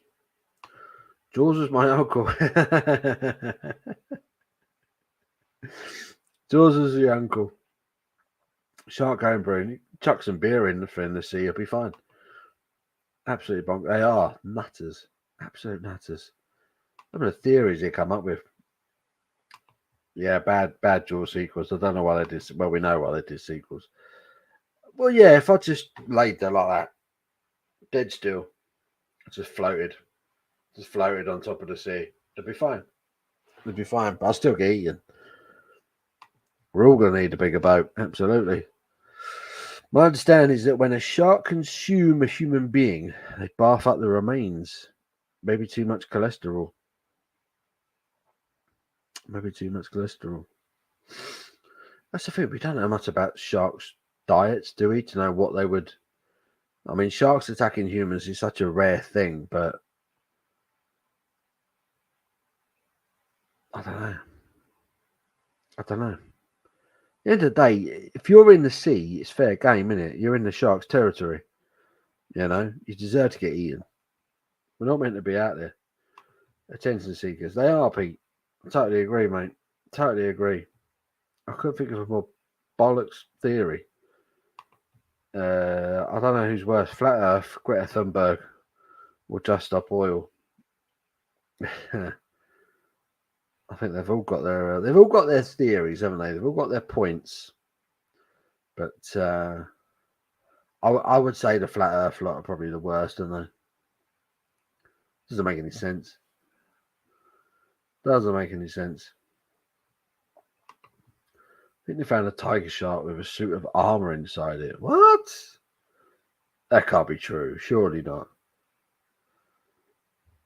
Jules is my uncle. Jules is the uncle. Shark going brewing. Chuck some beer in the sea. You'll be fine. Absolutely bonk. They are nutters. Absolute nutters. Some of the theories they come up with. Yeah, bad Jaws sequels. I don't know why they did. Well, we know why they did sequels. Well, yeah, if I just laid there like that, dead still, just floated on top of the sea, it'd be fine. It'd be fine, but I'll still get eaten. We're all going to need a bigger boat, absolutely. My understanding is that when a shark consumes a human being, they bath up the remains. Maybe too much cholesterol. That's the thing. We don't know much about sharks' diets, do we? To know what they would. I mean, sharks attacking humans is such a rare thing, but I don't know. At the end of the day, if you're in the sea, it's fair game, isn't it? You're in the shark's territory. You deserve to get eaten. We're not meant to be out there. Attention seekers. They are, Pete. I totally agree, mate. Totally agree. I couldn't think of a more bollocks theory. I don't know who's worse, Flat Earth, Greta Thunberg, or Just Stop Oil. I think they've all got their theories, haven't they? They've all got their points. But I would say the Flat Earth lot are probably the worst, aren't they? Doesn't make any sense. Doesn't make any sense. I think they found a tiger shark with a suit of armor inside it. What? That can't be true. Surely not.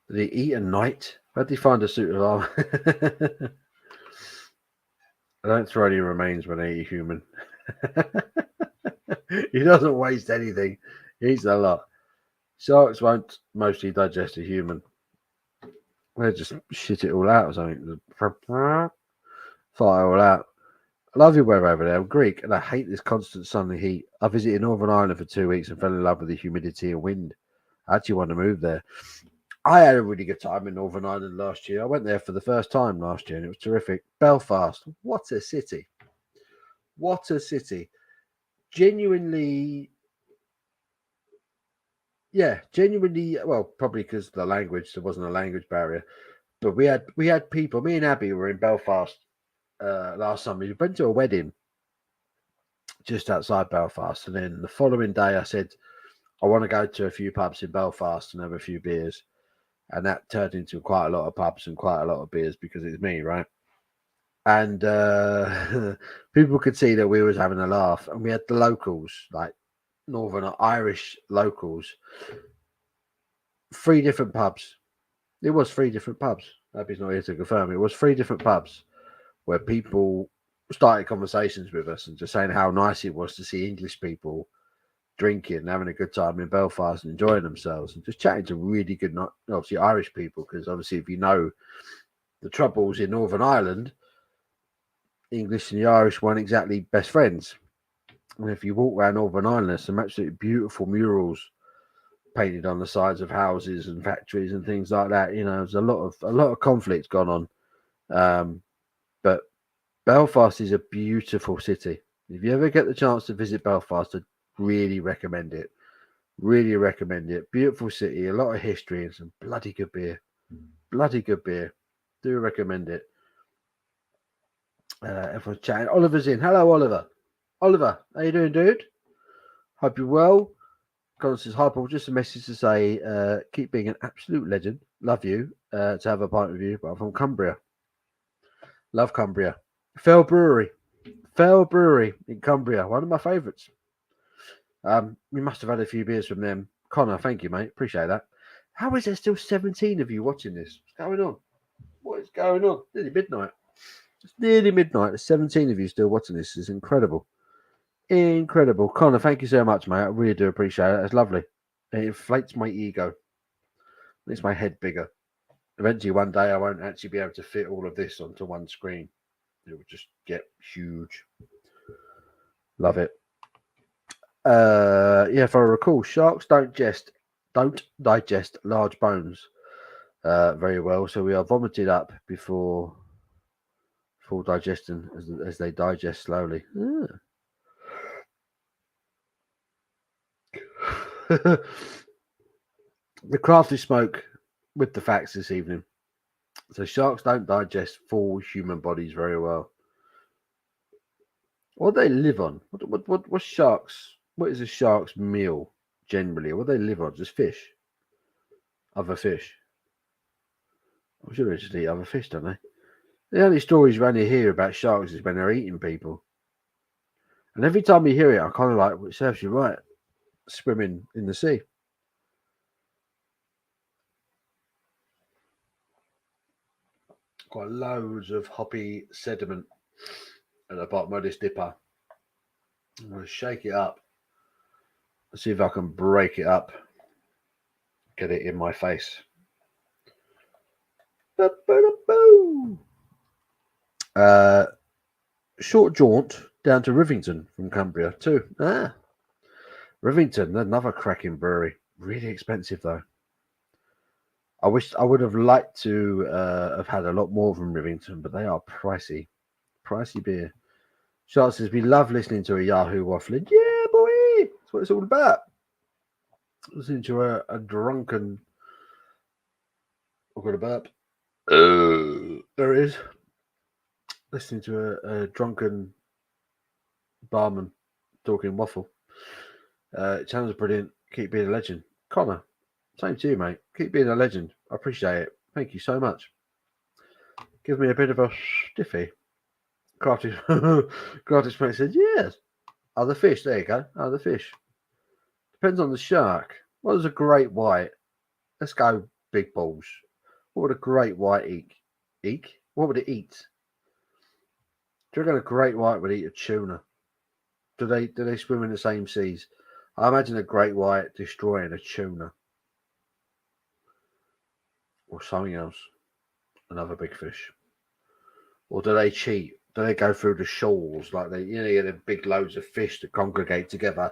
Did he eat a knight? How did he find a suit of armor? I don't throw any remains when I eat a human. He doesn't waste anything. He eats a lot. Sharks won't mostly digest a human. They just shit it all out or something. Fart it all out. I love your weather over there. I'm Greek and I hate this constant sunny heat. I visited Northern Ireland for 2 weeks and fell in love with the humidity and wind. I actually want to move there. I had a really good time in Northern Ireland last year. I went there for the first time last year and it was terrific. Belfast, what a city. What a city. Genuinely Yeah, genuinely. Well, probably because the language, there wasn't a language barrier. But we had people. Me and Abby were in Belfast last summer. We went to a wedding just outside Belfast, and then the following day, I said I want to go to a few pubs in Belfast and have a few beers, and that turned into quite a lot of pubs and quite a lot of beers because it's me, right? And people could see that we was having a laugh, and we had the locals, like Northern Irish locals, three different pubs. It was three different pubs. Abby's not here to confirm. It was three different pubs where people started conversations with us and just saying how nice it was to see English people drinking and having a good time in Belfast and enjoying themselves and just chatting to really good, obviously Irish people, because obviously if you know the troubles in Northern Ireland, English and the Irish weren't exactly best friends. And if you walk around Northern Ireland, there's some absolutely beautiful murals painted on the sides of houses and factories and things like that. You know, there's a lot of conflict gone on. But Belfast is a beautiful city. If you ever get the chance to visit Belfast, I'd really recommend it. Really recommend it. Beautiful city, a lot of history, and some bloody good beer. Bloody good beer. Do recommend it. Everyone's chatting. Oliver's in. Hello, Oliver. Oliver, how you doing, dude? Hope you're well. Colin says, hi, Paul. Just a message to say, keep being an absolute legend. Love you. To have a pint with you, but I'm from Cumbria. Love Cumbria. Fell Brewery. Fell Brewery in Cumbria. One of my favourites. We must have had a few beers from them. Connor, thank you, mate. Appreciate that. How is there still 17 of you watching this? What's going on? What is going on? Nearly midnight. It's nearly midnight. There's 17 of you still watching this. It's incredible. Incredible. Connor, thank you so much, mate. I really do appreciate it. It's lovely. It inflates my ego. Makes my head bigger. Eventually, one day, I won't actually be able to fit all of this onto one screen. It will just get huge. Love it. Yeah, if I recall, sharks don't digest large bones very well, so we are vomited up before full digestion as they digest slowly. The crafty smoke with the facts this evening. So sharks don't digest full human bodies very well. What do they live on? What sharks? What is a shark's meal generally? What do they live on? Just fish. Other fish. I'm sure they just eat other fish, don't they? The only stories around here about sharks is when they're eating people. And every time you hear it, I kind of like, well, it serves you right, swimming in the sea. Got loads of hoppy sediment at the bottom of this dipper. I'm going to shake it up. Let's see if I can break it up. Get it in my face. Short jaunt down to Rivington from Cumbria too. Rivington, another cracking brewery. Really expensive though. I wish I would have liked to have had a lot more from Rivington, but they are pricey. Pricey beer. Charles says, we love listening to a Yahoo waffling. Yeah, boy. That's what it's all about. Listening to a drunken. I've got a burp. There it is. Listening to a drunken barman talking waffle. It sounds brilliant. Keep being a legend. Connor, same to you, mate. Keep being a legend. I appreciate it. Thank you so much. Give me a bit of a stiffy. Crafty mate said, yes. Other fish. There you go. Other fish. Depends on the shark. What is a great white? Let's go big balls. What would a great white eat? Eek? What would it eat? Do you reckon a great white would eat a tuna? Do they swim in the same seas? I imagine a great white destroying a tuna. Or something else. Another big fish. Or do they cheat? Do they go through the shoals like they, you get the big loads of fish that congregate together?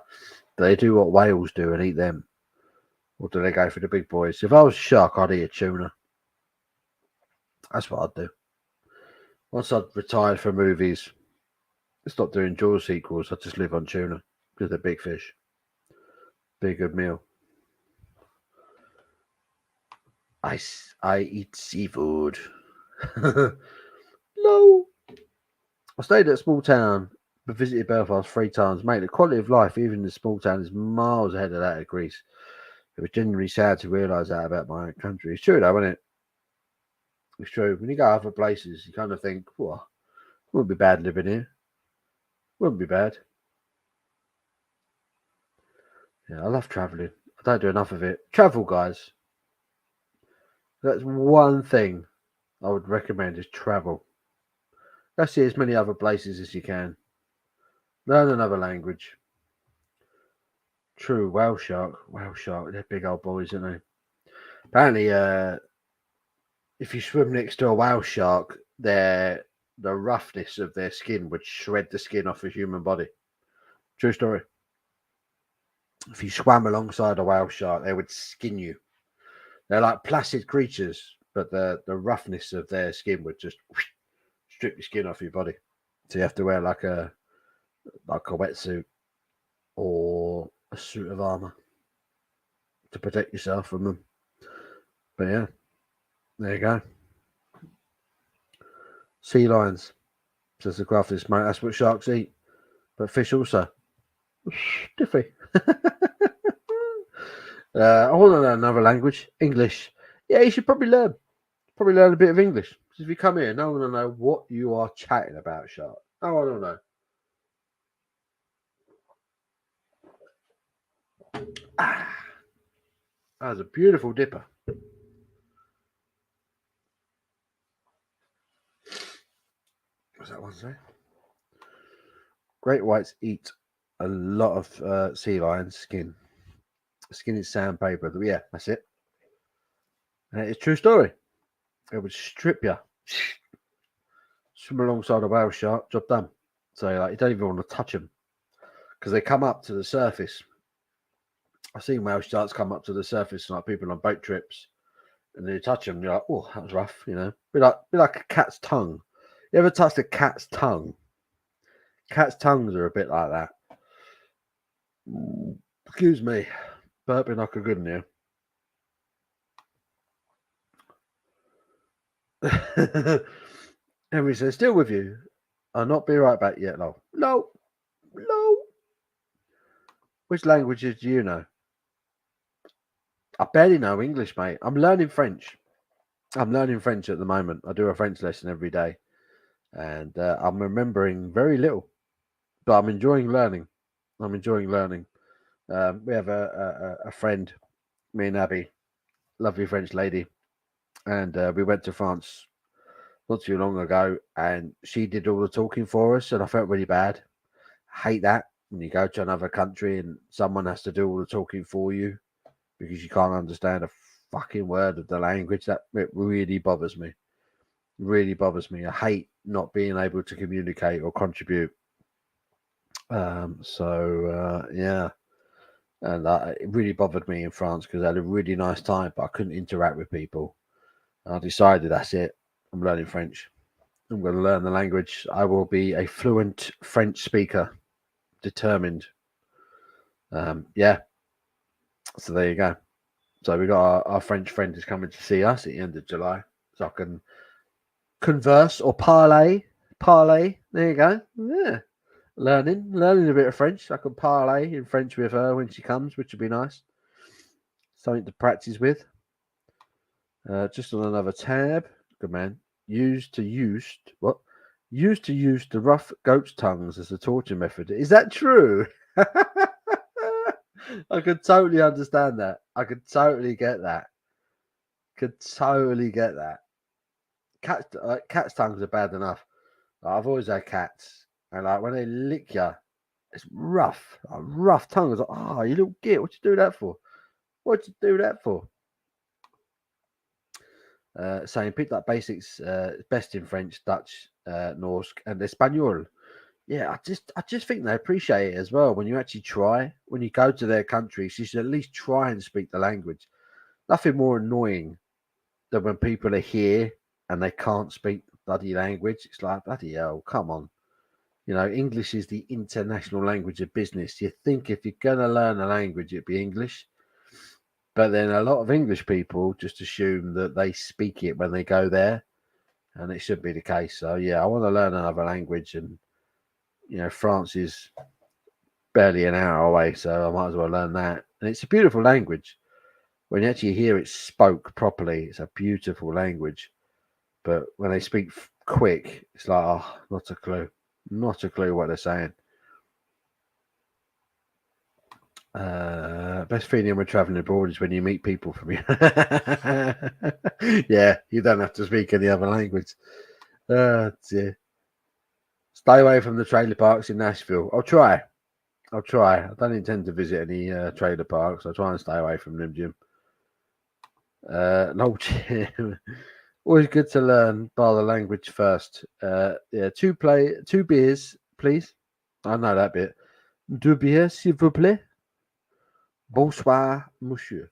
Do they do what whales do and eat them? Or do they go for the big boys? If I was a shark, I'd eat a tuna. That's what I'd do. Once I'd retired from movies, stop doing Jaws sequels, I'd just live on tuna because they're big fish. Be a good meal. I eat seafood. No. I stayed at a small town, but visited Belfast 3 times. Mate, the quality of life, even in the small town, is miles ahead of that of Greece. It was genuinely sad to realise that about my own country. It's true, though, isn't it? It's true. When you go other places, you kind of think, "Well, wouldn't be bad living here. Wouldn't be bad." Yeah, I love travelling. I don't do enough of it. Travel, guys. That's one thing I would recommend is travel. Go see as many other places as you can. Learn another language. True, whale shark. Whale shark. They're big old boys, aren't they? Apparently, if you swim next to a whale shark, the roughness of their skin would shred the skin off a human body. True story. If you swam alongside a whale shark, they would skin you. They're like placid creatures, but the roughness of their skin would just strip your skin off your body. So you have to wear like a wetsuit or a suit of armor to protect yourself from them. But yeah, there you go. Sea lions, says the crafters, mate. That's what sharks eat, but fish also. Diffy. I want to learn another language, English. Yeah, you should probably learn. Probably learn a bit of English. Because if you come here, no one will know what you are chatting about, shark. No one will know. Ah, that was a beautiful dipper. What's that one say? Great whites eat a lot of sea lion skin. Skin is sandpaper. Yeah, that's it. And it's a true story. It would strip you. Swim alongside a whale shark, job done. So like, you don't even want to touch them because they come up to the surface. I've seen whale sharks come up to the surface, like people on boat trips, and then you touch them, you're like, oh, that was rough, you know. Be like a cat's tongue. You ever touched a cat's tongue? Cat's tongues are a bit like that. Excuse me, burping like a good one here. Henry says, still with you. I'll not be right back yet, no. No. No. Which languages do you know? I barely know English, mate. I'm learning French. I'm learning French at the moment. I do a French lesson every day. And I'm remembering very little. But I'm enjoying learning. I'm enjoying learning. We have a friend, me and Abby, lovely French lady. And we went to France not too long ago. And she did all the talking for us. And I felt really bad. I hate that when you go to another country and someone has to do all the talking for you because you can't understand a fucking word of the language. That it really bothers me. Really bothers me. I hate not being able to communicate or contribute. Yeah, and it really bothered me in France because I had a really nice time, but I couldn't interact with people. And I decided that's it. I'm learning French. I'm going to learn the language. I will be a fluent French speaker. Determined. Yeah. So there you go. So we got our French friend is coming to see us at the end of July, so I can converse or parlay. Parlay. There you go. Yeah. Learning a bit of French. I can parlay in French with her when she comes, which would be nice. Something to practice with. Just on another tab. Good man. Used to use the rough goat's tongues as a torture method. Is that true? I could totally understand that. I could totally get that. Could totally get that. Cats' tongues are bad enough. Like, I've always had cats, and like when they lick you, it's rough, a rough tongue. It's like, oh, you little git, what you do that for? What you do that for? Saying picked up basics, best in French, Dutch, Norse, and Espanol. Yeah, I just think they appreciate it as well when you actually try. When you go to their countries, you should at least try and speak the language. Nothing more annoying than when people are here and they can't speak bloody language. It's like, bloody hell, come on. You know, English is the international language of business. You think if you're going to learn a language, it'd be English. But then a lot of English people just assume that they speak it when they go there, and it should be the case. So yeah, I want to learn another language, and France is barely an hour away, so I might as well learn that. And it's a beautiful language. When you actually hear it spoke properly, it's a beautiful language. But when they speak quick, it's like, oh, not a clue. Not a clue what they're saying. Best feeling when traveling abroad is when you meet people from you. Yeah, you don't have to speak any other language. Dear. Stay away from the trailer parks in Nashville. I'll try. I don't intend to visit any trailer parks. I'll try and stay away from them, Jim. No, Jim. Always good to learn bar the language first. Yeah, two beers, please. I know that bit. Deux bières, s'il vous plaît. Bonsoir, monsieur.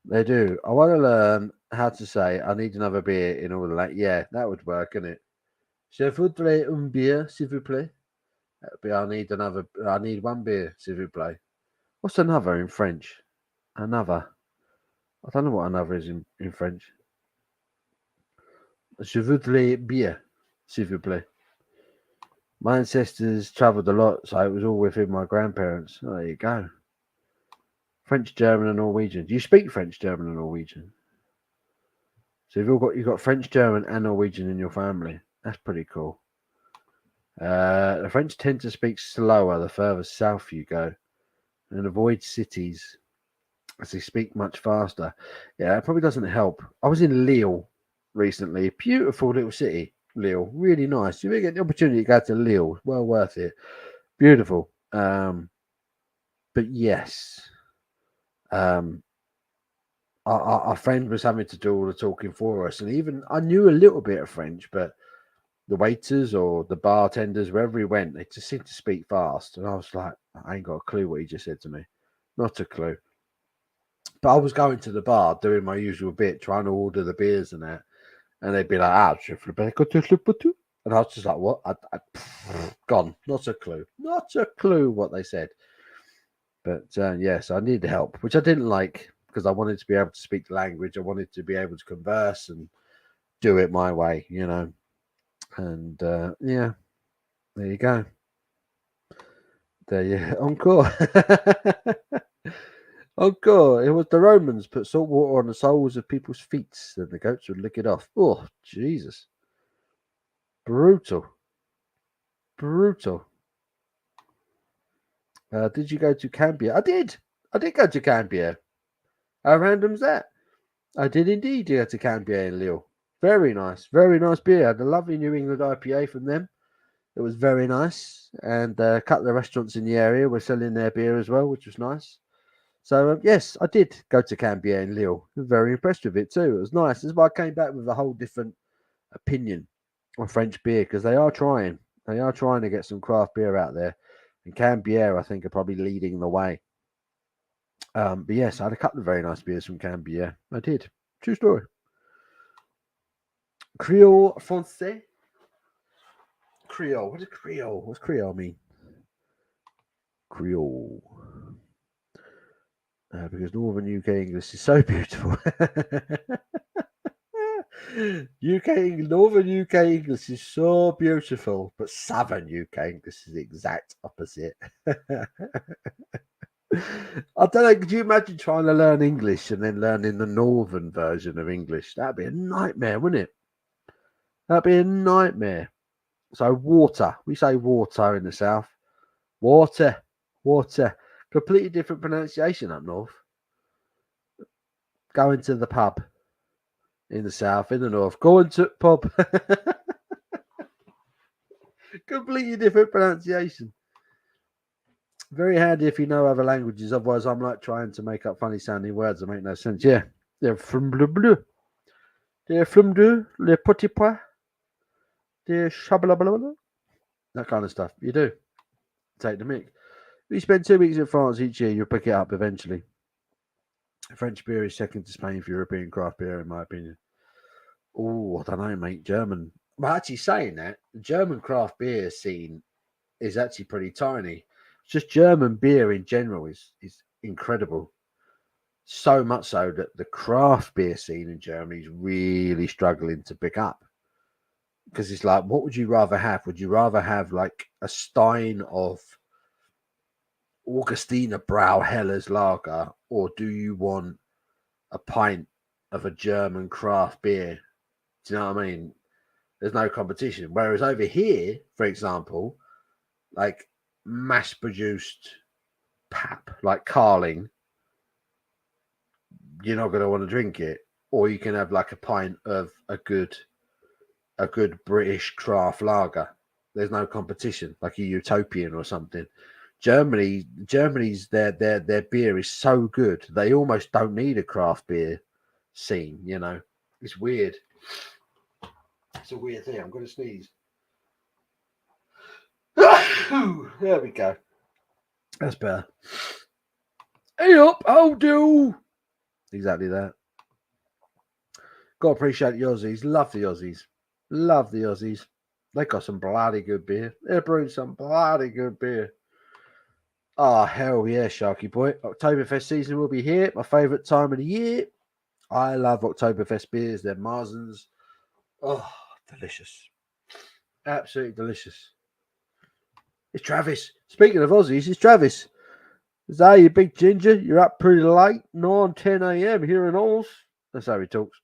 They do. I want to learn how to say I need another beer in all of that. Yeah, that would work, wouldn't it? Je voudrais une bière, s'il vous plaît. I need one beer, s'il vous plaît. What's another in French? Another. I don't know what another is in French. Je voudrais bière, s'il vous plaît. My ancestors travelled a lot, so it was all within my grandparents. Oh, there you go. French, German, and Norwegian. Do you speak French, German, and Norwegian? So you've got French, German, and Norwegian in your family. That's pretty cool. The French tend to speak slower the further south you go, and avoid cities as they speak much faster. Yeah, it probably doesn't help. I was in Lille recently. Beautiful little city, Lille. Really nice. You may get the opportunity to go to Lille. Well worth it. Beautiful. But yes, our friend was having to do all the talking for us, and even I knew a little bit of French, but the waiters or the bartenders, wherever he went, they just seemed to speak fast, and I was like, I ain't got a clue what he just said to me, not a clue. But I was going to the bar doing my usual bit, trying to order the beers and that, and they'd be like, and I was just like, what? Gone, not a clue what they said. But yes, I needed help, which I didn't like because I wanted to be able to speak the language. I wanted to be able to converse and do it my way, And yeah, there you go. There you encore. Encore. It was the Romans put salt water on the soles of people's feet, and the goats would lick it off. Oh, Jesus. Brutal. Did you go to Cambia? I did go to Cambia. How random's that? I did indeed go to Cambia in Lille. Very nice beer. I had a lovely New England IPA from them. It was very nice, and a couple of restaurants in the area were selling their beer as well, which was nice. So yes, I did go to Cambia in Lille. Very impressed with it too. It was nice. This is why I came back with a whole different opinion on French beer because they are trying to get some craft beer out there, and Cambia I think are probably leading the way. But yes, I had a couple of very nice beers from Cambia. I did. True story. Creole Français. Creole. What is Creole? What's Creole mean? Creole. Because Northern UK English is so beautiful. Northern UK English is so beautiful, but Southern UK English is the exact opposite. I don't know. Could you imagine trying to learn English and then learning the Northern version of English? That'd be a nightmare, wouldn't it? That'd be a nightmare. So water, we say water in the south. Water. Completely different pronunciation up north. Going to the pub in the south, in the north. Going to pub. Completely different pronunciation. Very handy if you know other languages. Otherwise, I'm like trying to make up funny sounding words that make no sense. Yeah. They're from bleu. They're from bleu. Le petit pois. They're shabalabala. That kind of stuff. You do. Take the mic. If you spend 2 weeks in France each year, you'll pick it up eventually. French beer is second to Spain for European craft beer, in my opinion. Oh, I don't know, mate. German. Well, actually, saying that, the German craft beer scene is actually pretty tiny. Just German beer in general is incredible. So much so that the craft beer scene in Germany is really struggling to pick up. Because it's like, what would you rather have? Would you rather have like a stein of Augustina Brauheller's lager, or do you want a pint of a German craft beer? Do you know what I mean? There's no competition. Whereas over here, for example, like mass produced pap, like Carling, you're not going to want to drink it. Or you can have like a pint of a good British craft lager. There's no competition, like a Utopian or something. Germany's their beer is so good they almost don't need a craft beer scene. You know, it's weird. It's a weird thing. I'm going to sneeze. There we go. That's better. Hey up, how do? Exactly that. Got to appreciate the Aussies. Love the Aussies. Love the Aussies. They got some bloody good beer. They're brewing some bloody good beer. Oh, hell yeah, Sharky boy. Oktoberfest season will be here. My favourite time of the year. I love Oktoberfest beers. They're Marzens. Oh, delicious. Absolutely delicious. It's Travis. Speaking of Aussies, it's Travis. Zay, you big ginger. You're up pretty late. 9, 10 a.m. here in Oz. That's how he talks.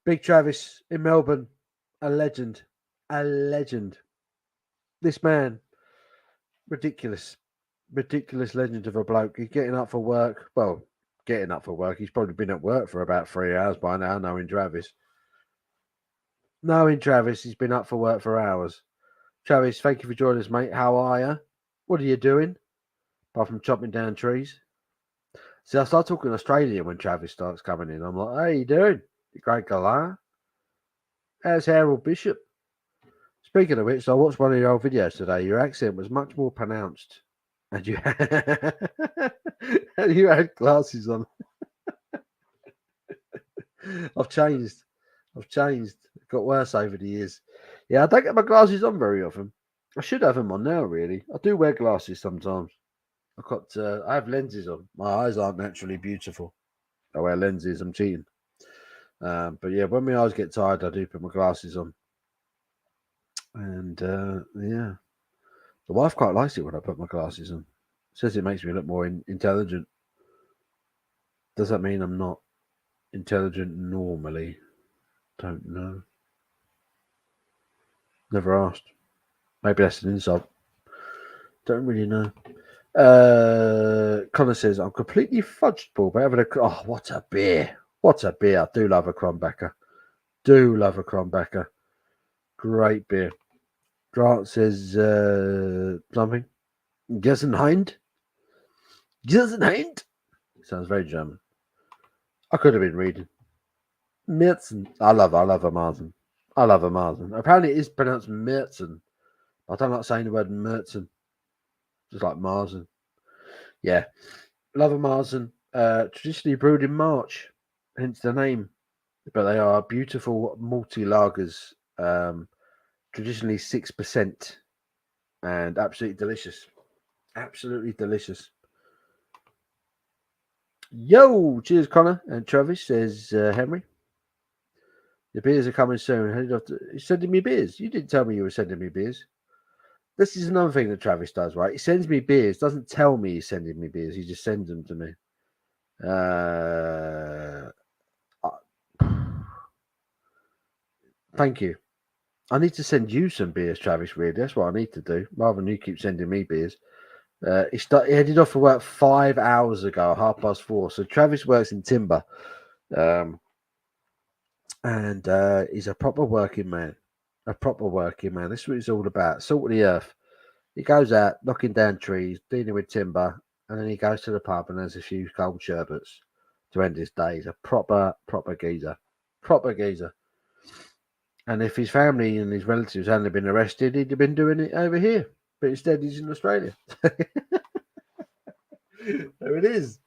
Big Travis in Melbourne. A legend. A legend. This man. Ridiculous legend of a bloke. He's getting up for work. Well, getting up for work. He's probably been at work for about 3 hours by now, knowing Travis. He's been up for work for hours. Travis, thank you for joining us, mate. How are you? What are you doing? Apart from chopping down trees. See, I start talking Australian when Travis starts coming in. I'm like, how you doing? You great galah? How's Harold Bishop? Speaking of which, I watched one of your old videos today. Your accent was much more pronounced. And you and you had glasses on. I've changed. It got worse over the years. Yeah, I don't get my glasses on very often. I should have them on now, really. I do wear glasses sometimes. I have lenses on. My eyes aren't naturally beautiful. I wear lenses. I'm cheating. But yeah, when my eyes get tired, I do put my glasses on. And yeah, the wife quite likes it when I put my glasses on. Says it makes me look more intelligent. Does that mean I'm not intelligent normally? Don't know. Never asked. Maybe that's an insult. Don't really know. Connor says, I'm completely fudged, Paul, by having oh, what a beer. What a beer. I do love a Kronbacher. Great beer. Grant says something. Gessenhind? Sounds very German. I could have been reading. Märzen. I love a Marzen. Apparently it is pronounced Märzen. I don't like saying the word Märzen. Just like Marzen. Yeah. Love a Marzen. Traditionally brewed in March, hence the name. But they are beautiful malty lagers. Traditionally 6% and absolutely delicious. Yo, cheers, Connor. And Travis says, Henry, the beers are coming soon. You're sending me beers. You didn't tell me you were sending me beers. This is another thing that Travis does, right? He sends me beers, doesn't tell me he's sending me beers. He just sends them to me. Thank you. I need to send you some beers, Travis, really. That's what I need to do, rather than you keep sending me beers. He headed off for work 5 hours ago, 4:30. So Travis works in timber. And he's a proper working man. This is what it's all about. Salt of the earth. He goes out knocking down trees, dealing with timber, and then he goes to the pub and has a few cold sherbets to end his day. He's a proper geezer. And if his family and his relatives hadn't been arrested, he'd have been doing it over here. But instead, he's in Australia. There it is.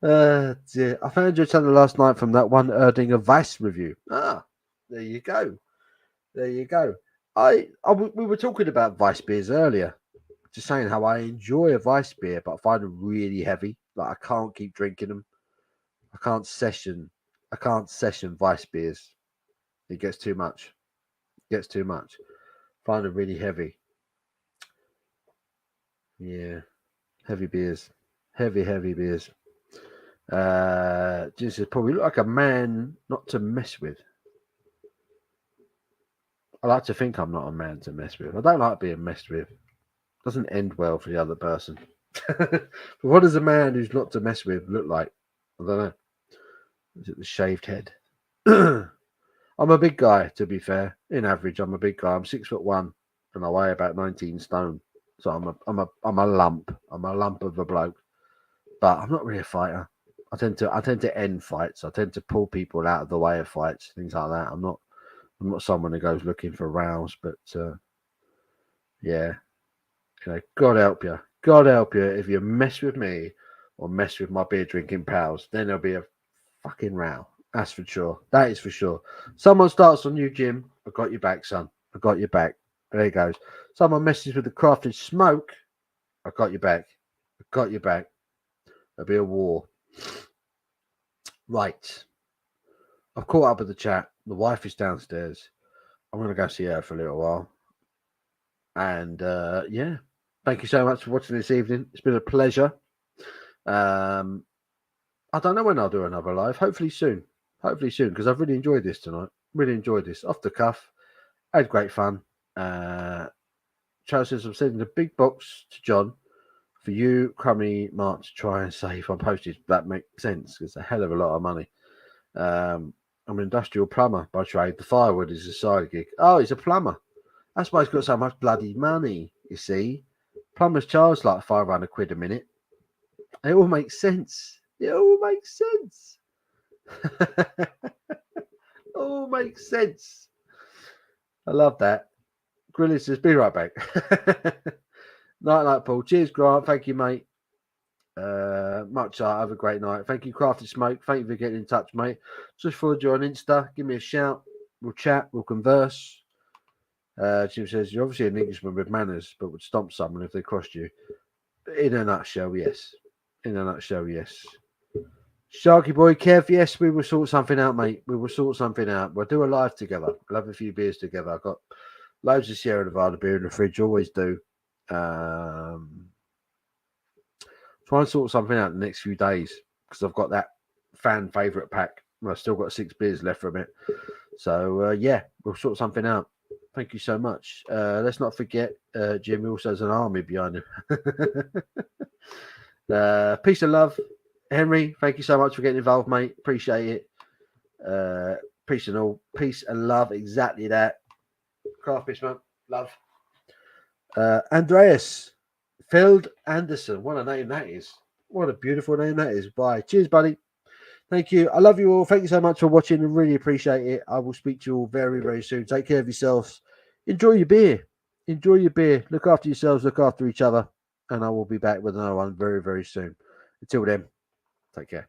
Dear. I found your channel last night from that one Erdinger Weiss review. Ah, there you go. We were talking about Weiss beers earlier, just saying how I enjoy a Weiss beer, but I find them really heavy. Like I can't keep drinking them. I can't session vice beers. It gets too much. Find them really heavy. Yeah, heavy beers. Heavy beers. This is probably look like a man not to mess with. I like to think I'm not a man to mess with. I don't like being messed with. Doesn't end well for the other person. But what does a man who's not to mess with look like? I don't know. Is it the shaved head? I'm a big guy, to be fair. In average, I'm a big guy. I'm 6'1" and I weigh about 19 stone. So I'm a lump. I'm a lump of a bloke. But I'm not really a fighter. I tend to end fights. I tend to pull people out of the way of fights, things like that. I'm not someone who goes looking for rows, but yeah, God help you. God help you if you mess with me or mess with my beer drinking pals, then there'll be a fucking row. That's for sure. That is for sure. Someone starts on you, Jim. I got your back, son. I got your back. There he goes. Someone messes with the crafted smoke. I got your back. I got your back. There'll be a war. Right. I've caught up with the chat. The wife is downstairs. I'm going to go see her for a little while. And yeah, thank you so much for watching this evening. It's been a pleasure. I don't know when I'll do another live. Hopefully soon, because I've really enjoyed this tonight. Really enjoyed this. Off the cuff. I had great fun. Charles says I'm sending a big box to John for you, Crummy, Mark to try and save on postage. That makes sense. It's a hell of a lot of money. I'm an industrial plumber by trade. The firewood is a side gig. Oh, he's a plumber. That's why he's got so much bloody money, you see. Plumbers charge like 500 quid a minute. It all makes sense. It all makes sense. All makes sense. I love that. Grillis says, be right back. Night, Paul. Cheers, Grant. Thank you, mate. Much art. Have a great night. Thank you, Crafted Smoke. Thank you for getting in touch, mate. Just follow you on Insta. Give me a shout. We'll chat. We'll converse. Jim says, you're obviously an Englishman with manners, but would stomp someone if they crossed you. In a nutshell, yes. Sharky boy, Kev, yes, we will sort something out, mate. We will sort something out. We'll do a live together. We'll have a few beers together. I've got loads of Sierra Nevada beer in the fridge. Always do. Try and sort something out in the next few days because I've got that fan favourite pack. I've still got 6 beers left from it. So, yeah, we'll sort something out. Thank you so much. Let's not forget, Jimmy also has an army behind him. Peace and love. Henry, thank you so much for getting involved, mate. Appreciate it. Peace and all. Peace and love. Exactly that. Craft Bismarck. Love. Andreas Feld Anderson. What a name that is. What a beautiful name that is. Bye. Cheers, buddy. Thank you. I love you all. Thank you so much for watching. I really appreciate it. I will speak to you all very, very soon. Take care of yourselves. Enjoy your beer. Look after yourselves. Look after each other. And I will be back with another one very, very soon. Until then, take care.